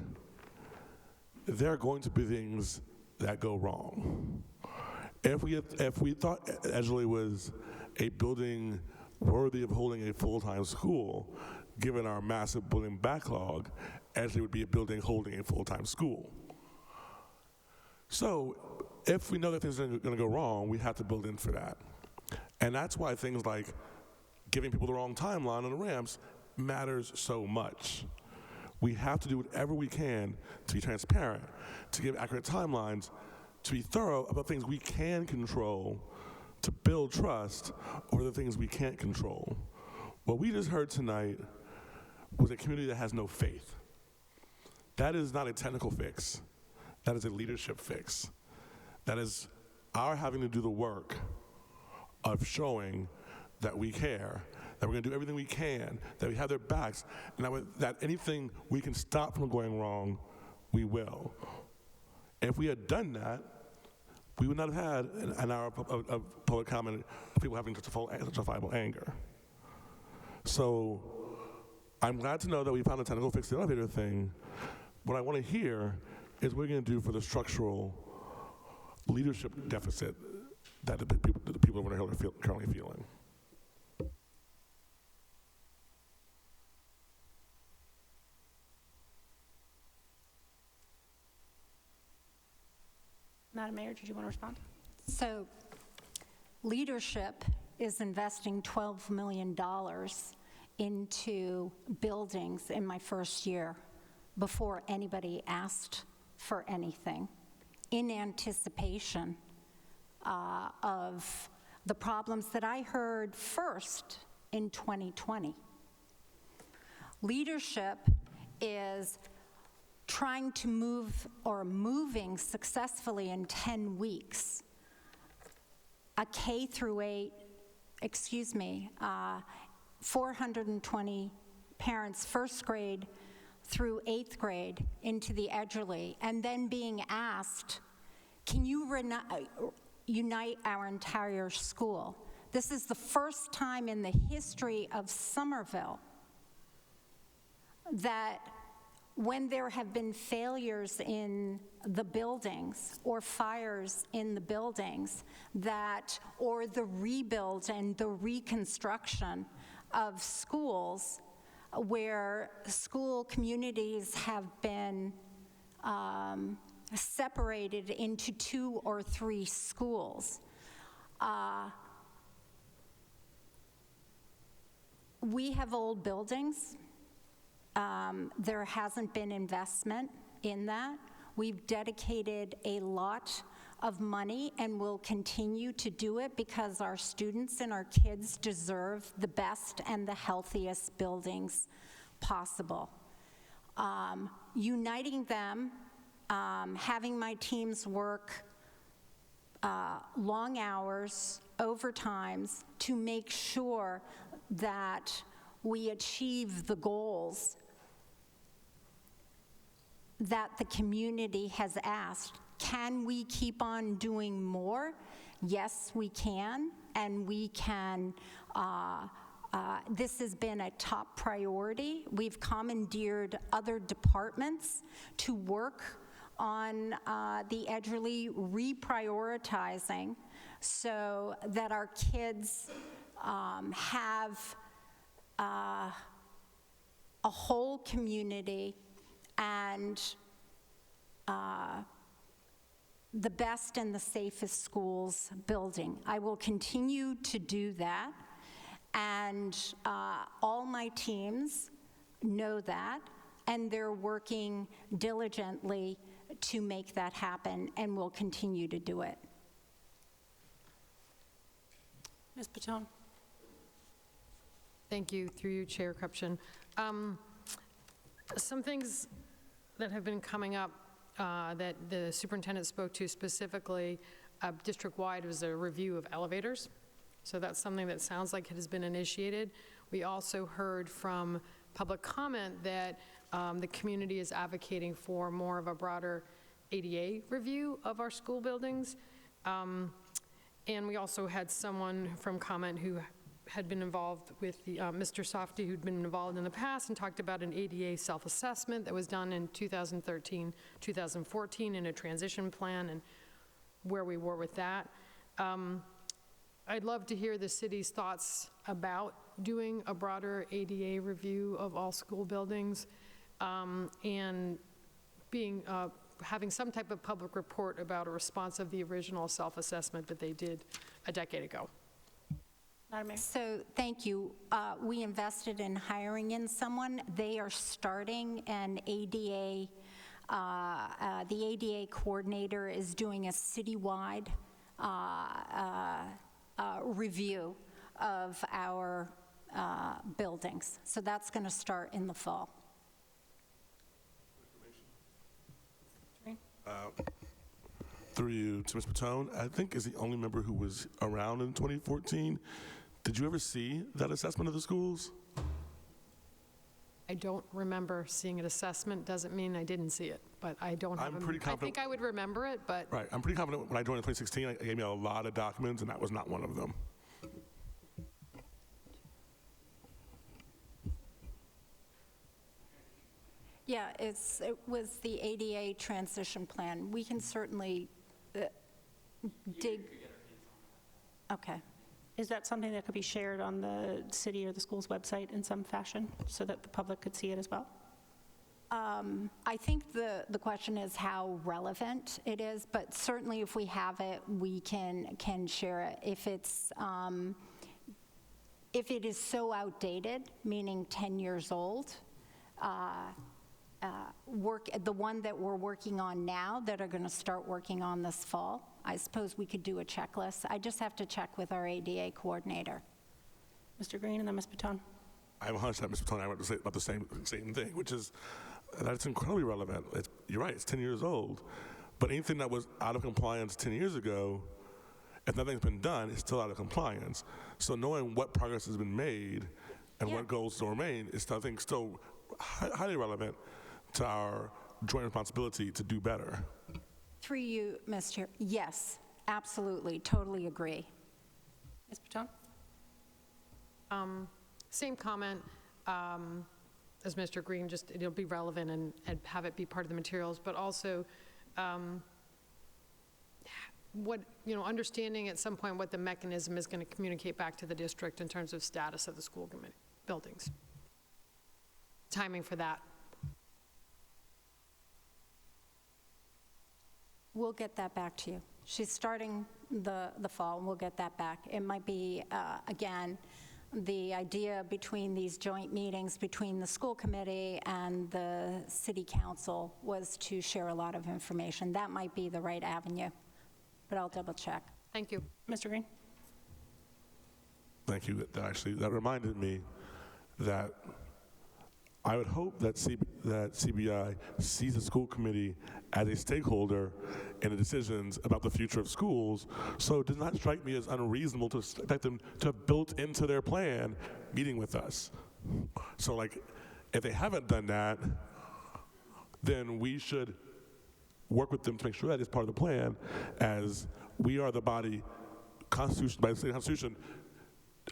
there are going to be things that go wrong. If we thought Edgerly was a building worthy of holding a full-time school, given our massive building backlog, Edgerly would be a building holding a full-time school. So if we know that things are going to go wrong, we have to build in for that. And that's why things like giving people the wrong timeline on the ramps matters so much. We have to do whatever we can to be transparent, to give accurate timelines, to be thorough about things we can control, to build trust over the things we can't control. What we just heard tonight was a community that has no faith. That is not a technical fix. That is a leadership fix. That is our having to do the work of showing that we care, that we're going to do everything we can, that we have their backs, and that anything we can stop from going wrong, we will. If we had done that, we would not have had an hour of public comment of people having such a viable anger. So I'm glad to know that we found a technical fix to the elevator thing. What I want to hear is what we're going to do for the structural leadership deficit that the people of Winter Hill are currently feeling. Madam Mayor, did you want to respond? So leadership is investing $12 million into buildings in my first year before anybody asked for anything, in anticipation of the problems that I heard first in 2020. Leadership is trying to moving successfully in 10 weeks a K through 8, 420 parents, first grade through 8th grade, into the Edgerly, and then being asked, can you unite our entire school? This is the first time in the history of Somerville that when there have been failures in the buildings or fires in the buildings, or the rebuild and the reconstruction of schools, where school communities have been separated into 2 or 3 schools. We have old buildings. There hasn't been investment in that. We've dedicated a lot of money and will continue to do it because our students and our kids deserve the best and the healthiest buildings possible. Uniting them, having my teams work long hours, overtimes, to make sure that we achieve the goals that the community has asked. Can we keep on doing more? Yes, we can, and we can. This has been a top priority. We've commandeered other departments to work on the Edgerly reprioritizing so that our kids have a whole community and the best and the safest schools building. I will continue to do that, and all my teams know that, and they're working diligently to make that happen, and will continue to do it. Ms. Patone. Thank you, through you, Chair Krupchen. Some things that have been coming up that the superintendent spoke to specifically district-wide was a review of elevators. So that's something that sounds like it has been initiated. We also heard from public comment that the community is advocating for more of a broader ADA review of our school buildings. And we also had someone from comment who had been involved with the, Mr. Softy, who'd been involved in the past and talked about an ADA self-assessment that was done in 2013, 2014 in a transition plan and where we were with that. I'd love to hear the city's thoughts about doing a broader ADA review of all school buildings and being, having some type of public report about a response of the original self-assessment that they did a decade ago. So thank you. We invested in hiring in someone. They are starting an ADA, the ADA coordinator is doing a citywide review of our buildings. So that's going to start in the fall. Through you to Ms. Patone, I think is the only member who was around in 2014. Did you ever see that assessment of the schools? I don't remember seeing an assessment. Doesn't mean I didn't see it, but I don't have I'm pretty confident. I think I would remember it, but Right. I'm pretty confident when I joined in 2016, it gave me a lot of documents, and that was not one of them. Yeah, it was the ADA transition plan. We can certainly dig. Okay. Is that something that could be shared on the city or the school's website in some fashion so that the public could see it as well? I think the question is how relevant it is, but certainly if we have it, we can share it. If it is so outdated, meaning 10 years old, the one that we're working on now that are going to start working on this fall, I suppose we could do a checklist. I just have to check with our ADA coordinator. Mr. Green and then Ms. Patone. I have a hunch that Ms. Patone and I want to say about the same thing, which is that it's incredibly relevant. You're right, it's 10 years old, but anything that was out of compliance 10 years ago, if nothing's been done, it's still out of compliance. So knowing what progress has been made and what goals still remain is, I think, still highly relevant to our joint responsibility to do better. Through you, Ms. Chair. Yes, absolutely, totally agree. Ms. Patone? Same comment as Mr. Green, just it'll be relevant and have it be part of the materials, but also understanding at some point what the mechanism is going to communicate back to the district in terms of status of the school committee buildings. Timing for that. We'll get that back to you. She's starting the fall, and we'll get that back. It might be, again, the idea between these joint meetings between the school committee and the city council was to share a lot of information. That might be the right avenue, but I'll double check. Thank you. Mr. Green? Thank you. That reminded me that I would hope that CBI sees the school committee as a stakeholder in the decisions about the future of schools, so it does not strike me as unreasonable to expect them to have built into their plan meeting with us. So if they haven't done that, then we should work with them to make sure that is part of the plan, as we are the body by the state constitution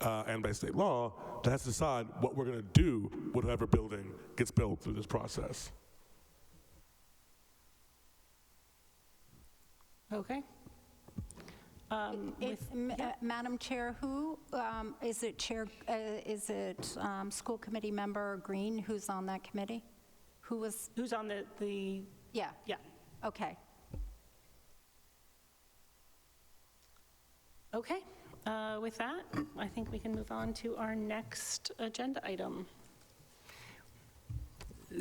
and by state law that has to decide what we're going to do with whatever building gets built through this process. Okay. Madam Chair, who is it? Is it school committee member Green who's on that committee? Who's on the? Yeah. Yeah. Okay. Okay. With that, I think we can move on to our next agenda item.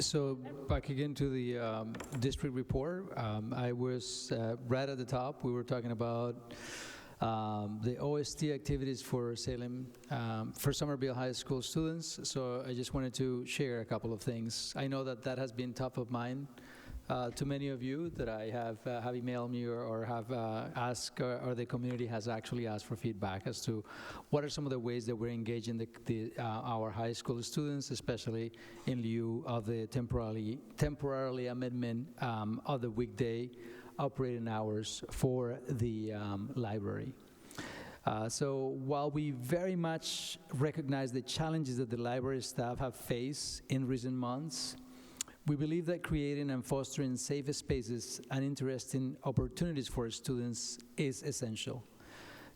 So back again to the district report. I was right at the top. We were talking about the OST activities for Salem, for Somerville High School students. So I just wanted to share a couple of things. I know that has been top of mind to many of you, that I have emailed me or have asked, or the community has actually asked for feedback as to what are some of the ways that we're engaging our high school students, especially in lieu of the temporarily amendment of the weekday operating hours for the library. So while we very much recognize the challenges that the library staff have faced in recent months, we believe that creating and fostering safe spaces and interesting opportunities for students is essential.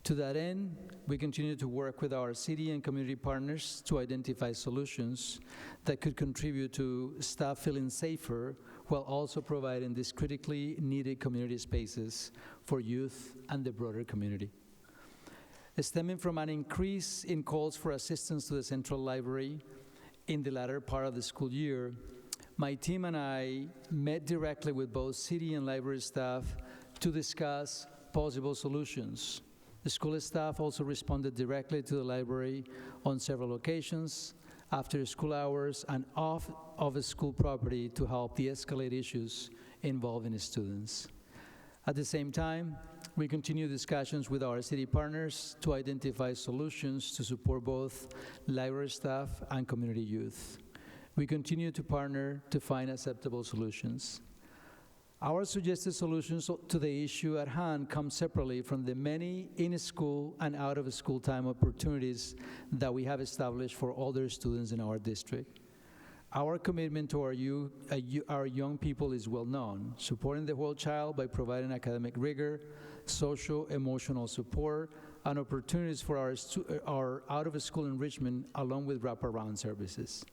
To that end, we continue to work with our city and community partners to identify solutions that could contribute to staff feeling safer while also providing these critically needed community spaces for youth and the broader community. Stemming from an increase in calls for assistance to the Central Library in the latter part of the school year, my team and I met directly with both city and library staff to discuss possible solutions. The school staff also responded directly to the library on several occasions after school hours and off of a school property to help de-escalate issues involving students. At the same time, we continue discussions with our city partners to identify solutions to support both library staff and community youth. We continue to partner to find acceptable solutions. Our suggested solutions to the issue at hand come separately from the many in-school and out-of-school time opportunities that we have established for older students in our district. Our commitment to our young people is well known, supporting the whole child by providing academic rigor, social, emotional support, and opportunities for our out-of-school enrichment along with wraparound services.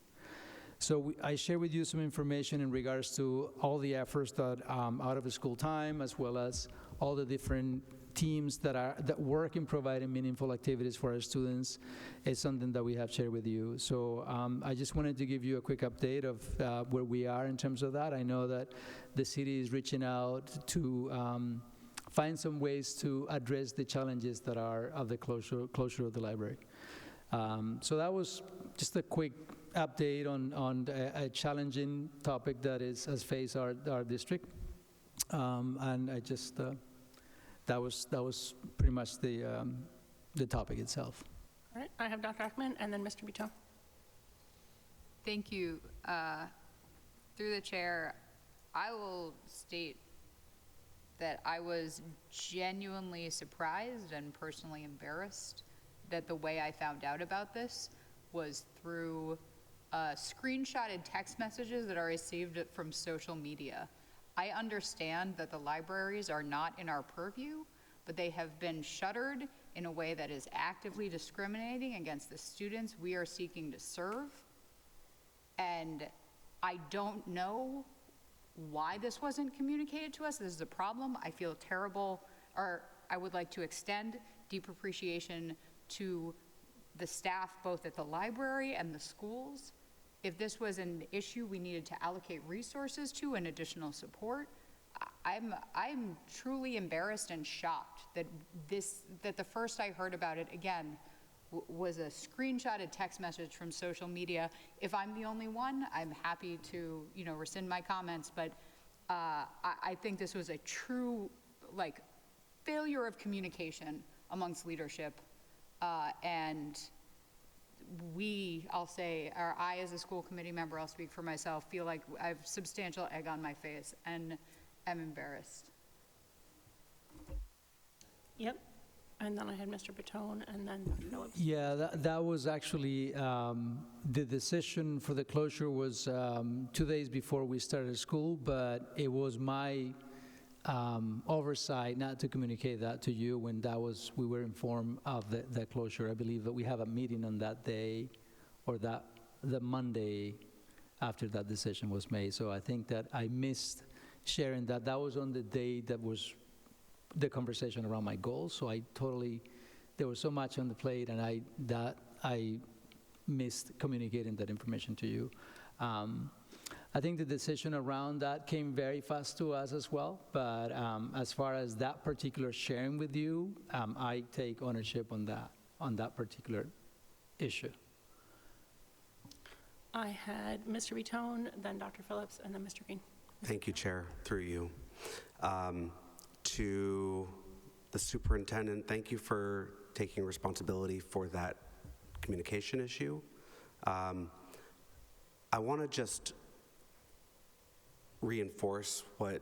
So I share with you some information in regards to all the efforts that out of school time, as well as all the different teams that work in providing meaningful activities for our students. It's something that we have shared with you. So I just wanted to give you a quick update of where we are in terms of that. I know that the city is reaching out to find some ways to address the challenges that are of the closure of the library. So that was just a quick update on a challenging topic that has faced our district, and I just that was pretty much the topic itself. All right, I have Dr. Ackman and then Mr. Buteau. Thank you. Through the chair, I will state that I was genuinely surprised and personally embarrassed that the way I found out about this was through screenshotted text messages that are received from social media. I understand that the libraries are not in our purview, but they have been shuttered in a way that is actively discriminating against the students we are seeking to serve. And I don't know why this wasn't communicated to us. This is a problem. I feel terrible, or I would like to extend deep appreciation to the staff both at the library and the schools. If this was an issue we needed to allocate resources to and additional support, I'm truly embarrassed and shocked that the first I heard about it, again, was a screenshotted text message from social media. If I'm the only one, I'm happy to rescind my comments, but I think this was a true failure of communication amongst leadership, and I'll say, or I as a school committee member, I'll speak for myself, feel like I have substantial egg on my face and am embarrassed. Yep, and then I had Mr. Batone and then Dr. Phillips. Yeah, that was actually, the decision for the closure was 2 days before we started school, but it was my oversight not to communicate that to you when we were informed of the closure. I believe that we have a meeting on that day or the Monday after that decision was made. So I think that I missed sharing that. That was on the day that was the conversation around my goals. So there was so much on the plate, and I missed communicating that information to you. I think the decision around that came very fast to us as well, but as far as that particular sharing with you, I take ownership on that particular issue. I had Mr. Batone, then Dr. Phillips, and then Mr. Green. Thank you, Chair, through you. To the superintendent, thank you for taking responsibility for that communication issue. I want to just reinforce what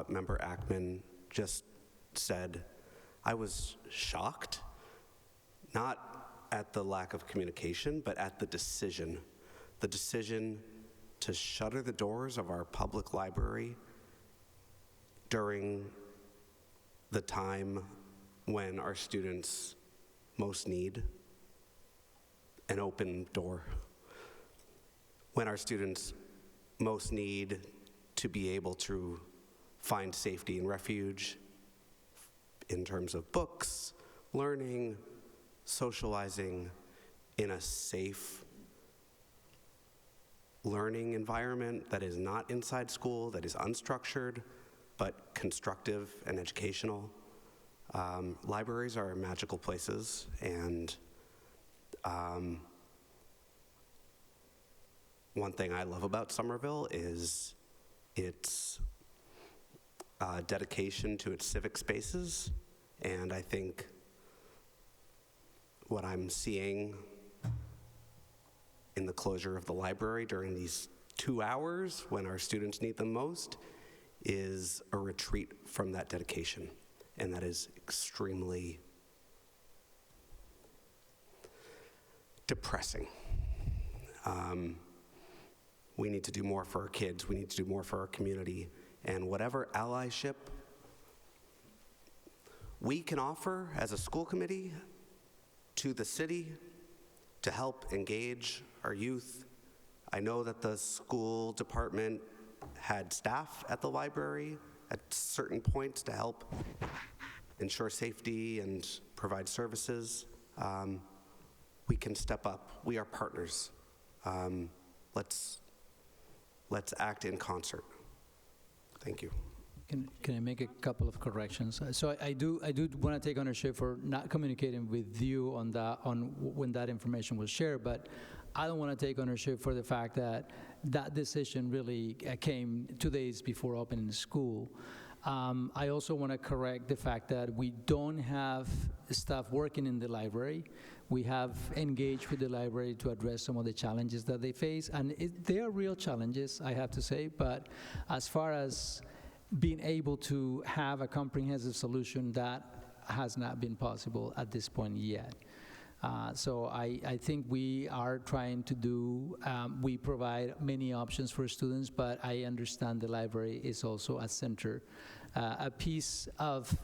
Member Ackman just said. I was shocked, not at the lack of communication, but at the decision to shutter the doors of our public library during the time when our students most need an open door, when our students most need to be able to find safety and refuge in terms of books, learning, socializing in a safe learning environment that is not inside school, that is unstructured, but constructive and educational. Libraries are magical places, and one thing I love about Somerville is its dedication to its civic spaces, and I think what I'm seeing in the closure of the library during these 2 hours when our students need them most is a retreat from that dedication. And that is extremely depressing. We need to do more for our kids. We need to do more for our community. And whatever allyship we can offer as a school committee to the city to help engage our youth. I know that the school department had staff at the library at certain points to help ensure safety and provide services. We can step up. We are partners. Let's act in concert. Thank you. Can I make a couple of corrections? So I do want to take ownership for not communicating with you on that, on when that information was shared, but I don't want to take ownership for the fact that that decision really came 2 days before opening the school. I also want to correct the fact that we don't have staff working in the library. We have engaged with the library to address some of the challenges that they face, and they are real challenges, I have to say, but as far as being able to have a comprehensive solution, that has not been possible at this point yet. So I think we are trying to do, we provide many options for students, but I understand the library is also a center, a piece of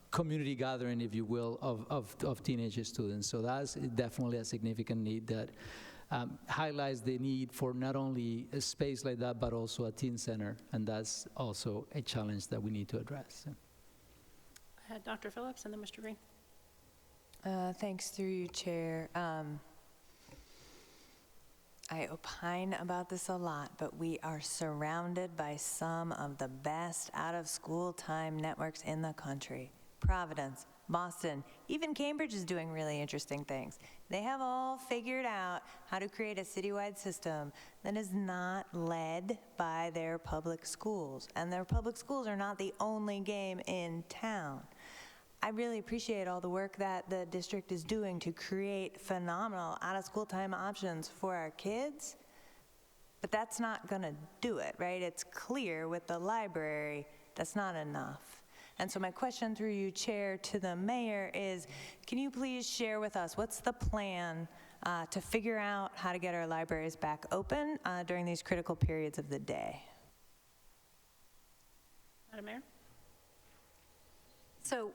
community gathering, if you will, of teenage students. So that's definitely a significant need that highlights the need for not only a space like that, but also a teen center, and that's also a challenge that we need to address. Dr. Phillips and then Mr. Green. Thanks through you, Chair. I opine about this a lot, but we are surrounded by some of the best out-of-school time networks in the country. Providence, Boston, even Cambridge is doing really interesting things. They have all figured out how to create a citywide system that is not led by their public schools. And their public schools are not the only game in town. I really appreciate all the work that the district is doing to create phenomenal out-of-school time options for our kids, but that's not gonna do it, right? It's clear with the library, that's not enough. And so my question through you, Chair, to the mayor is, can you please share with us what's the plan to figure out how to get our libraries back open during these critical periods of the day? Madam Mayor? So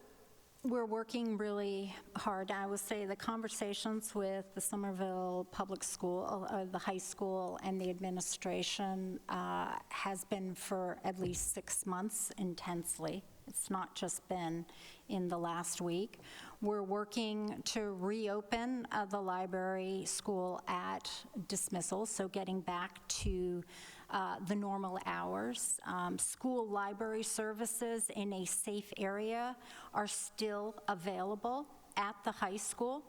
we're working really hard. I would say the conversations with the Somerville Public School, the high school, and the administration has been for at least 6 months intensely. It's not just been in the last week. We're working to reopen the library school at dismissal, so getting back to the normal hours. School library services in a safe area are still available at the high school.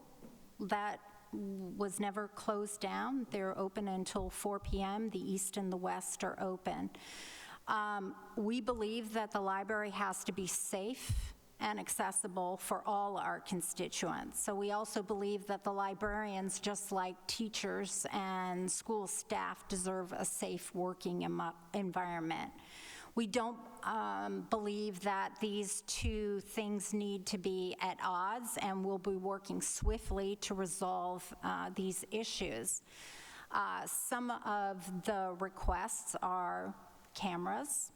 That was never closed down. They're open until 4 p.m. The east and the west are open. We believe that the library has to be safe and accessible for all our constituents. So we also believe that the librarians, just like teachers and school staff, deserve a safe working environment. We don't believe that these two things need to be at odds, and we'll be working swiftly to resolve these issues. Some of the requests are cameras.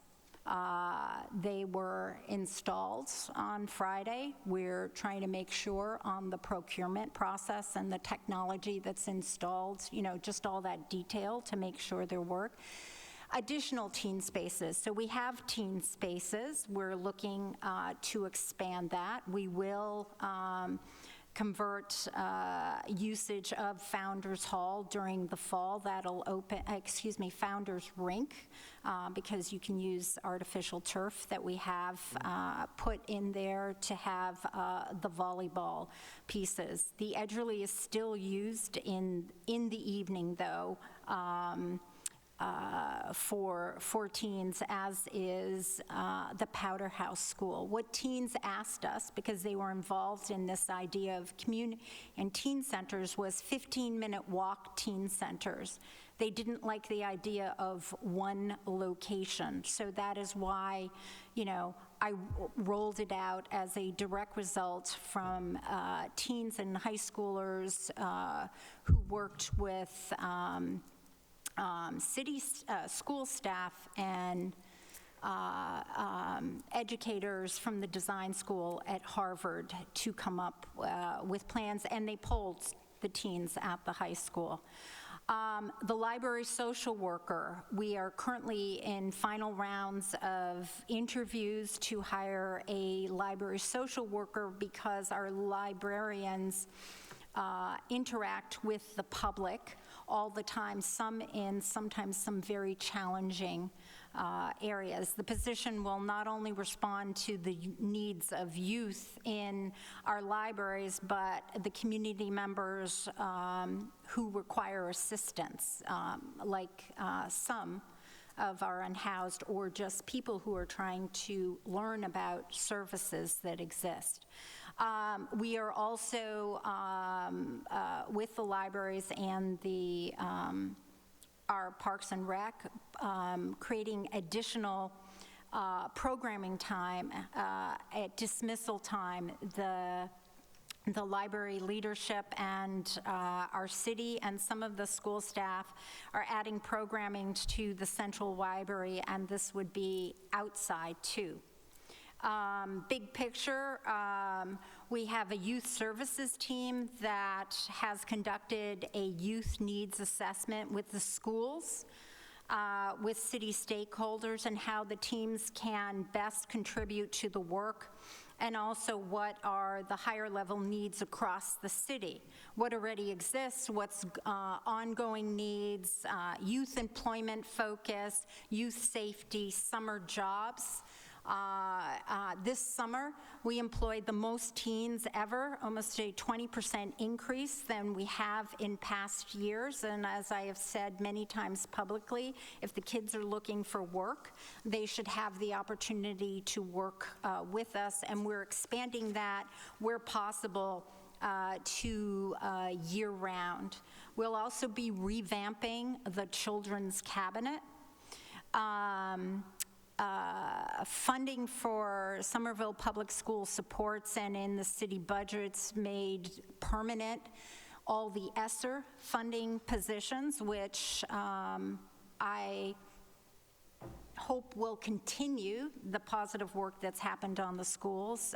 They were installed on Friday. We're trying to make sure on the procurement process and the technology that's installed, you know, just all that detail to make sure they work. Additional teen spaces. So we have teen spaces. We're looking to expand that. We will convert usage of Founders Hall during the fall. That'll open, Founders Rink, because you can use artificial turf that we have put in there to have the volleyball pieces. The Edgerly is still used in the evening, though. for teens, as is the Powder House School. What teens asked us, because they were involved in this idea of community and teen centers, was 15-minute walk teen centers. They didn't like the idea of one location. So that is why, you know, I rolled it out as a direct result from teens and high schoolers who worked with city school staff and educators from the design school at Harvard to come up with plans, and they polled the teens at the high school. The library social worker, we are currently in final rounds of interviews to hire a library social worker because our librarians interact with the public all the time, some in sometimes some very challenging areas. The position will not only respond to the needs of youth in our libraries, but the community members who require assistance, like some of our unhoused, or just people who are trying to learn about services that exist. We are also, with the libraries and the our Parks and Rec, creating additional programming time at dismissal time. The library leadership and our city and some of the school staff are adding programming to the central library, and this would be outside too. Big picture, we have a youth services team that has conducted a youth needs assessment with the schools, with city stakeholders, and how the teams can best contribute to the work, and also what are the higher level needs across the city. What already exists, what's ongoing needs, youth employment focus, youth safety, summer jobs. This summer, we employed the most teens ever, almost a 20% increase than we have in past years. And as I have said many times publicly, if the kids are looking for work, they should have the opportunity to work with us. And we're expanding that where possible to year-round. We'll also be revamping the Children's Cabinet. Funding for Somerville Public School supports and in the city budgets made permanent all the ESSER funding positions, which I hope will continue the positive work that's happened on the schools.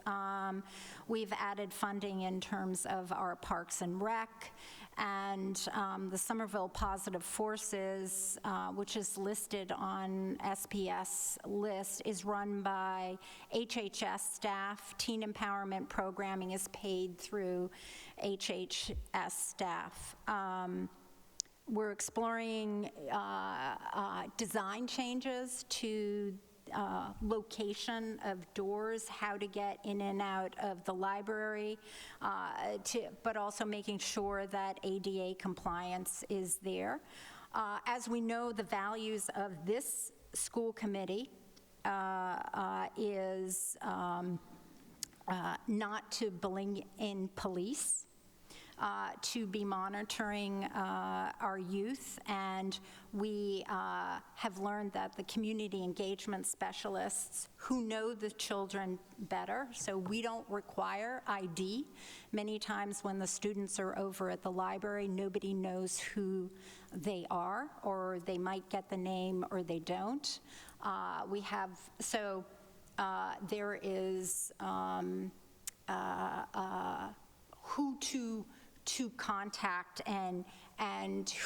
We've added funding in terms of our Parks and Rec, and the Somerville Positive Forces, which is listed on SPS list, is run by HHS staff. Teen empowerment programming is paid through HHS staff. We're exploring design changes to location of doors, how to get in and out of the library, but also making sure that ADA compliance is there. As we know, the values of this school committee is not to bring in police, to be monitoring our youth, and we have learned that the community engagement specialists who know the children better, so we don't require ID. Many times when the students are over at the library, nobody knows who they are, or they might get the name or they don't. There is who to contact and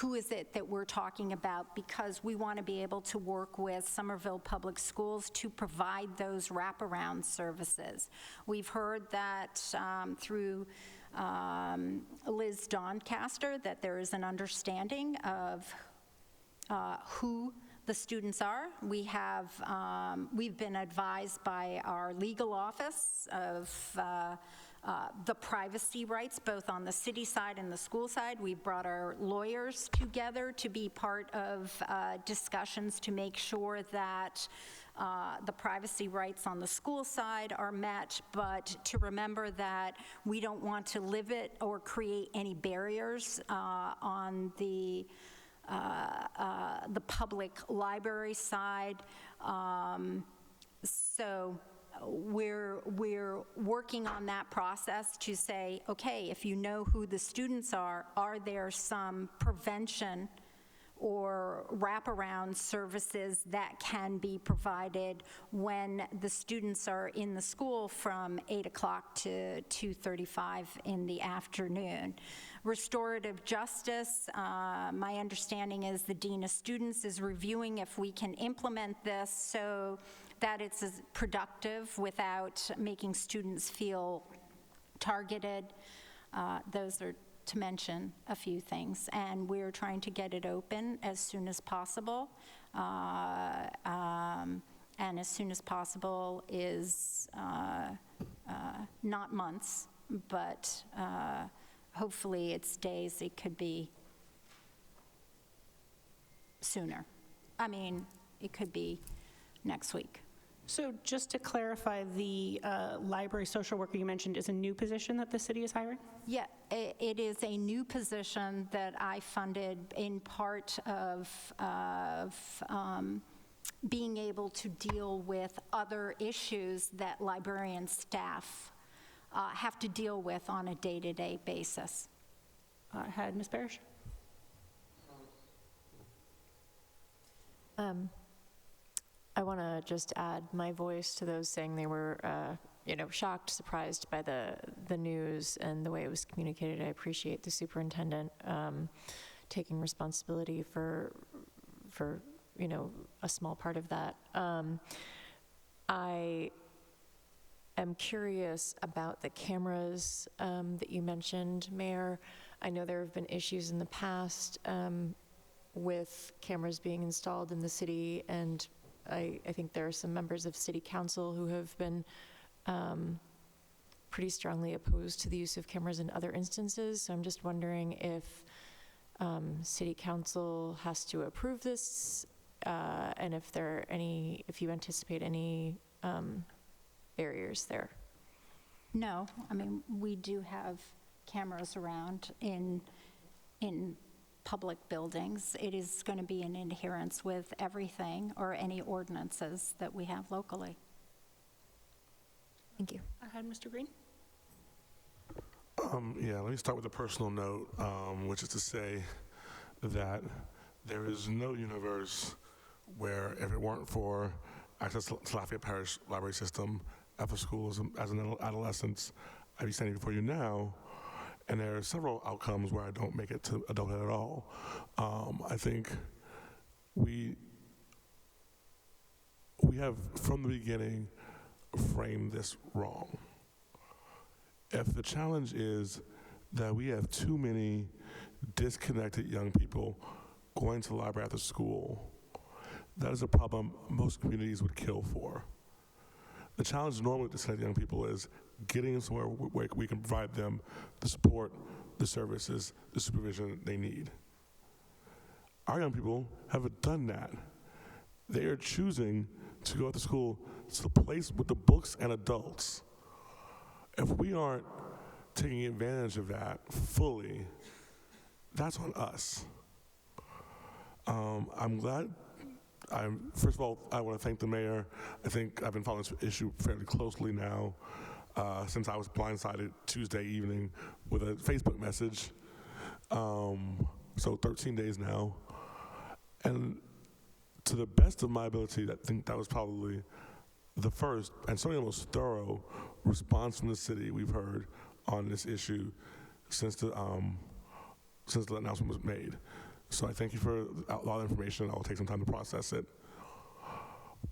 who is it that we're talking about, because we want to be able to work with Somerville Public Schools to provide those wraparound services. We've heard that through Liz Doncaster that there is an understanding of who the students are. We've been advised by our legal office of the privacy rights, both on the city side and the school side. We brought our lawyers together to be part of discussions to make sure that the privacy rights on the school side are met, but to remember that we don't want to limit or create any barriers on the public library side. So we're working on that process to say, okay, if you know who the students are there some prevention or wraparound services that can be provided when the students are in the school from 8 o'clock to 2:35 in the afternoon. Restorative justice, my understanding is the Dean of Students is reviewing if we can implement this so that it's as productive without making students feel targeted. Those are to mention a few things, and we're trying to get it open as soon as possible. And as soon as possible is not months, but hopefully it's days. It could be sooner. I mean, it could be next week. So just to clarify, the library social worker you mentioned is a new position that the city is hiring? Yeah, it is a new position that I funded in part of being able to deal with other issues that librarian staff have to deal with on a day-to-day basis. Ahead, Ms. Barish. I want to just add my voice to those saying they were, shocked, surprised by the news and the way it was communicated. I appreciate the superintendent taking responsibility for a small part of that. I am curious about the cameras that you mentioned, Mayor. I know there have been issues in the past with cameras being installed in the city, and I think there are some members of City Council who have been pretty strongly opposed to the use of cameras in other instances. So I'm just wondering if City Council has to approve this, and if you anticipate any barriers there. No, I mean, we do have cameras around in public buildings. It is going to be in adherence with everything or any ordinances that we have locally. Thank you. Ahead, Mr. Green. Yeah, let me start with a personal note, which is to say that there is no universe where, if it weren't for access to Lafayette Parish Library System after school as an adolescent, I'd be standing before you now. And there are several outcomes where I don't make it to adulthood at all. I think we have, from the beginning, framed this wrong. If the challenge is that we have too many disconnected young people going to the library after school, that is a problem most communities would kill for. The challenge normally with disconnected young people is getting somewhere where we can provide them the support, the services, the supervision they need. Our young people haven't done that. They are choosing to go to school to the place with the books and adults. If we aren't taking advantage of that fully, that's on us. I'm glad. First of all, I want to thank the mayor. I think I've been following this issue fairly closely now since I was blindsided Tuesday evening with a Facebook message. So 13 days now. And to the best of my ability, I think that was probably the first and certainly the most thorough response from the city we've heard on this issue since the announcement was made. So I thank you for a lot of information. I'll take some time to process it.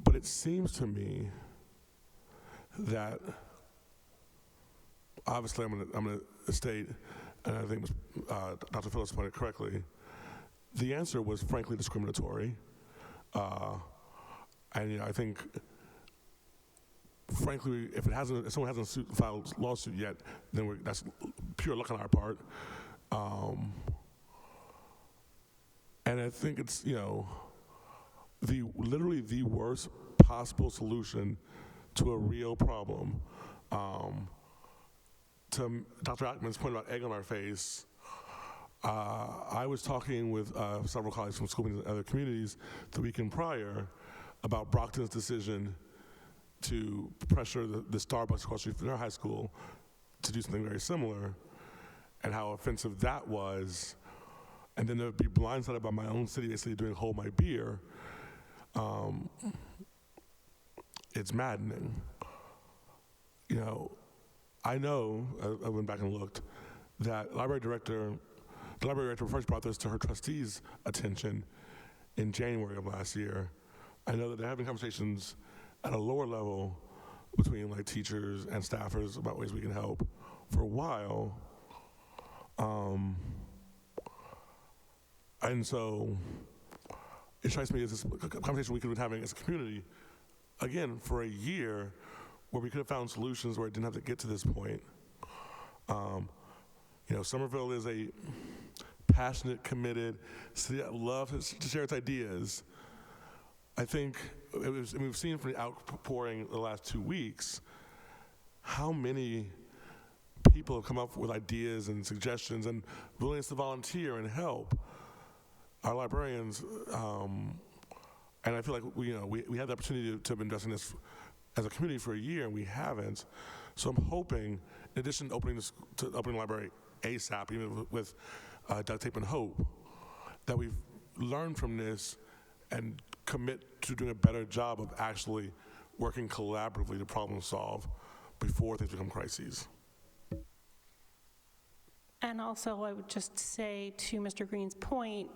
But it seems to me that obviously I'm going to state, and I think Dr. Phillips pointed correctly, the answer was frankly discriminatory. And I think frankly, if someone hasn't filed a lawsuit yet, then that's pure luck on our part. And I think it's, literally the worst possible solution to a real problem. To Dr. Ackman's point about egg on our face, I was talking with several colleagues from school and other communities the weekend prior about Brockton's decision to pressure the Starbucks across the street from their high school to do something very similar, and how offensive that was. And then to be blindsided by my own city basically doing Hold My Beer, it's maddening. I know, I went back and looked, that the library director first brought this to her trustees' attention in January of last year. I know that they're having conversations at a lower level between teachers and staffers about ways we can help for a while. And so it strikes me as this conversation we could have been having as a community, again, for a year, where we could have found solutions where it didn't have to get to this point. Somerville is a passionate, committed city that loves to share its ideas. I think we've seen from the outpouring the last 2 weeks how many people have come up with ideas and suggestions and willingness to volunteer and help. Our librarians, and I feel like we had the opportunity to have been addressing this as a community for a year, and we haven't. So I'm hoping, in addition to opening the library ASAP, even with duct tape and hope, that we've learned from this and commit to doing a better job of actually working collaboratively to problem solve before things become crises. And also, I would just say to Mr. Green's point,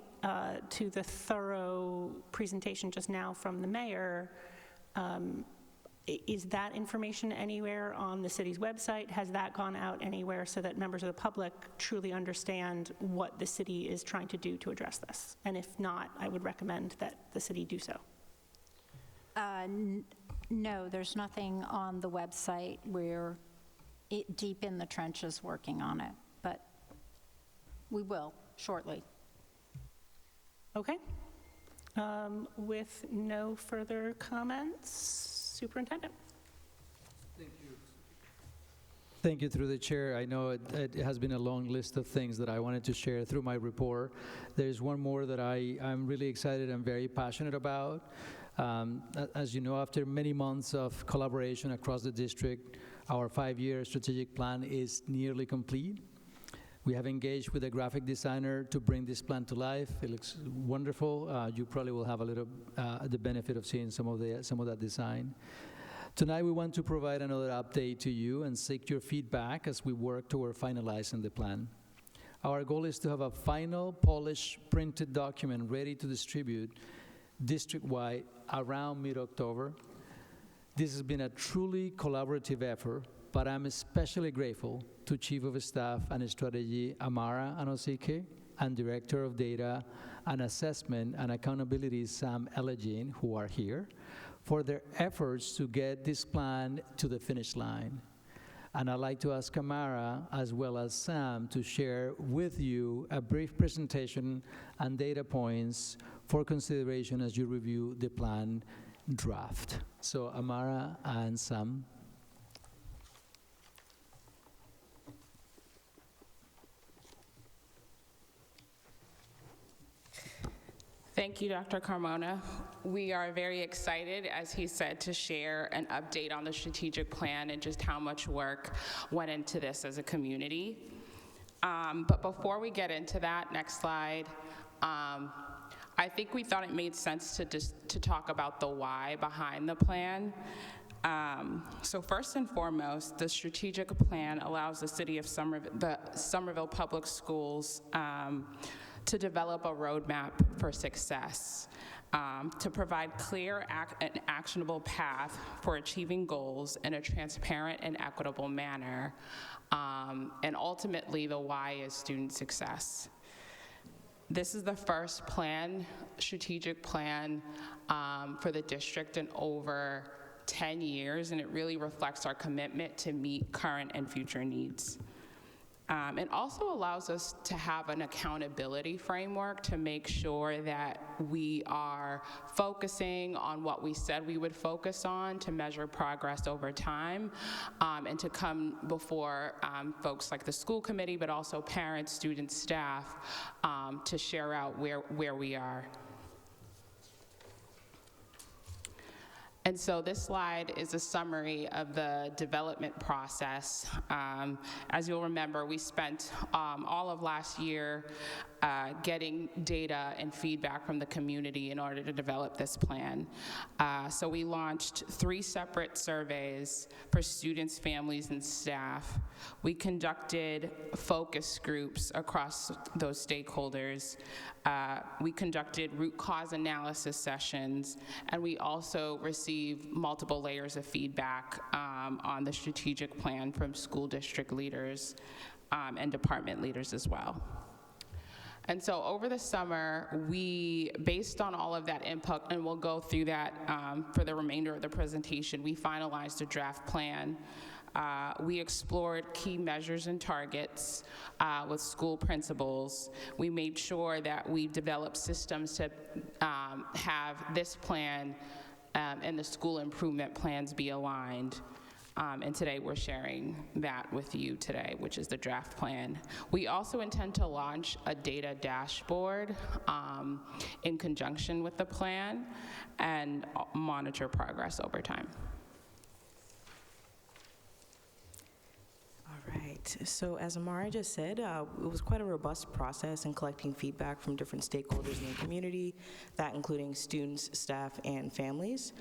to the thorough presentation just now from the mayor, is that information anywhere on the city's website? Has that gone out anywhere so that members of the public truly understand what the city is trying to do to address this? And if not, I would recommend that the city do so. No, there's nothing on the website. We're deep in the trenches working on it, but we will shortly. Okay. With no further comments, Superintendent. Thank you, through the chair. I know it has been a long list of things that I wanted to share through my report. There's one more that I'm really excited and very passionate about. As you know, after many months of collaboration across the district, our 5-year strategic plan is nearly complete. We have engaged with a graphic designer to bring this plan to life. It looks wonderful. You probably will have a little the benefit of seeing some of that design. Tonight, we want to provide another update to you and seek your feedback as we work toward finalizing the plan. Our goal is to have a final, polished, printed document ready to distribute district-wide around mid-October. This has been a truly collaborative effort, but I'm especially grateful to Chief of Staff and Strategy Amara Anosike and Director of Data and Assessment and Accountability Sam Elegine, who are here, for their efforts to get this plan to the finish line. And I'd like to ask Amara, as well as Sam, to share with you a brief presentation and data points for consideration as you review the plan draft. So Amara and Sam. Thank you, Dr. Carmona. We are very excited, as he said, to share an update on the strategic plan and just how much work went into this as a community. But before we get into that, next slide, I think we thought it made sense to talk about the why behind the plan. So first and foremost, the strategic plan allows the city of Somerville Public Schools to develop a roadmap for success, to provide clear and actionable path for achieving goals in a transparent and equitable manner. And ultimately, the why is student success. This is the first strategic plan for the district in over 10 years, and it really reflects our commitment to meet current and future needs. It also allows us to have an accountability framework to make sure that we are focusing on what we said we would focus on to measure progress over time, and to come before folks like the school committee, but also parents, students, staff, to share out where we are. And so this slide is a summary of the development process. As you'll remember, we spent all of last year getting data and feedback from the community in order to develop this plan. So we launched 3 separate surveys for students, families, and staff. We conducted focus groups across those stakeholders. We conducted root cause analysis sessions, and we also received multiple layers of feedback on the strategic plan from school district leaders and department leaders as well. And so over the summer, we, based on all of that input, and we'll go through that for the remainder of the presentation, we finalized a draft plan. We explored key measures and targets with school principals. We made sure that we developed systems to have this plan and the school improvement plans be aligned. And today we're sharing that with you today, which is the draft plan. We also intend to launch a data dashboard in conjunction with the plan and monitor progress over time. Right. So as Amara just said, it was quite a robust process in collecting feedback from different stakeholders in the community, that including students, staff, and families.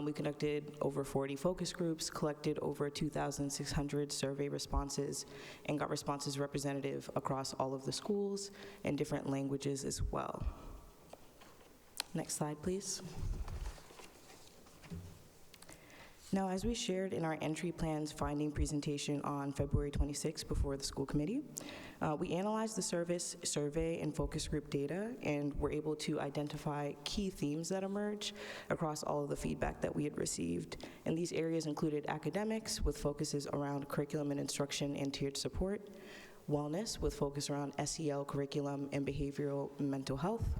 We conducted over 40 focus groups, collected over 2,600 survey responses, and got responses representative across all of the schools in different languages as well. Next slide, please. Now, as we shared in our entry plans finding presentation on February 26th before the school committee, we analyzed the survey and focus group data and were able to identify key themes that emerge across all of the feedback that we had received. And these areas included academics with focuses around curriculum and instruction and tiered support, wellness with focus around SEL curriculum and behavioral and mental health,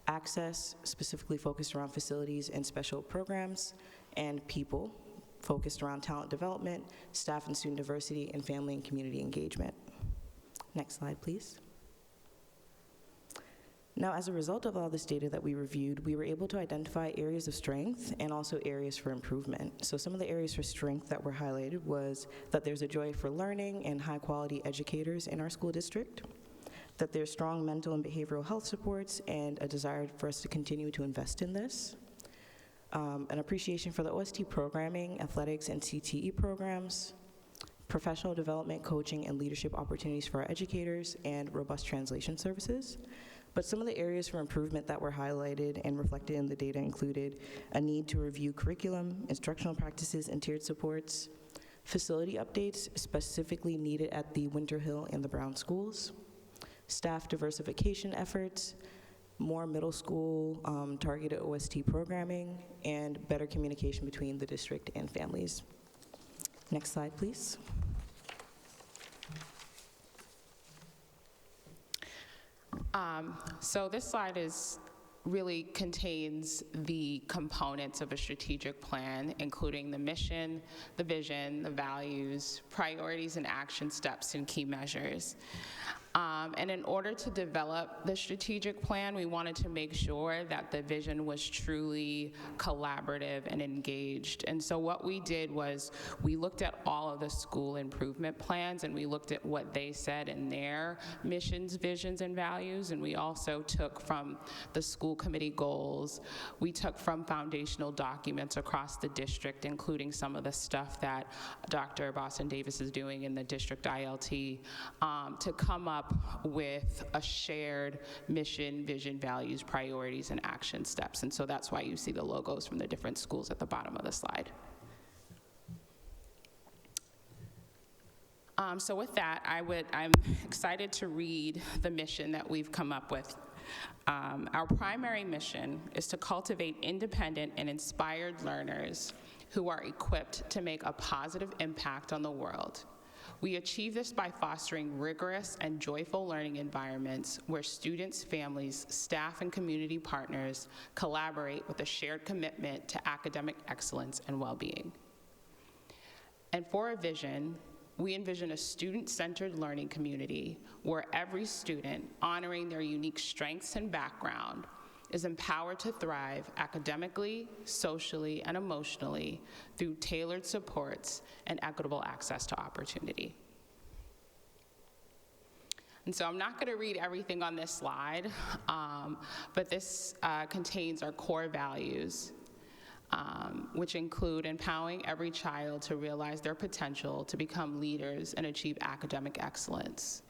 access specifically focused around facilities and special programs, and people, focused around talent development, staff and student diversity, and family and community engagement. Next slide, please. Now, as a result of all this data that we reviewed, we were able to identify areas of strength and also areas for improvement. So some of the areas for strength that were highlighted was that there's a joy for learning and high-quality educators in our school district, that there's strong mental and behavioral health supports and a desire for us to continue to invest in this. An appreciation for the OST programming, athletics, and CTE programs, professional development, coaching, and leadership opportunities for our educators, and robust translation services. But some of the areas for improvement that were highlighted and reflected in the data included a need to review curriculum, instructional practices, and tiered supports, facility updates specifically needed at the Winter Hill and the Brown schools, staff diversification efforts, more middle school targeted OST programming, and better communication between the district and families. Next slide, please. So this slide really contains the components of a strategic plan, including the mission, the vision, the values, priorities and action steps, and key measures. And in order to develop the strategic plan, we wanted to make sure that the vision was truly collaborative and engaged. And so what we did was we looked at all of the school improvement plans, and we looked at what they said in their missions, visions, and values. And we also took from the school committee goals. We took from foundational documents across the district, including some of the stuff that Dr. Boston Davis is doing in the district ILT, to come up with a shared mission, vision, values, priorities, and action steps. And so that's why you see the logos from the different schools at the bottom of the slide. So with that, I'm excited to read the mission that we've come up with. Our primary mission is to cultivate independent and inspired learners who are equipped to make a positive impact on the world. We achieve this by fostering rigorous and joyful learning environments where students, families, staff, and community partners collaborate with a shared commitment to academic excellence and well-being. And for our vision, we envision a student-centered learning community where every student, honoring their unique strengths and background, is empowered to thrive academically, socially, and emotionally through tailored supports and equitable access to opportunity. And so I'm not going to read everything on this slide, but this contains our core values, which include empowering every child to realize their potential to become leaders and achieve academic excellence,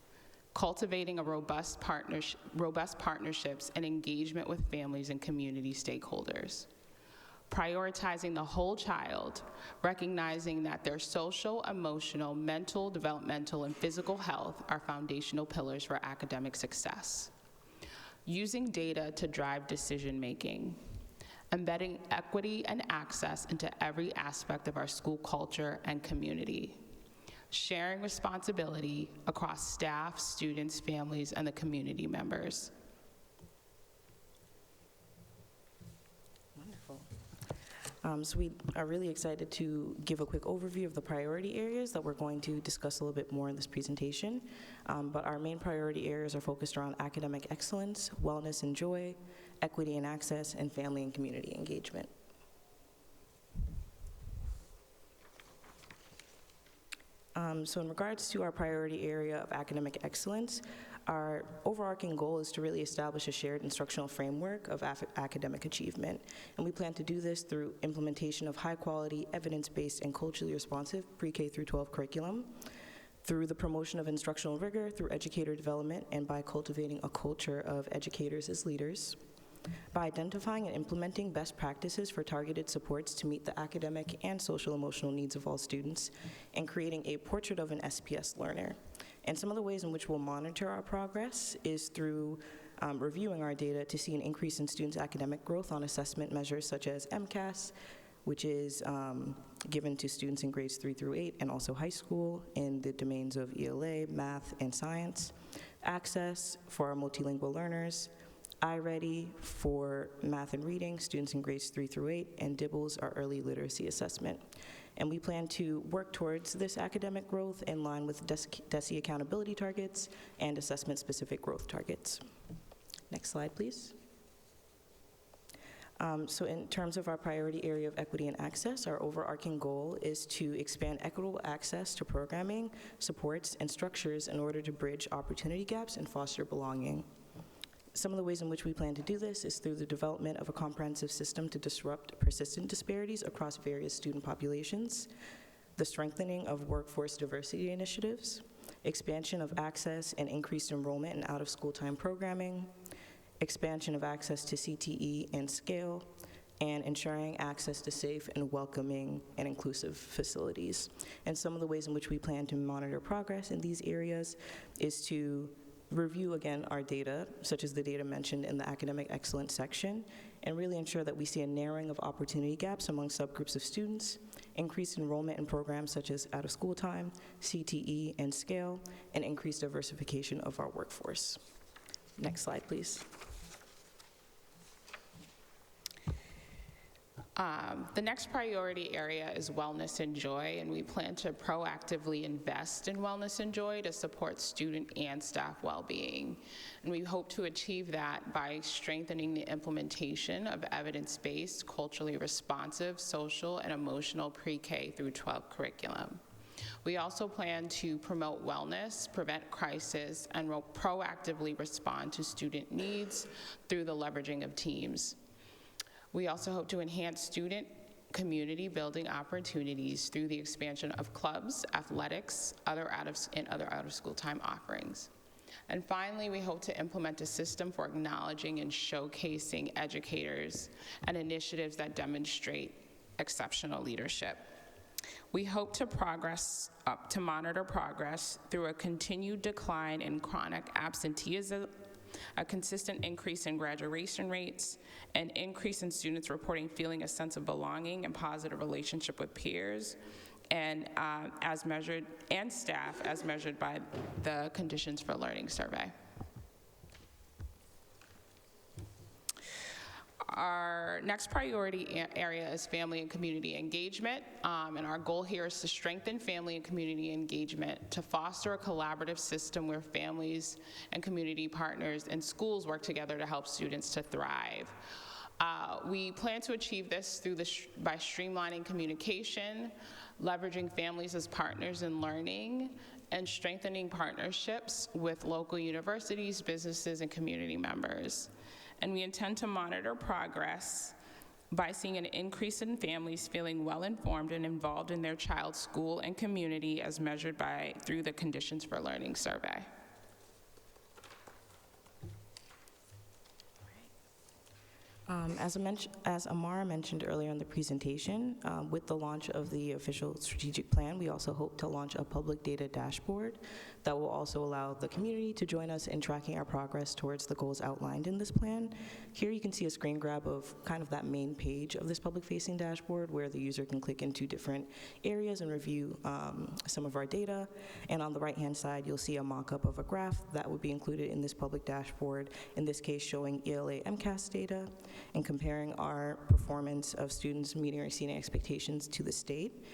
cultivating a robust partnerships and engagement with families and community stakeholders, prioritizing the whole child, recognizing that their social, emotional, mental, developmental, and physical health are foundational pillars for academic success, using data to drive decision-making, embedding equity and access into every aspect of our school culture and community, sharing responsibility across staff, students, families, and the community members. Wonderful. So we are really excited to give a quick overview of the priority areas that we're going to discuss a little bit more in this presentation. But our main priority areas are focused around academic excellence, wellness and joy, equity and access, and family and community engagement. So in regards to our priority area of academic excellence, our overarching goal is to really establish a shared instructional framework of academic achievement. And we plan to do this through implementation of high-quality, evidence-based, and culturally responsive pre-K through 12 curriculum, through the promotion of instructional rigor, through educator development, and by cultivating a culture of educators as leaders, by identifying and implementing best practices for targeted supports to meet the academic and social emotional needs of all students, and creating a portrait of an SPS learner. And some of the ways in which we'll monitor our progress is through reviewing our data to see an increase in students' academic growth on assessment measures such as MCAS, which is given to students in grades 3 through 8 and also high school in the domains of ELA, math, and science, access for our multilingual learners, iReady for math and reading, students in grades 3 through 8, and DIBBLES, our early literacy assessment. And we plan to work towards this academic growth in line with DESE accountability targets and assessment-specific growth targets. Next slide, please. So in terms of our priority area of equity and access, our overarching goal is to expand equitable access to programming, supports, and structures in order to bridge opportunity gaps and foster belonging. Some of the ways in which we plan to do this is through the development of a comprehensive system to disrupt persistent disparities across various student populations, the strengthening of workforce diversity initiatives, expansion of access and increased enrollment in out-of-school time programming, expansion of access to CTE and scale, and ensuring access to safe and welcoming and inclusive facilities. And some of the ways in which we plan to monitor progress in these areas is to review again our data, such as the data mentioned in the academic excellence section, and really ensure that we see a narrowing of opportunity gaps among subgroups of students, increased enrollment in programs such as out-of-school time, CTE, and scale, and increased diversification of our workforce. Next slide, please. The next priority area is wellness and joy, and we plan to proactively invest in wellness and joy to support student and staff well-being. And we hope to achieve that by strengthening the implementation of evidence-based, culturally responsive, social, and emotional pre-K through 12 curriculum. We also plan to promote wellness, prevent crisis, and proactively respond to student needs through the leveraging of teams. We also hope to enhance student community building opportunities through the expansion of clubs, athletics, and other out-of-school time offerings. And finally, we hope to implement a system for acknowledging and showcasing educators and initiatives that demonstrate exceptional leadership. We hope to monitor progress through a continued decline in chronic absenteeism a consistent increase in graduation rates, an increase in students reporting feeling a sense of belonging and positive relationship with peers, and as measured, and staff as measured by the Conditions for Learning survey. Our next priority area is family and community engagement, and our goal here is to strengthen family and community engagement to foster a collaborative system where families and community partners and schools work together to help students to thrive. We plan to achieve this by streamlining communication, leveraging families as partners in learning, and strengthening partnerships with local universities, businesses, and community members. And we intend to monitor progress by seeing an increase in families feeling well-informed and involved in their child's school and community as measured through the Conditions for Learning survey. As Amara mentioned earlier in the presentation, with the launch of the official strategic plan, we also hope to launch a public data dashboard that will also allow the community to join us in tracking our progress towards the goals outlined in this plan. Here you can see a screen grab of kind of that main page of this public-facing dashboard where the user can click into different areas and review some of our data. And on the right-hand side, you'll see a mock-up of a graph that would be included in this public dashboard, in this case showing ELA MCAS data and comparing our performance of students meeting or exceeding expectations to the state,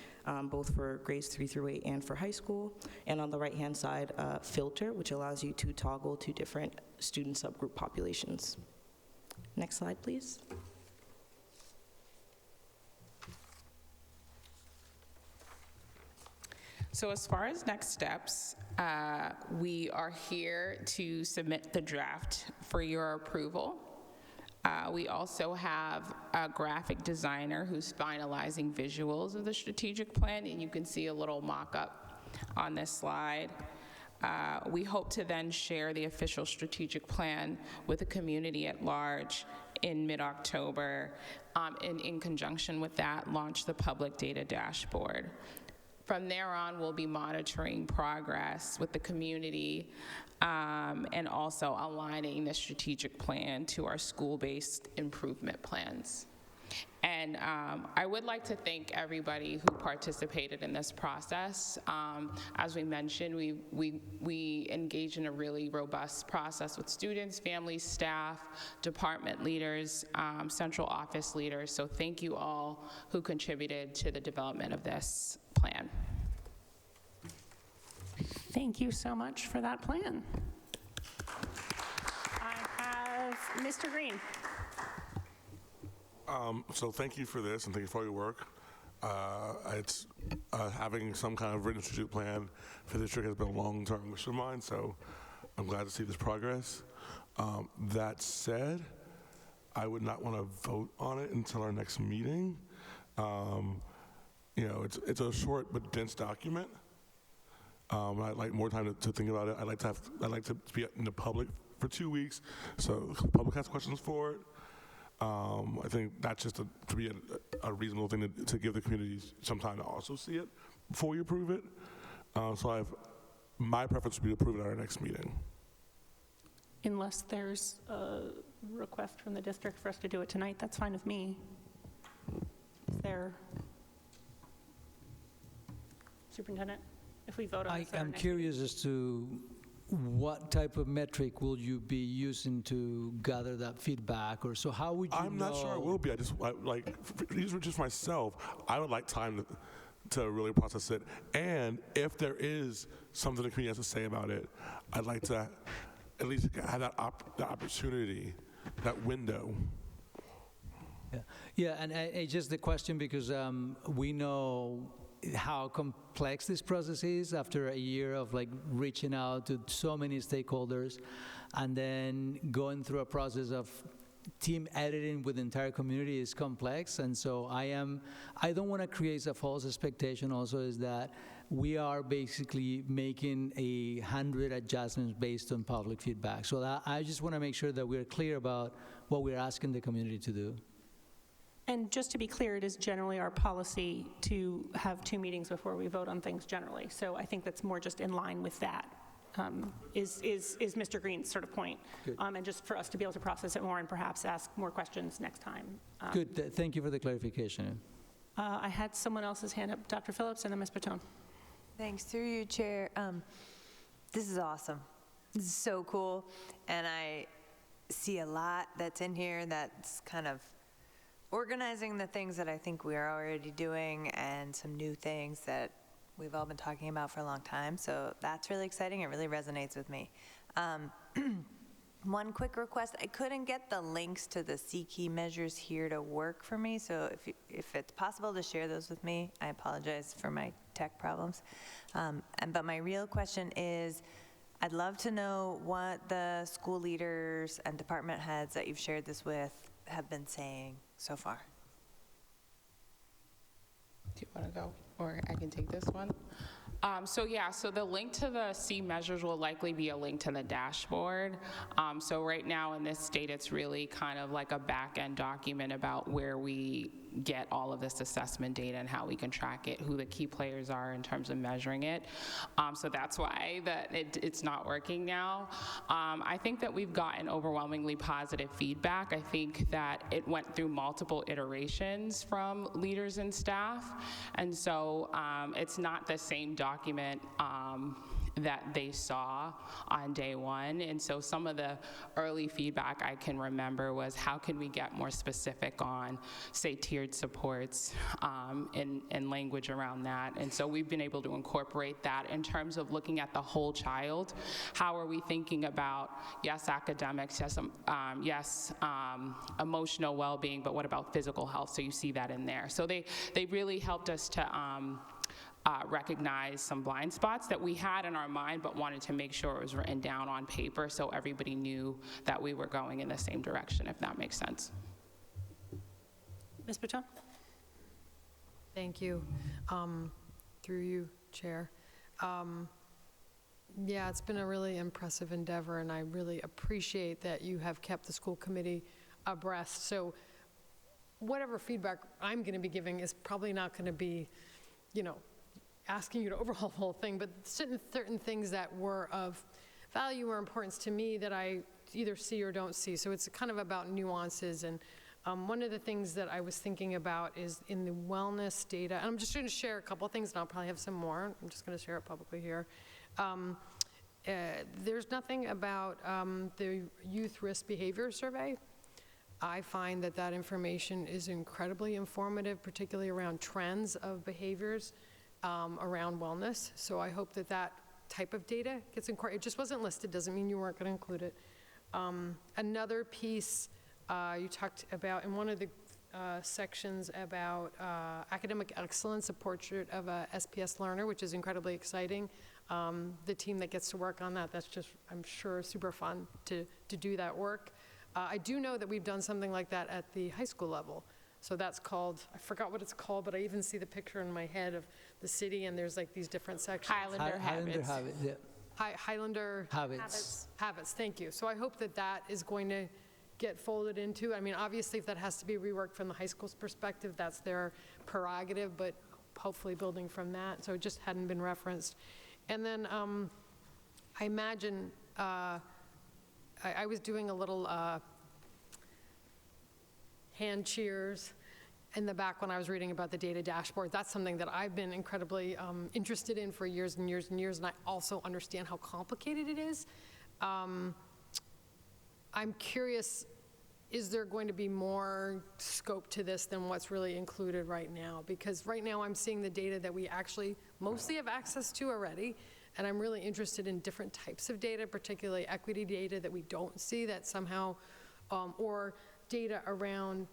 both for grades 3 through 8 and for high school. And on the right-hand side, a filter, which allows you to toggle to different student subgroup populations. Next slide, please. So as far as next steps, we are here to submit the draft for your approval. We also have a graphic designer who's finalizing visuals of the strategic plan, and you can see a little mock-up on this slide. We hope to then share the official strategic plan with the community at large in mid-October, and in conjunction with that, launch the public data dashboard. From there on, we'll be monitoring progress with the community and also aligning the strategic plan to our school-based improvement plans. And I would like to thank everybody who participated in this process. As we mentioned, we engaged in a really robust process with students, families, staff, department leaders, central office leaders. So thank you all who contributed to the development of this plan. Thank you so much for that plan. I have Mr. Green. So thank you for this, and thank you for all your work. It's having some kind of written strategic plan for the district has been a long-term wish of mine, so I'm glad to see this progress. That said, I would not want to vote on it until our next meeting. It's a short but dense document. I'd like more time to think about it. I'd like to be in the public for 2 weeks, so the public has questions for it. I think that's just to be a reasonable thing to give the community some time to also see it before you approve it. So my preference would be to approve it at our next meeting. Unless there's a request from the district for us to do it tonight, that's fine with me. Is there, Superintendent, if we vote on this? I'm curious as to what type of metric will you be using to gather that feedback, or so how would you I'm not sure it will be. These are just myself. I would like time to really process it. And if there is something the community has to say about it, I'd like to at least have that opportunity, that window. Yeah, and just the question because we know how complex this process is after a year of reaching out to so many stakeholders and then going through a process of team editing with the entire community is complex. And so I don't want to create a false expectation also is that we are basically making 100 adjustments based on public feedback. So I just want to make sure that we're clear about what we're asking the community to do. And just to be clear, it is generally our policy to have 2 meetings before we vote on things generally. So I think that's more just in line with that. is Mr. Green's sort of point. And just for us to be able to process it more and perhaps ask more questions next time. Good, thank you for the clarification. I had someone else's hand up, Dr. Phillips and then Ms. Patone. Thanks, through you, Chair. This is awesome. This is so cool, and I see a lot that's in here that's kind of organizing the things that I think we are already doing and some new things that we've all been talking about for a long time. So that's really exciting. It really resonates with me. One quick request, I couldn't get the links to the C key measures here to work for me, so if it's possible to share those with me, I apologize for my tech problems. But my real question is, I'd love to know what the school leaders and department heads that you've shared this with have been saying so far. Do you want to go, or I can take this one? So the link to the C measures will likely be a link to the dashboard. So right now in this state, it's really kind of like a back-end document about where we get all of this assessment data and how we can track it, who the key players are in terms of measuring it. So that's why it's not working now. I think that we've gotten overwhelmingly positive feedback. I think that it went through multiple iterations from leaders and staff. And so it's not the same document that they saw on day one. And so some of the early feedback I can remember was, how can we get more specific on, say, tiered supports and language around that. And so we've been able to incorporate that in terms of looking at the whole child. How are we thinking about, yes, academics, yes, emotional well-being, but what about physical health? So you see that in there. So they really helped us to recognize some blind spots that we had in our mind, but wanted to make sure it was written down on paper so everybody knew that we were going in the same direction, if that makes sense. Ms. Patone? Thank you. Through you, Chair. Yeah, it's been a really impressive endeavor, and I really appreciate that you have kept the school committee abreast. So whatever feedback I'm going to be giving is probably not going to be, asking you to overhaul the whole thing, but certain things that were of value or importance to me that I either see or don't see. So it's kind of about nuances. And one of the things that I was thinking about is in the wellness data, and I'm just going to share a couple of things, and I'll probably have some more. I'm just going to share it publicly here. There's nothing about the youth risk behavior survey. I find that information is incredibly informative, particularly around trends of behaviors around wellness. So I hope that type of data gets incorporated. It just wasn't listed, doesn't mean you weren't going to include it. Another piece you talked about in one of the sections about academic excellence, a portrait of a SPS learner, which is incredibly exciting. The team that gets to work on that's just, I'm sure, super fun to do that work. I do know that we've done something like that at the high school level. So that's called, I forgot what it's called, but I even see the picture in my head of the city, and there's like these different sections. Highlander Habits. Yeah. Highlander Habits. Habits, thank you. So I hope that is going to get folded into, I mean, obviously if that has to be reworked from the high school's perspective, that's their prerogative, but hopefully building from that. So it just hadn't been referenced. And then I imagine, I was doing a little hand cheers in the back when I was reading about the data dashboard. That's something that I've been incredibly interested in for years and years and years, and I also understand how complicated it is. I'm curious, is there going to be more scope to this than what's really included right now? Because right now I'm seeing the data that we actually mostly have access to already, and I'm really interested in different types of data, particularly equity data that we don't see that somehow, or data around,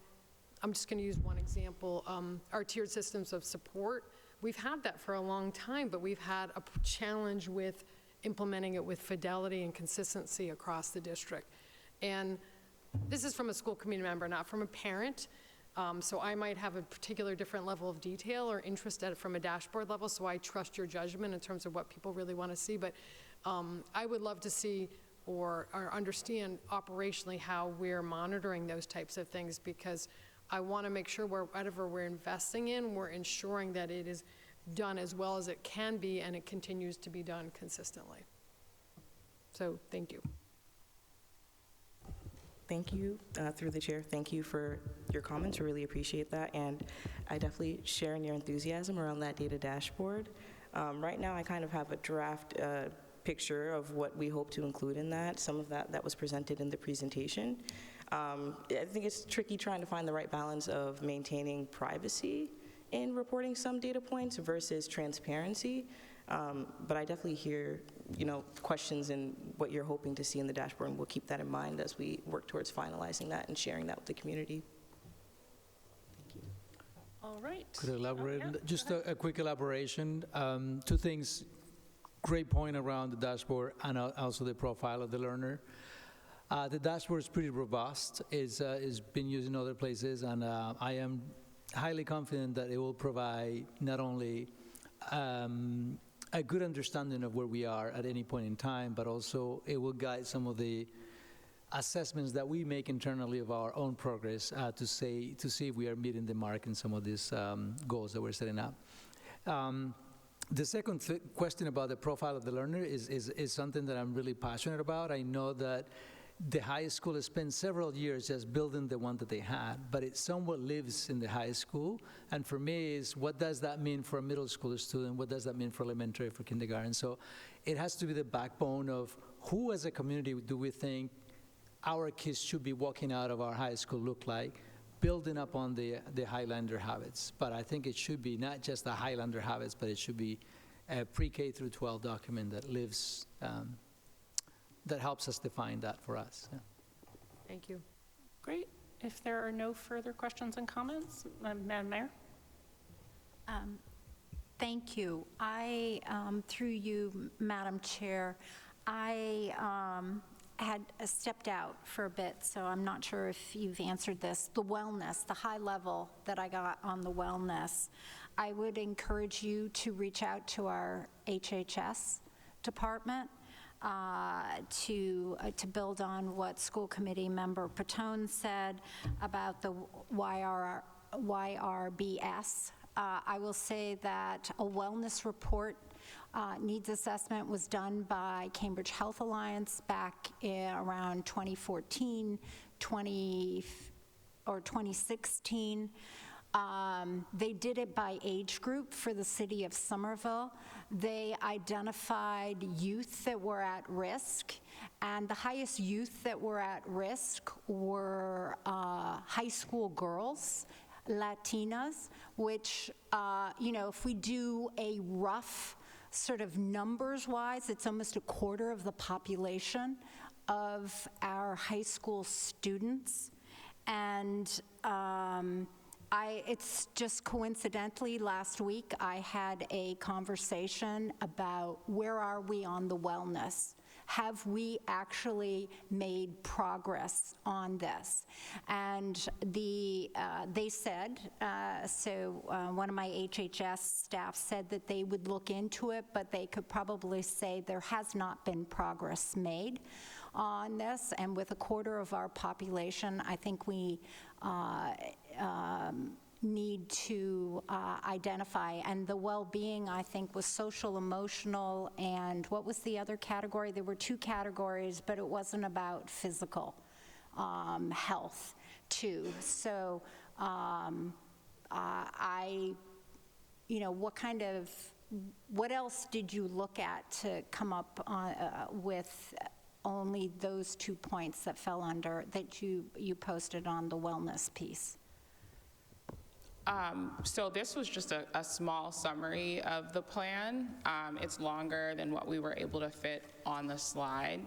I'm just going to use one example, our tiered systems of support. We've had that for a long time, but we've had a challenge with implementing it with fidelity and consistency across the district. And this is from a school committee member, not from a parent. So I might have a particular different level of detail or interest from a dashboard level, so I trust your judgment in terms of what people really want to see. But I would love to see or understand operationally how we're monitoring those types of things, because I want to make sure whatever we're investing in, we're ensuring that it is done as well as it can be and it continues to be done consistently. So thank you. Thank you, through the chair. Thank you for your comments. I really appreciate that. And I definitely share in your enthusiasm around that data dashboard. Right now, I kind of have a draft picture of what we hope to include in that. Some of that was presented in the presentation. I think it's tricky trying to find the right balance of maintaining privacy in reporting some data points versus transparency. But I definitely hear, questions and what you're hoping to see in the dashboard, and we'll keep that in mind as we work towards finalizing that and sharing that with the community. All right. Could I elaborate? Yeah, Just a quick elaboration. Two things. Great point around the dashboard and also the profile of the learner. The dashboard is pretty robust. It's been used in other places, and I am highly confident that it will provide not only a good understanding of where we are at any point in time, but also it will guide some of the assessments that we make internally of our own progress to see if we are meeting the mark in some of these goals that we're setting up. The second question about the profile of the learner is something that I'm really passionate about. I know that the high school has spent several years just building the one that they had, but it somewhat lives in the high school. And for me, is what does that mean for a middle school student? What does that mean for elementary, for kindergarten? So it has to be the backbone of who as a community do we think our kids should be walking out of our high school look like, building up on the Highlander habits. But I think it should be not just the Highlander habits, but it should be a pre-K through 12 document that lives, that helps us define that for us. Yeah. Thank you. Great. If there are no further questions and comments, Madam Mayor? Thank you. I, through you, Madam Chair, I had stepped out for a bit, so I'm not sure if you've answered this. The wellness, the high level that I got on the wellness, I would encourage you to reach out to our HHS department to build on what school committee member Patone said about the YRBS. I will say that a wellness report needs assessment was done by Cambridge Health Alliance back around 2014, 2016. They did it by age group for the city of Somerville. They identified youth that were at risk, and the highest youth that were at risk were high school girls, Latinas, which, if we do a rough sort of numbers-wise, it's almost a quarter of the population of our high school students. And it's just coincidentally, last week, I had a conversation about where are we on the wellness? Have we actually made progress on this? And they said, one of my HHS staff said that they would look into it, but they could probably say there has not been progress made on this. And with a quarter of our population, I think we need to identify. And the well-being, I think, was social, emotional, and what was the other category? There were two categories, but it wasn't about physical health, too. So what else did you look at to come up with only those 2 points that fell under, that you posted on the wellness piece? So this was just a small summary of the plan. It's longer than what we were able to fit on the slide.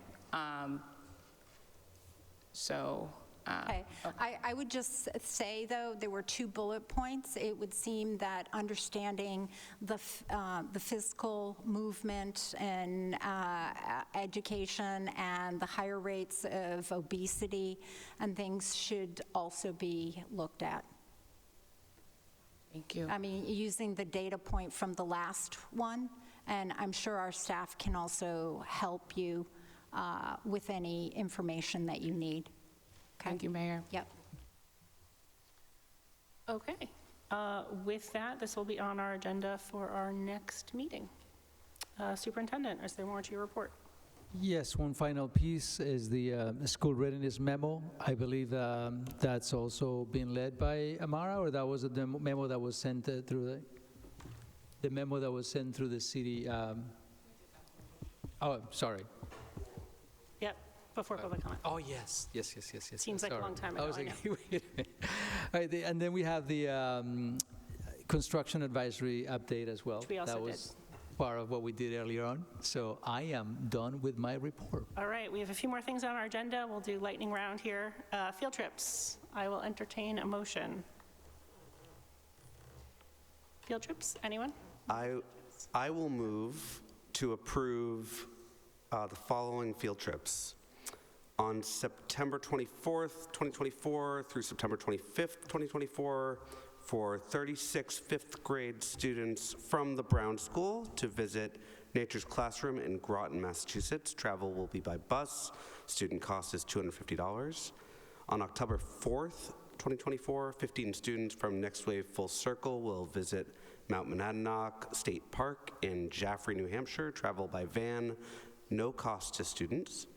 Okay. I would just say, though, there were 2 bullet points. It would seem that understanding the physical movement and education and the higher rates of obesity and things should also be looked at. Thank you. I mean, using the data point from the last one, and I'm sure our staff can also help you with any information that you need. Okay. Thank you, Mayor. Yep. Okay. With that, this will be on our agenda for our next meeting. Superintendent, is there more to your report? Yes, one final piece is the school readiness memo. I believe that's also being led by Amara, or that was the memo that was sent through the memo that was sent through the city. Oh, sorry. Yep, before public comment. Oh, yes. Seems like a long time ago, I was I like, wait a minute. All right, and then we have the construction advisory update as well. Which we also that was part of what we did earlier on. So I am done with my report. All right, we have a few more things on our agenda. We'll do lightning round here. Field trips. I will entertain a motion. Field trips, anyone? I will move to approve the following field trips. On September 24th, 2024 through September 25th, 2024, for 36 fifth grade students from the Brown School to visit Nature's Classroom in Groton, Massachusetts. Travel will be by bus. Student cost is $250. On October 4th, 2024, 15 students from Next Wave Full Circle will visit Mount Monadnock State Park in Jaffrey, New Hampshire. Travel by van, no cost to students.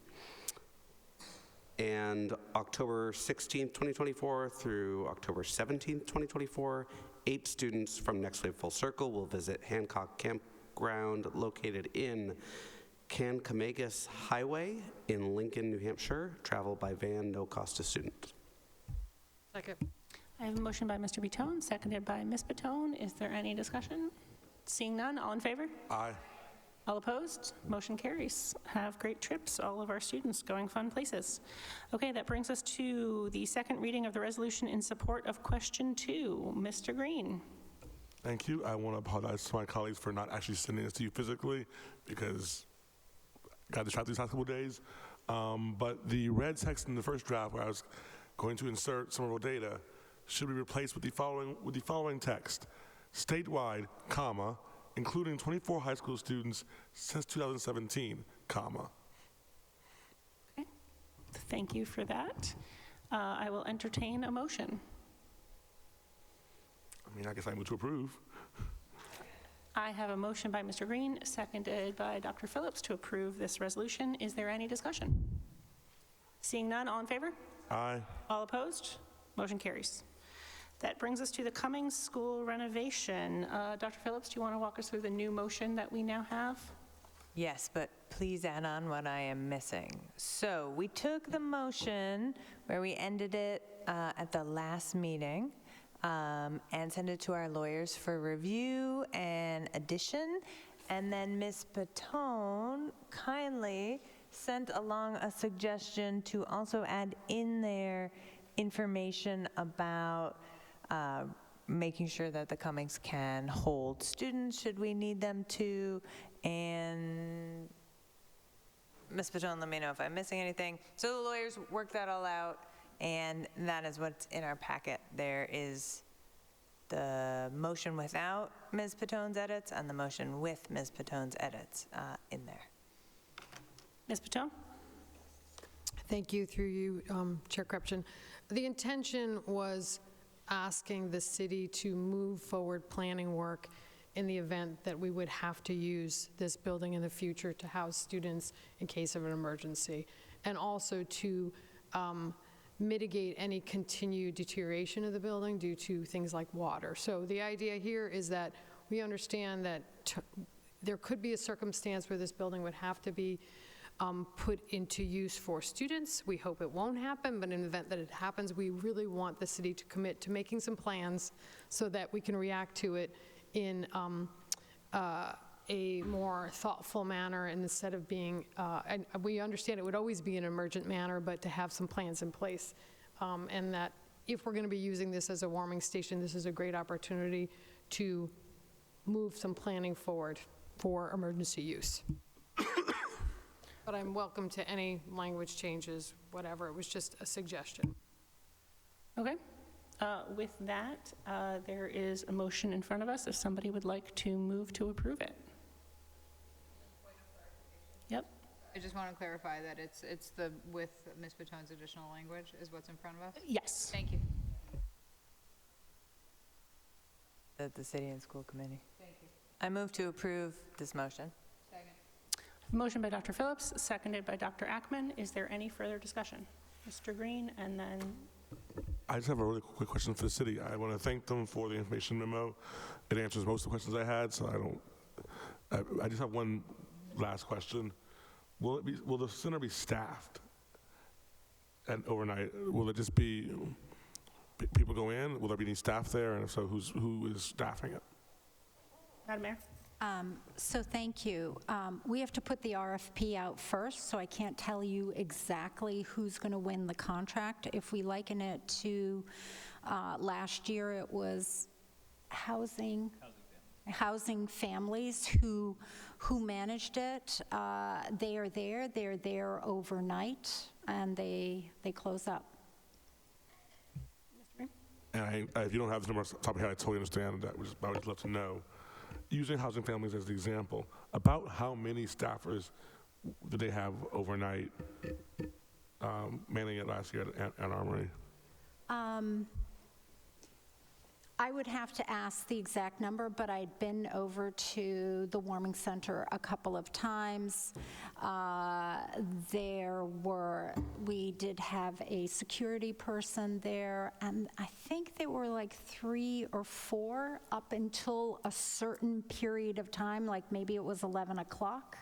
And October 16th, 2024 through October 17th, 2024, 8 students from Next Wave Full Circle will visit Hancock Campground located in Cancomagus Highway in Lincoln, New Hampshire. Travel by van, no cost to students. Second. I have a motion by Mr. Bitone, seconded by Ms. Bitone. Is there any discussion? Seeing none, all in favor? Aye. All opposed? Motion carries. Have great trips, all of our students going fun places. Okay, that brings us to the second reading of the resolution in support of question 2. Mr. Green. Thank you. I want to apologize to my colleagues for not actually sending this to you physically because I got distracted these last couple of days. But the red text in the first draft where I was going to insert Somerville data should be replaced with the following text. Statewide, comma, including 24 high school students since 2017, comma. Okay, thank you for that. I will entertain a motion. I mean, I guess I move to approve. I have a motion by Mr. Green, seconded by Dr. Phillips to approve this resolution. Is there any discussion? Seeing none, all in favor? Aye. All opposed? Motion carries. That brings us to the Cummings School renovation. Dr. Phillips, do you want to walk us through the new motion that we now have? Yes, but please add on what I am missing. So we took the motion where we ended it at the last meeting and sent it to our lawyers for review and addition. And then Ms. Patone kindly sent along a suggestion to also add in there information about making sure that the Cummings can hold students should we need them to, and Ms. Patone, let me know if I'm missing anything. So the lawyers worked that all out, and that is what's in our packet. There is the motion without Ms. Patone's edits and the motion with Ms. Patone's edits in there. Ms. Patone? Thank you, through you, Chair Krepchen. The intention was asking the city to move forward planning work in the event that we would have to use this building in the future to house students in case of an emergency, and also to mitigate any continued deterioration of the building due to things like water. So the idea here is that we understand that there could be a circumstance where this building would have to be put into use for students. We hope it won't happen, but in the event that it happens, we really want the city to commit to making some plans so that we can react to it in a more thoughtful manner, and instead of being, and we understand it would always be an emergent manner, but to have some plans in place. And that if we're going to be using this as a warming station, this is a great opportunity to move some planning forward for emergency use. But I'm welcome to any language changes, whatever. It was just a suggestion. Okay. With that, there is a motion in front of us if somebody would like to move to approve it. Yep. I just want to clarify that it's the with Ms. Patone's additional language is what's in front of us? Yes. Thank you. The City and School Committee. Thank you. I move to approve this motion. Second. Motion by Dr. Phillips, seconded by Dr. Ackman. Is there any further discussion? Mr. Green, and then I just have a really quick question for the city. I want to thank them for the information memo. It answers most of the questions I had, so I just have one last question. Will the center be staffed and overnight? Will it just be people go in? Will there be any staff there? And if so, who is staffing it? Madam Mayor. So thank you. We have to put the RFP out first, so I can't tell you exactly who's going to win the contract. If we liken it to last year, it was housing families who managed it. They are there. They're there overnight, and they close up. And if you don't have the number off the top of your head, I totally understand that. I would love to know. Using housing families as the example, about how many staffers did they have overnight manning it last year at Armory? I would have to ask the exact number, but I'd been over to the warming center a couple of times. We did have a security person there, and I think there were like 3 or 4 up until a certain period of time, like maybe it was 11 o'clock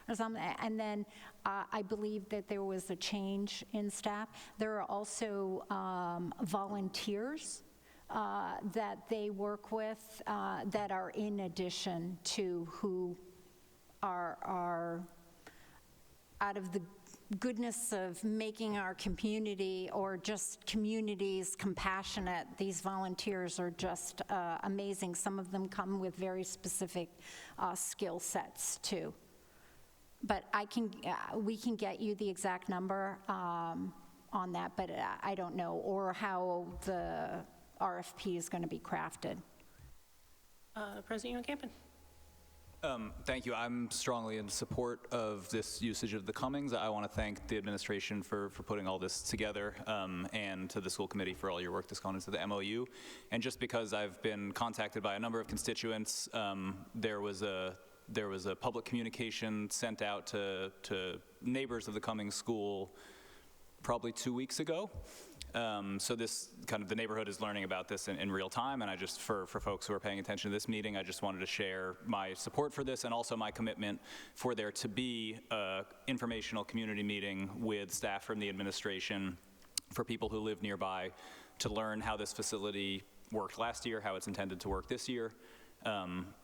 or something, and then I believe that there was a change in staff. There are also volunteers that they work with that are in addition to who are out of the goodness of making our community or just communities compassionate. These volunteers are just amazing. Some of them come with very specific skill sets too. But we can get you the exact number on that, but I don't know, or how the RFP is going to be crafted. President Campen. Thank you. I'm strongly in support of this usage of the Cummings. I want to thank the administration for putting all this together, and to the school committee for all your work that's gone into the MOU. And just because I've been contacted by a number of constituents, there was a public communication sent out to neighbors of the Cummings school probably 2 weeks ago. So this kind of, the neighborhood is learning about this in real time, and I just, for folks who are paying attention to this meeting, I just wanted to share my support for this and also my commitment for there to be an informational community meeting with staff from the administration for people who live nearby to learn how this facility worked last year, how it's intended to work this year.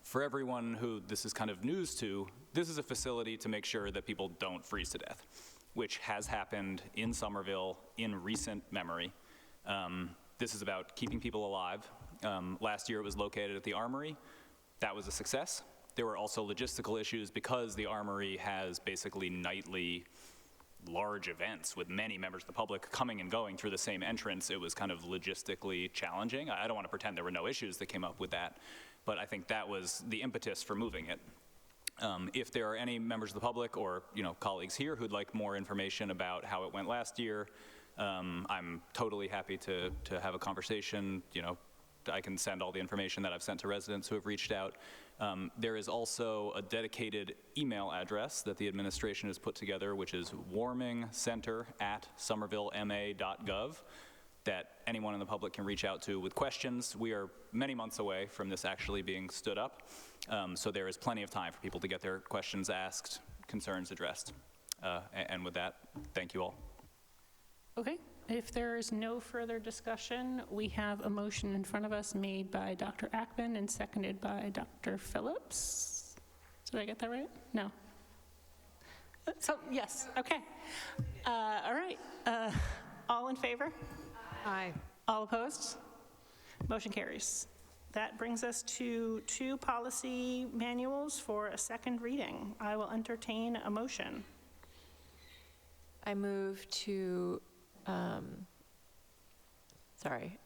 For everyone who this is kind of news to, this is a facility to make sure that people don't freeze to death, which has happened in Somerville in recent memory. This is about keeping people alive. Last year it was located at the Armory. That was a success. There were also logistical issues because the Armory has basically nightly large events with many members of the public coming and going through the same entrance. It was kind of logistically challenging. I don't want to pretend there were no issues that came up with that, but I think that was the impetus for moving it. If there are any members of the public or colleagues here who'd like more information about how it went last year, I'm totally happy to have a conversation. I can send all the information that I've sent to residents who have reached out. There is also a dedicated email address that the administration has put together, which is warmingcenter@somervillema.gov, that anyone in the public can reach out to with questions. We are many months away from this actually being stood up, so there is plenty of time for people to get their questions asked, concerns addressed. And with that, thank you all. Okay, if there is no further discussion, we have a motion in front of us made by Dr. Ackman and seconded by Dr. Phillips. Did I get that right? No. So, yes, okay. All right, all in favor? Aye. All opposed? Motion carries. That brings us to 2 policy manuals for a second reading. I will entertain a motion. I move to, sorry.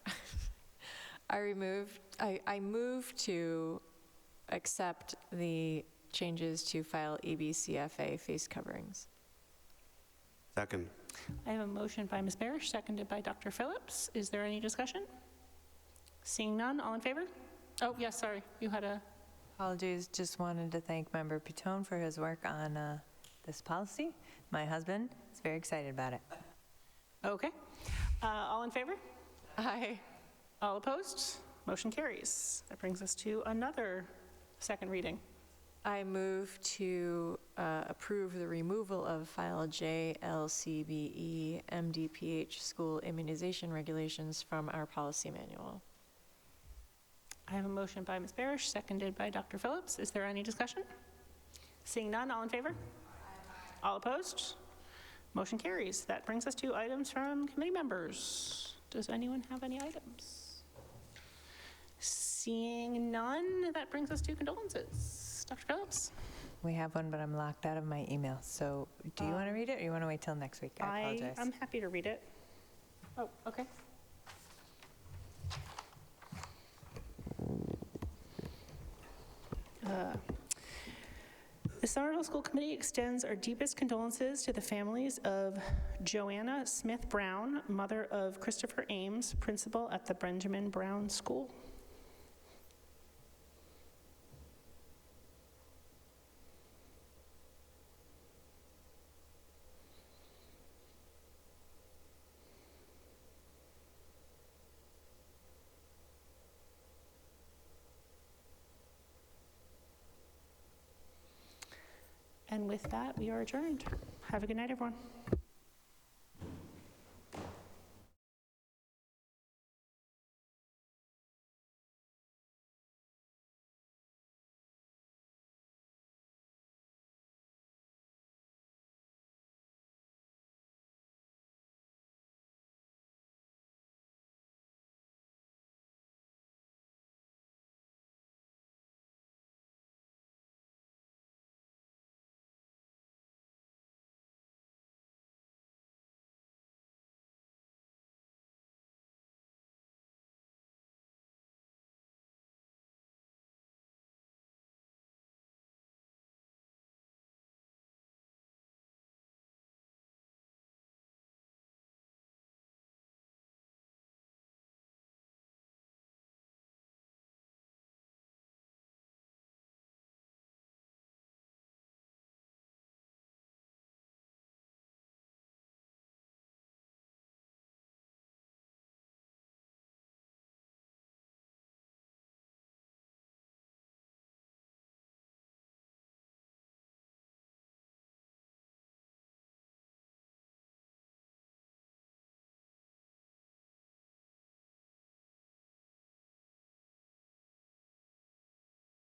I move to accept the changes to file EBCFA face coverings. Second. I have a motion by Ms. Barish, seconded by Dr. Phillips. Is there any discussion? Seeing none, all in favor? Oh, yes, sorry, you had a... Apologies, just wanted to thank Member Pitone for his work on this policy. My husband is very excited about it. Okay. All in favor? Aye. All opposed? Motion carries. That brings us to another second reading. I move to approve the removal of file JLCBE MDPH school immunization regulations from our policy manual. I have a motion by Ms. Barish, seconded by Dr. Phillips. Is there any discussion? Seeing none, all in favor? All opposed? Motion carries. That brings us to items from committee members. Does anyone have any items? Seeing none, that brings us to condolences. Dr. Phillips? We have one, but I'm locked out of my email. So do you want to read it or you want to wait till next week? I apologize. I'm happy to read it. Oh, okay. The Somerville School Committee extends our deepest condolences to the families of Joanna Smith Brown, mother of Christopher Ames, principal at the Benjamin Brown School. And with that, we are adjourned. Have a good night, everyone.